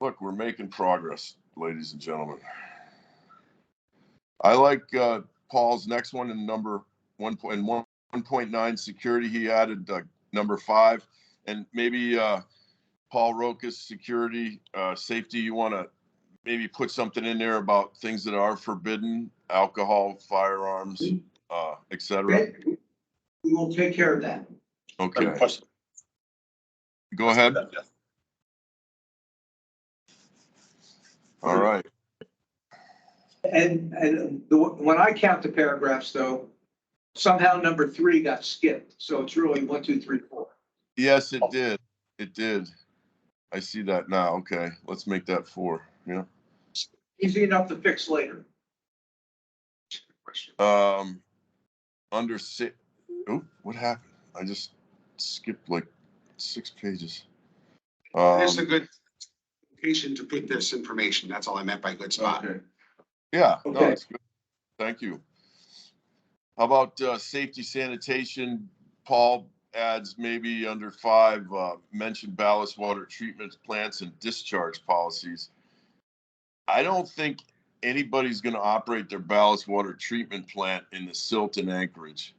B: Look, we're making progress, ladies and gentlemen. I like Paul's next one in number 1.9 security. He added number 5, and maybe Paul Rokas security, safety. You want to maybe put something in there about things that are forbidden, alcohol, firearms, etc.
A: Okay. We will take care of that.
B: Okay. Go ahead. All right.
A: And when I count the paragraphs, though, somehow number 3 got skipped. So it's really 1, 2, 3, 4.
B: Yes, it did. It did. I see that now. Okay, let's make that 4. Yeah.
A: Easy enough to fix later.
B: Under 6. Oh, what happened? I just skipped like 6 pages.
D: It's a good location to put this information. That's all I meant by good spot.
B: Okay. Yeah, no,
A: Okay.
B: it's good. Thank you. How about safety sanitation? Paul adds maybe under 5, mentioned ballast water treatment plants and discharge policies. I don't think anybody's going to operate their ballast water treatment plant in the silt in Anchorage.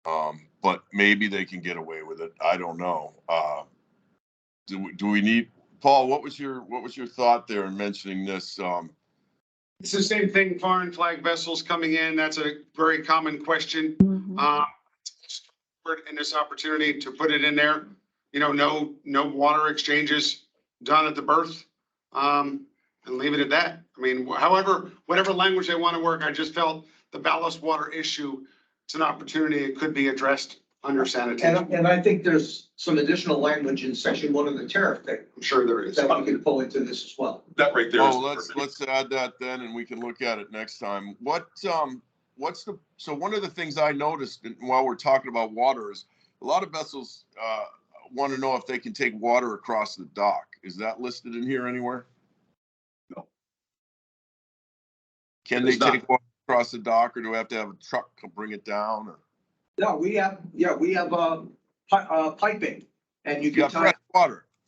B: But maybe they can get away with it. I don't know. Do we need, Paul, what was your thought there in mentioning this?
D: It's the same thing, foreign flag vessels coming in. That's a very common question. In this opportunity to put it in there, you know, no water exchanges done at the berth, and leave it at that. I mean, however, whatever language they want to work, I just felt the ballast water issue it's an opportunity. It could be addressed under sanitation.
A: And I think there's some additional language in section 1 of the tariff that,
D: I'm sure there is.
A: that we can pull into this as well.
G: That right there. is
B: Oh,
G: the
B: let's
G: perfect-
B: add that then, and we can look at it next time. So one of the things I noticed while we're talking about water is a lot of vessels want to know if they can take water across the dock. Is that listed in here anywhere?
G: No.
B: Can they
D: It's not.
B: take water across the dock, or do we have to have a truck come bring it down? Or?
A: No, we have piping, and you
B: Yeah,
A: can tie.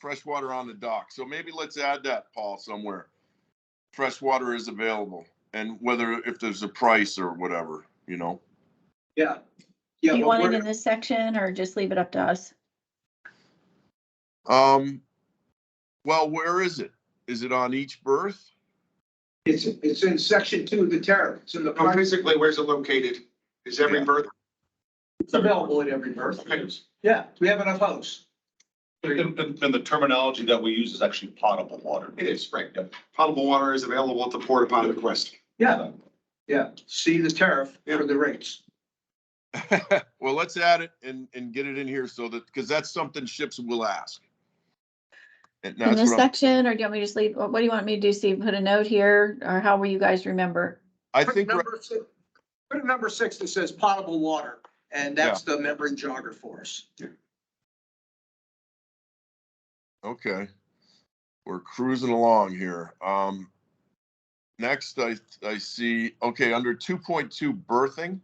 B: fresh water on the dock. So maybe let's add that, Paul, somewhere. Fresh water is available, and if there's a price or whatever, you know.
A: Yeah.
F: Do
A: Yeah.
F: you
A: but
F: want it
A: we're-
F: in this section or just leave it up to us?
B: Well, where is it? Is it on each berth?
A: It's in section 2 of the tariff. It's in the
D: No,
A: price.
D: physically, where's it located? Is every
B: Yeah.
D: berth?
A: It's available at every berth. Yeah, we have enough hosts.
G: And the terminology that we use is actually potable water.
D: It is, right. Potable water is available at the port upon request.
A: Yeah. Yeah. See the tariff for the rates.
B: Well, let's add it and get it in here so that, because that's something ships will ask. And
F: In
B: that's
F: this
B: what I'm,
F: section, or do you want me to just leave, what do you want me to do, Steve? Put a note here, or how will you guys remember?
B: I
A: Put
B: think,
A: number 6, put a number 6 that says potable water, and that's the membrane jogger for us.
B: okay. We're cruising along here. Next I see, okay, under 2.2 berthing,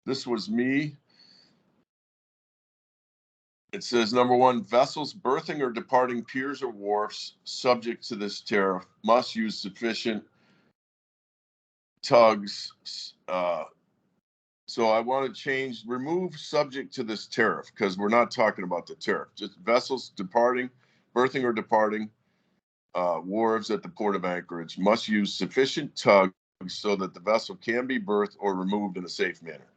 B: this was me. It says, number 1, vessels berthing or departing piers or wharfs subject to this tariff must use sufficient tugs. So I want to remove subject to this tariff, because we're not talking about the tariff. Just vessels departing, berthing or departing wharves at the Port of Anchorage must use sufficient tugs so that the vessel can be berthed or removed in a safe manner.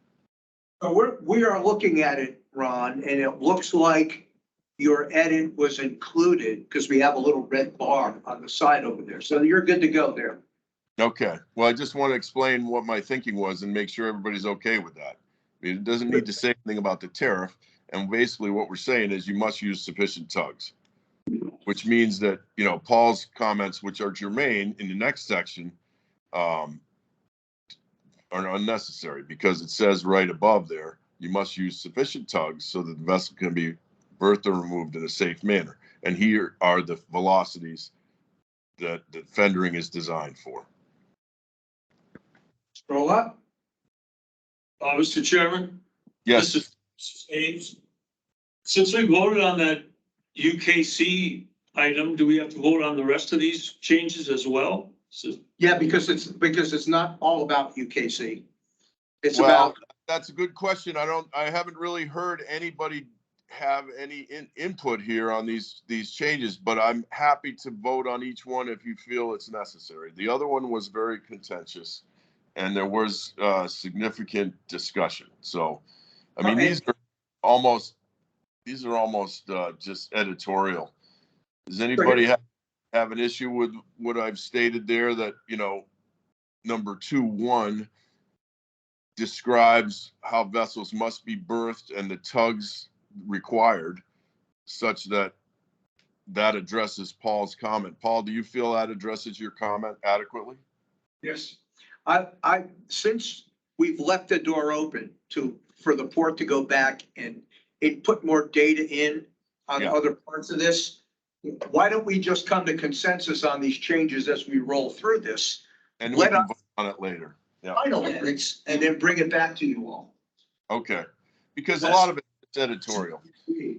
A: So we are looking at it, Ron, and it looks like your edit was included because we have a little red bar on the side over there. So you're good to go there.
B: Okay, well, I just want to explain what my thinking was and make sure everybody's okay with that. It doesn't need to say anything about the tariff. And basically what we're saying is you must use sufficient tugs, which means that, you know, Paul's comments, which are germane in the next section, are unnecessary, because it says right above there, you must use sufficient tugs so that the vessel can be berthed or removed in a safe manner. And here are the velocities that fendering is designed for.
A: Scroll up.
M: Mr. Chairman?
B: Yes.
M: This is Ames. Since we voted on that UKC item, do we have to vote on the rest of these changes as well?
A: Yeah, because it's not all about UKC. It's
B: Well,
A: about,
B: that's a good question. I haven't really heard anybody have any input here on these changes, but I'm happy to vote on each one if you feel it's necessary. The other one was very contentious, and there was significant discussion. So, I mean, these are almost just editorial. Does anybody have an issue with what I've stated there, that, you know, number 2.1 describes how vessels must be berthed and the tugs required, such that addresses Paul's comment. Paul, do you feel that addresses your comment adequately?
A: yes, since we've left the door open for the port to go back and put more data in on other parts of this, why don't we just come to consensus on these changes as we roll through this?
B: And we can vote on it later. Yeah.
A: Final edits and then bring it back to you all.
B: Okay. Because a lot of it's editorial.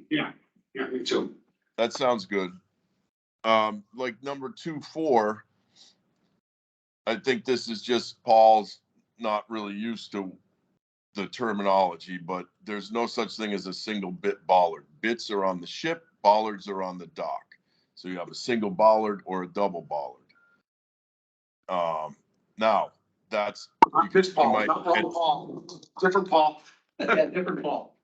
D: Yeah, me too.
B: That sounds good. Like number 2.4, I think this is just Paul's not really used to the terminology, but there's no such thing as a single bit bollard. Bits are on the ship, bollards are on the dock. So you have a single bollard or a double bollard. Now that's
D: This Paul, not wrong Paul, different Paul.
A: Yeah, different Paul.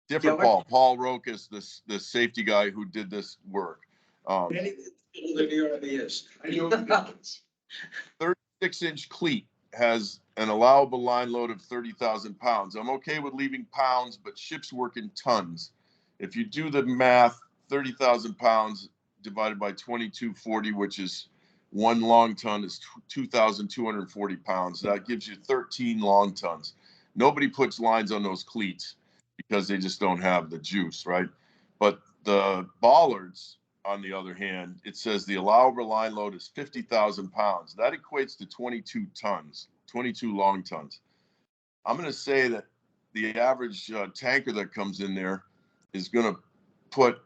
B: Different Paul. Paul Rokas, the safety guy who did this work.
A: 36-inch cleat.
B: has an allowable line load of 30,000 pounds. I'm okay with leaving pounds, but ships work in tons. If you do the math, 30,000 pounds divided by 2240, which is one long ton, is 2,240 pounds. That gives you 13 long tons. Nobody puts lines on those cleats because they just don't have the juice, right? But the bollards, on the other hand, it says the allowable line load is 50,000 pounds. That equates to 22 tons, 22 long tons. I'm going to say that the average tanker that comes in there is going to put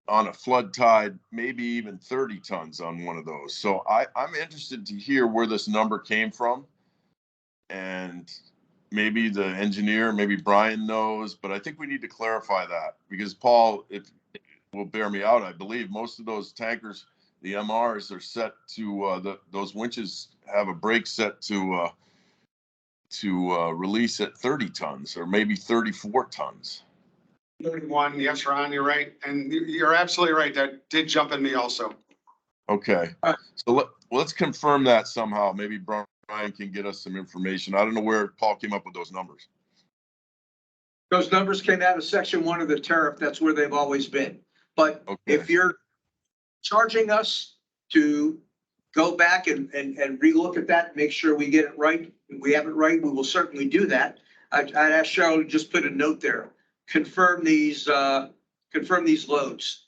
B: on a flood tide, maybe even 30 tons on one of those. So I'm interested to hear where this number came from. And maybe the engineer, maybe Brian knows, but I think we need to clarify that because Paul, if will bear me out, I believe most of those tankers, the MRs, are set to those winches have a brake set to release at 30 tons or maybe 34 tons.
D: 31, yes, Ron, you're right. And you're absolutely right. That did jump in me also.
B: Okay. So let's confirm that somehow. Maybe Brian can get us some information. I don't know where Paul came up with those numbers.
A: Those numbers came out of section 1 of the tariff. That's where they've always been. But if you're charging us to go back and relook at that, make sure we get it right, if we have it right, we will certainly do that. I'd ask Cheryl to just put a note there. Confirm these loads.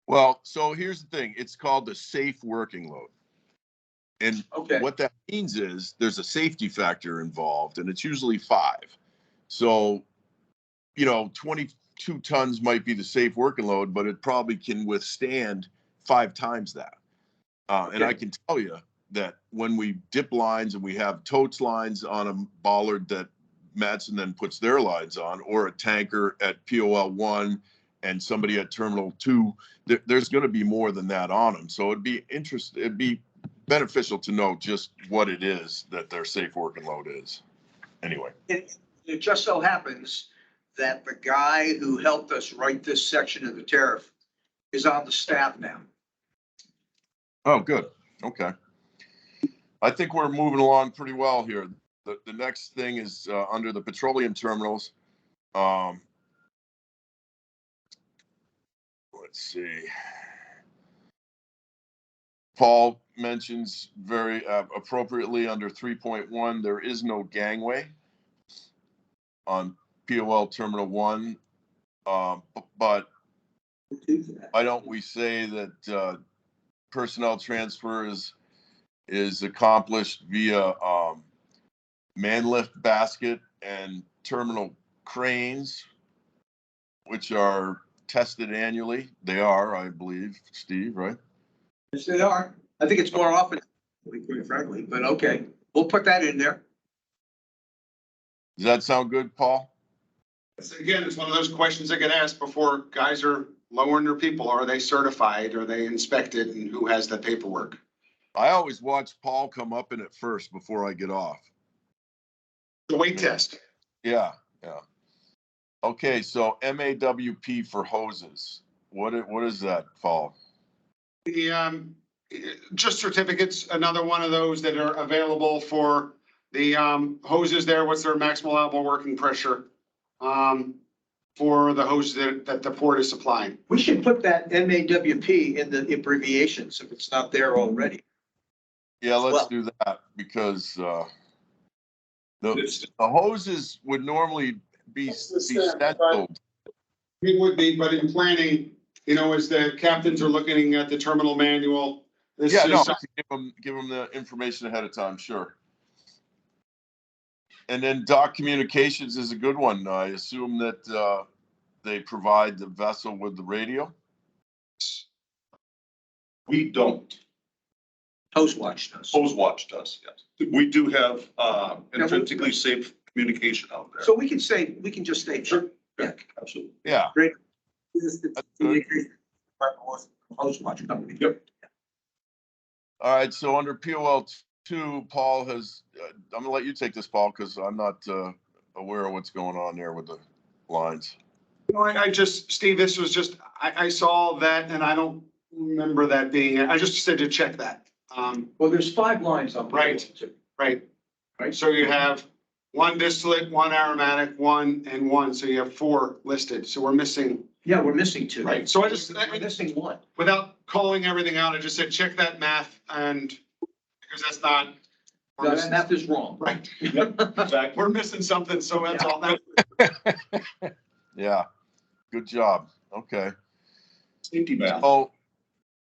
B: Well, so here's the thing. It's called the safe working load. And what that means is there's a safety factor involved, and it's usually 5. So, 22 tons might be the safe working load, but it probably can withstand 5 times that. And I can tell you that when we dip lines and we have totes lines on a bollard that Madsen then puts their lines on, or a tanker at POL 1 and somebody at Terminal 2, there's going to be more than that on them. So it'd be beneficial to know just what it is that their safe working load is. Anyway.
A: It just so happens that the guy who helped us write this section of the tariff is on the staff now.
B: Oh, good. Okay. I think we're moving along pretty well here. The next thing is under the petroleum terminals. Let's see. Paul mentions very appropriately under 3.1, there is no gangway on POL Terminal 1. But why don't we say that personnel transfer is accomplished via man lift basket and terminal cranes, which are tested annually. They are, I believe, Steve, right?
A: Yes, they are. I think it's more often, quite frankly, but okay, we'll put that in there.
B: Does that sound good, Paul?
D: Again, it's one of those questions that get asked before guys are lowering their people. Are they certified? Are they inspected? And who has the paperwork?
B: I always watch Paul come up in it first before I get off.
D: The weight test.
B: Yeah. Okay, so MAWP for hoses. What is that, Paul?
D: The just certificates, another one of those that are available for the hoses there. What's their maximal allowable working pressure for the hoses that the port is supplying?
A: We should put that MAWP in the abbreviations if it's not there already.
B: Yeah, let's do that because the hoses would normally be stenciled.
D: It would be, but in planning, as the captains are looking at the terminal manual.
B: Give them the information ahead of time, sure. And then dock communications is a good one. I assume that they provide the vessel with the radio.
G: We don't.
A: Hose Watch does.
G: Hose Watch does, yes. We do have intrinsically safe communication out there.
A: So we can just say, sure. Yeah,
G: absolutely.
B: Yeah.
A: Great. Hose Watch company.
G: Yep.
B: All right. So under POL 2, Paul has. I'm gonna let you take this, Paul, because I'm not aware of what's going on there with the lines.
D: Steve, this was just I saw that and I don't remember that being. I just said to check that.
A: Well, there's 5 lines on.
D: Right. Right, so you have one distillate, one aromatic, one and one, so you have 4 listed, so we're missing,
A: Yeah, we're missing 2.
D: right, so I just,
A: We're missing 1.
D: without calling everything out, I just said, check that math and, because that's not. we're
A: No, that
D: missing-
A: math is wrong.
D: Right,
G: Exactly.
D: we're missing something, so that's all that.
B: Yeah, good job. Okay.
G: Safety valve.
B: Oh,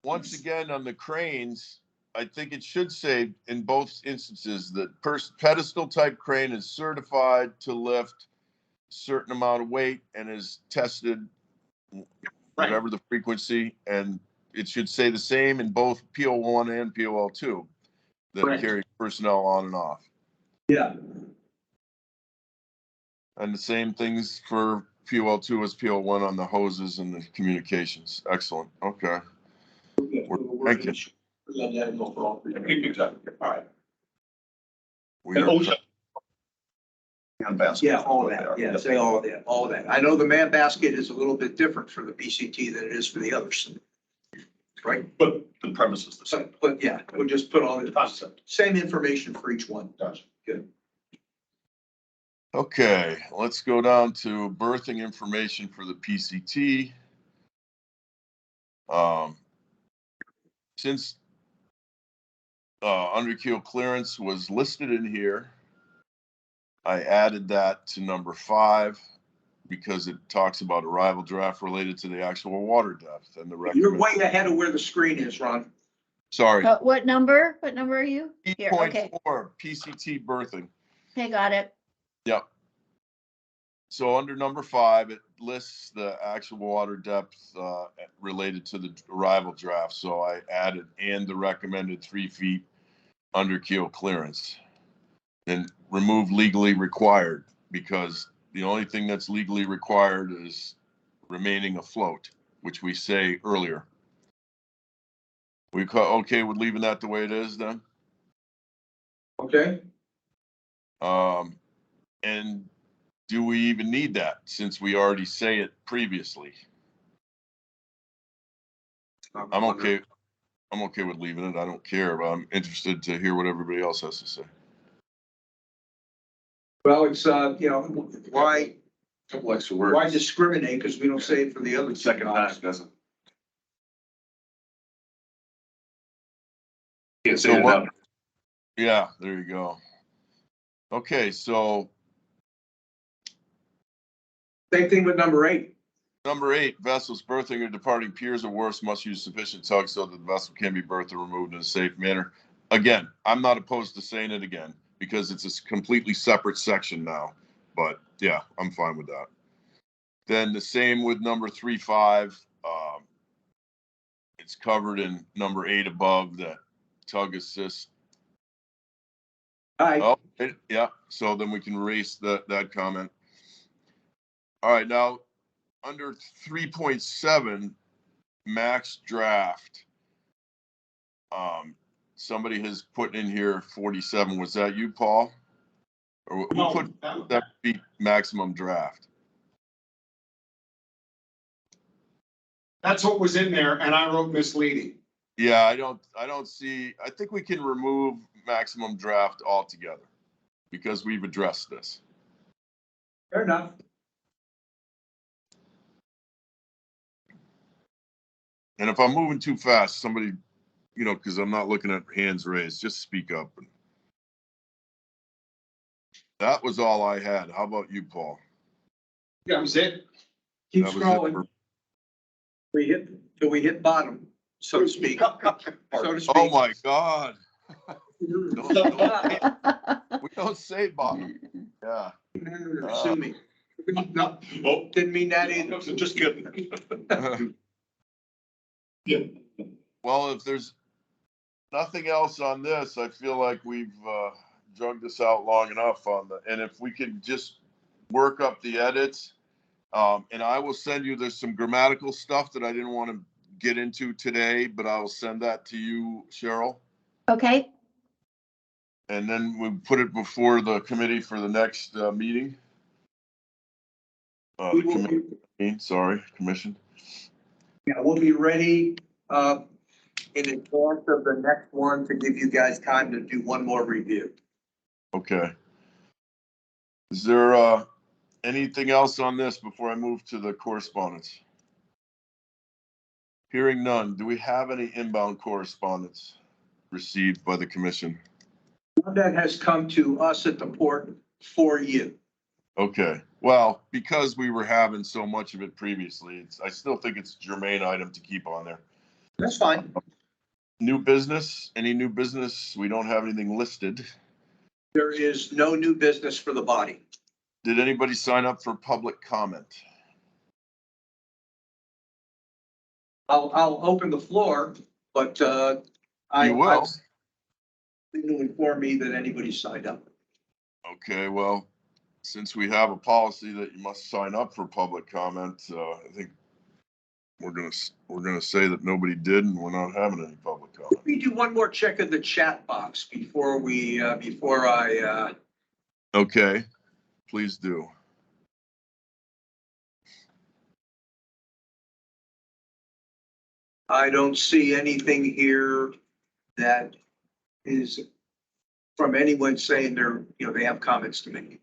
B: once again, on the cranes, I think it should say in both instances that pedestal type crane is certified to lift a certain amount of weight and is tested, whatever the frequency, and it should say the same in both PO1 and POL2 that
D: Correct.
B: carry personnel on and off.
A: Yeah.
B: And the same things for POL2 as PO1 on the hoses and the communications. Excellent. Okay. Thank you.
G: Exactly. All right.
B: We
G: And
B: are-
G: OSHA. And basket.
A: Yeah, all of that. Yeah, say all of that, all of that. I know the man basket is a little bit different for the PCT than it is for the others. Right?
G: But the premise is the same.
A: But yeah, we'll just put all the
G: Concept.
A: same information for each one.
G: Gotcha.
A: Good.
B: Okay, let's go down to birthing information for the PCT. Since underkeel clearance was listed in here, I added that to number 5 because it talks about arrival draft related to the actual water depth and the
A: You're
B: recommend.
A: way ahead of where the screen is, Ron.
B: Sorry,
F: What number? What number are you? Here, okay.
B: 8.4 PCT birthing.
F: Okay, got it.
B: Yep. So under number 5, it lists the actual water depth related to the arrival draft. So I added and the recommended 3 feet under keel clearance. And remove legally required, because the only thing that's legally required is remaining afloat, which we say earlier. We okay with leaving that the way it is then?
A: Okay.
B: And do we even need that since we already say it previously? I'm okay. I'm okay with leaving it. I don't care, but I'm interested to hear what everybody else has to say.
A: Well, it's, why
H: Couple extra words.
A: why discriminate? Because we don't say it for the other.
H: Second time doesn't. Can't say
B: So
H: it
B: what-
H: enough.
B: Yeah, there you go. Okay, so
A: Same thing with number 8.
B: number 8, vessels berthing or departing piers or wharfs must use sufficient tug so that the vessel can be berthed or removed in a safe manner. Again, I'm not opposed to saying it again because it's a completely separate section now. But yeah, I'm fine with that. Then the same with number 3.5. It's covered in number 8 above, that tug assist.
A: Hi.
B: Oh, yeah. So then we can erase that comment. All right, now under 3.7, max draft. Somebody has put in here 47. Was that you, Paul? Or who
D: No,
B: put 7 feet maximum draft?
D: That's what was in there, and I wrote misleading.
B: Yeah, I don't see, I think we can remove maximum draft altogether because we've addressed this.
A: Fair enough.
B: And if I'm moving too fast, somebody, because I'm not looking at hands raised, just speak up. That was all I had. How about you, Paul?
D: That was it.
A: Keep
B: That was it
A: scrolling.
B: for-
A: Till we hit bottom, so to speak. So to speak.
B: Oh my God. We don't say bottom. Yeah.
A: Sue me. No,
G: Oh,
A: didn't mean that either.
G: just kidding. Yeah.
B: Well, if there's nothing else on this, I feel like we've drug this out long enough and if we could just work up the edits, and I will send you, there's some grammatical stuff that I didn't want to get into today, but I will send that to you, Cheryl.
F: Okay,
B: And then we put it before the committee for the next meeting.
A: We will be-
B: Commission.
A: Yeah, we'll be ready, in advance of the next one to give you guys time to do one more review.
B: Okay. Is there anything else on this before I move to the correspondence? Hearing none, do we have any inbound correspondence received by the commission?
A: That has come to us at the port for you.
B: Okay, well, because we were having so much of it previously, I still think it's a germane item to keep on there.
A: That's fine.
B: New business, any new business? We don't have anything listed.
A: There is no new business for the body.
B: Did anybody sign up for public comment?
A: I'll open the floor, but
B: You will?
A: Didn't inform me that anybody signed up.
B: Okay, well, since we have a policy that you must sign up for public comment, I think we're gonna say that nobody did and we're not having any public comment.
A: Let me do one more check of the chat box before I.
B: Okay, please do.
A: I don't see anything here that is from anyone saying they have comments to make.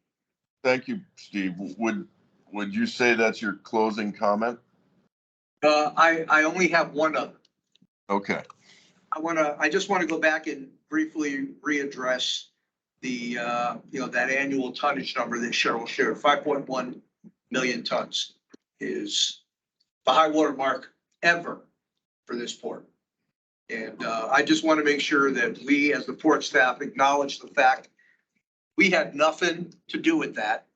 B: Thank you, Steve. Would you say that's your closing comment?
A: I only have one other.
B: Okay.
A: I just want to go back and briefly readdress the, that annual tonnage number that Cheryl shared, 5.1 million tons is the high water mark ever for this port. And I just want to make sure that we, as the port staff, acknowledge the fact we had nothing to do with that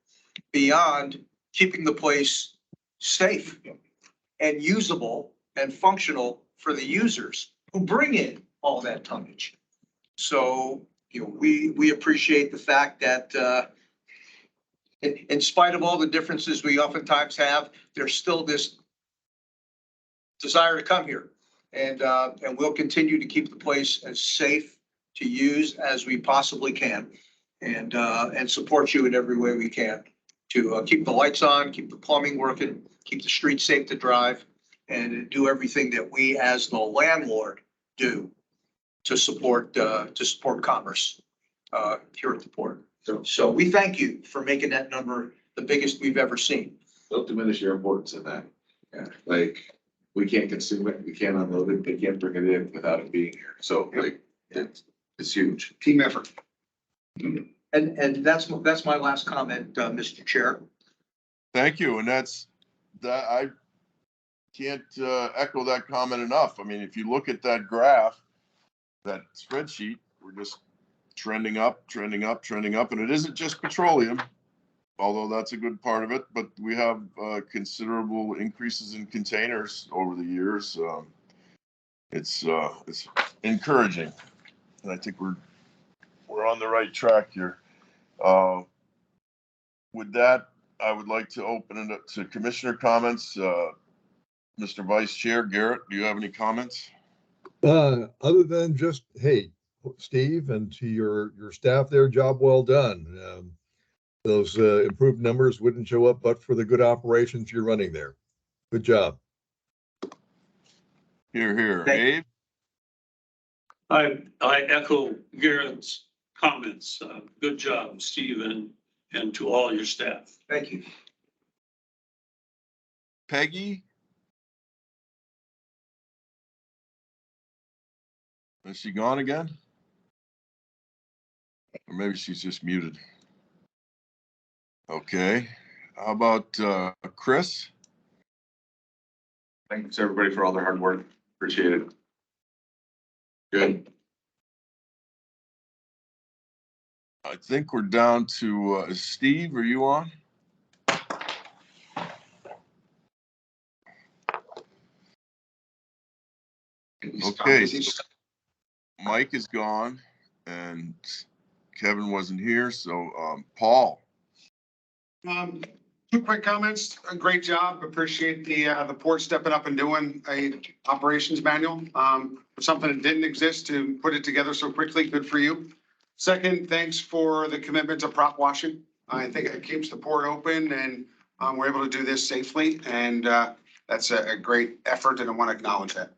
A: beyond keeping the place safe and usable and functional for the users who bring in all that tonnage. So, we appreciate the fact that in spite of all the differences we oftentimes have, there's still this desire to come here. And we'll continue to keep the place as safe to use as we possibly can and support you in every way we can to keep the lights on, keep the plumbing working, keep the streets safe to drive, and do everything that we as the landlord do to support commerce here at the port. So we thank you for making that number the biggest we've ever seen.
H: Don't diminish your importance in that.
A: Yeah.
H: Like, we can't consume it, we can't unload it, they can't bring it in without it being here. So like, it's huge.
D: Team effort.
A: And that's my last comment, Mr. Chair.
B: Thank you. And I can't echo that comment enough. I mean, if you look at that graph, that spreadsheet, we're just trending up, and it isn't just petroleum, although that's a good part of it, but we have considerable increases in containers over the years. It's encouraging, and I think we're on the right track here. With that, I would like to open it up to commissioner comments. Mr. Vice Chair Garrett, do you have any comments?
N: Other than just, hey, Steve, and to your staff there, job well done. Those improved numbers wouldn't show up but for the good operations you're running there. Good job.
B: Here.
A: Thank
B: Abe?
M: I echo Garrett's comments. Good job, Steve, and to all your staff.
A: Thank you.
B: Peggy? Is she gone again? Or maybe she's just muted. Okay. How about Chris?
H: Thanks everybody for all their hard work. Appreciate it. Good.
B: I think we're down to Steve. Are you on? Okay. So Mike is gone and Kevin wasn't here. So Paul.
D: Two quick comments. A great job. Appreciate the port stepping up and doing a operations manual. Something that didn't exist to put it together so quickly. Good for you. Second, thanks for the commitment to prop washing. I think it keeps the port open and we're able to do this safely. And that's a great effort and I want to acknowledge that.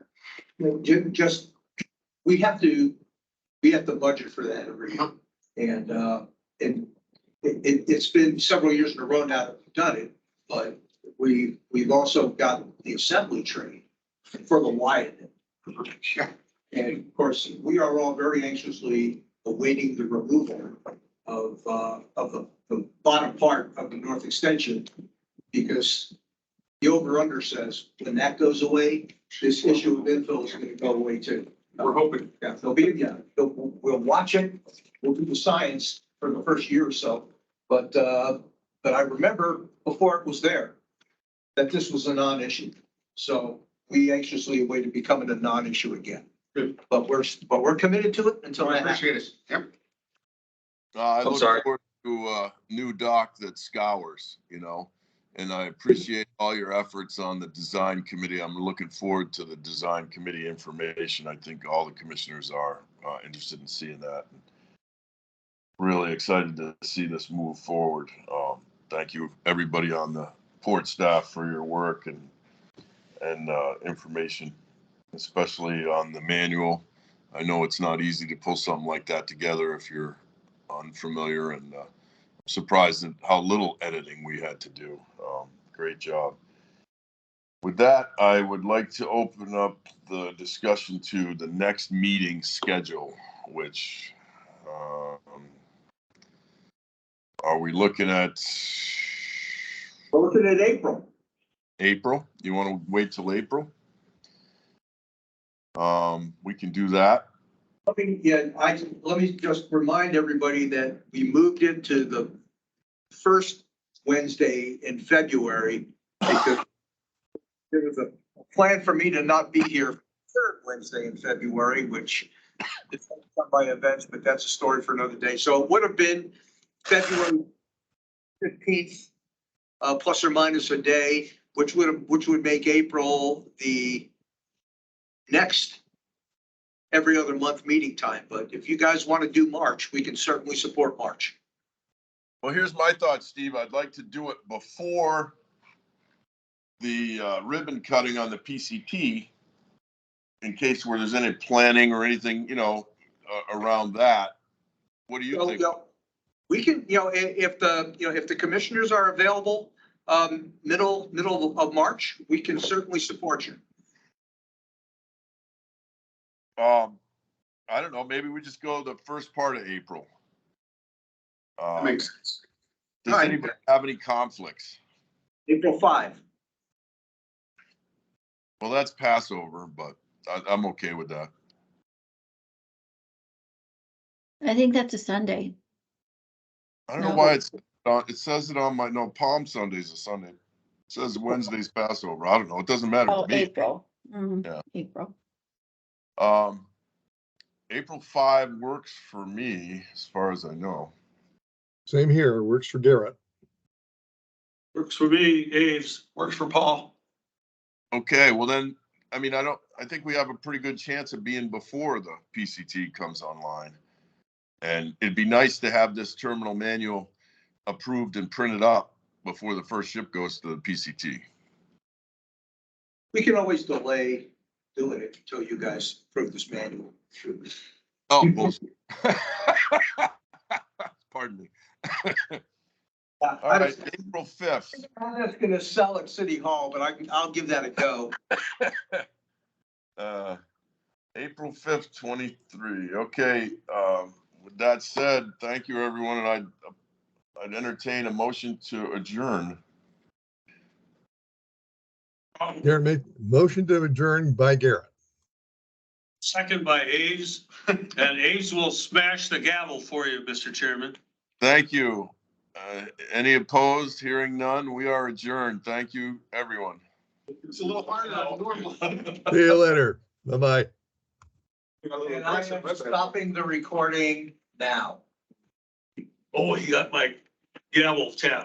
A: Just, we have to budget for that every year. And and it's been several years in a row now that we've done it, but we've also got the assembly train for the widening. And of course, we are all very anxiously awaiting the removal of the bottom part of the north extension, because the over-under says when that goes away, this issue of infill is gonna go away too.
D: We're hoping.
A: Yeah, we'll watch it, we'll do the science for the first year or so, but I remember before it was there, that this was a non-issue. So we anxiously await it becoming a non-issue again.
D: Good.
A: But we're committed to it until
D: I
A: that happens.
D: appreciate it. Yep.
B: I look
D: sorry.
B: forward to a new dock that scours, you know, and I appreciate all your efforts on the design committee. I'm looking forward to the design committee information. I think all the commissioners are interested in seeing that. Really excited to see this move forward. Thank you, everybody on the port staff, for your work and information, especially on the manual. I know it's not easy to pull something like that together if you're unfamiliar, and surprised at how little editing we had to do. Great job. With that, I would like to open up the discussion to the next meeting schedule, which are we looking at?
A: We're looking at April.
B: April? You want to wait till April? We can do that.
A: Let me just remind everybody that we moved into the first Wednesday in February because there was a plan for me to not be here third Wednesday in February, which is done by events, but that's a story for another day. So it would have been February 15th, plus or minus a day, which would make April the next every other month meeting time. But if you guys want to do March, we can certainly support March.
B: Well, here's my thought, Steve. I'd like to do it before the ribbon cutting on the PCT, in case where there's any planning or anything, you know, around that. What do you think?
A: We can, if the commissioners are available, middle of March, we can certainly support you.
B: I don't know. Maybe we just go the first part of April.
D: That makes sense.
B: Does anybody have any conflicts?
A: April 5.
B: Well, that's Passover, but I'm okay with that.
F: I think that's a Sunday.
B: I don't know why it says it on my, no, Palm Sunday's a Sunday. It says Wednesday's Passover. I don't know. It doesn't matter to me.
F: April.
B: Yeah.
F: April.
B: April 5 works for me, as far as I know.
N: Same here, works for Garrett.
M: Works for me, Aves, works for Paul.
B: Okay, well then, I mean, I think we have a pretty good chance of being before the PCT comes online. And it'd be nice to have this terminal manual approved and printed up before the first ship goes to the PCT.
A: We can always delay doing it until you guys approve this manual.
B: Oh, well, pardon me. All right, April 5th.
A: I'm just gonna sell at City Hall, but I'll give that a go.
B: April 5th, 23. Okay, with that said, thank you, everyone, and I'd entertain a motion to adjourn.
N: Garrett made motion to adjourn by Garrett.
M: Second by Aves, and Aves will smash the gavel for you, Mr. Chairman.
B: Thank you. Any opposed? Hearing none, we are adjourned. Thank you, everyone.
D: It's a little harder than normal.
N: See you later. Bye-bye.
A: And I am stopping the recording now.
M: Oh, you got my gavel tap.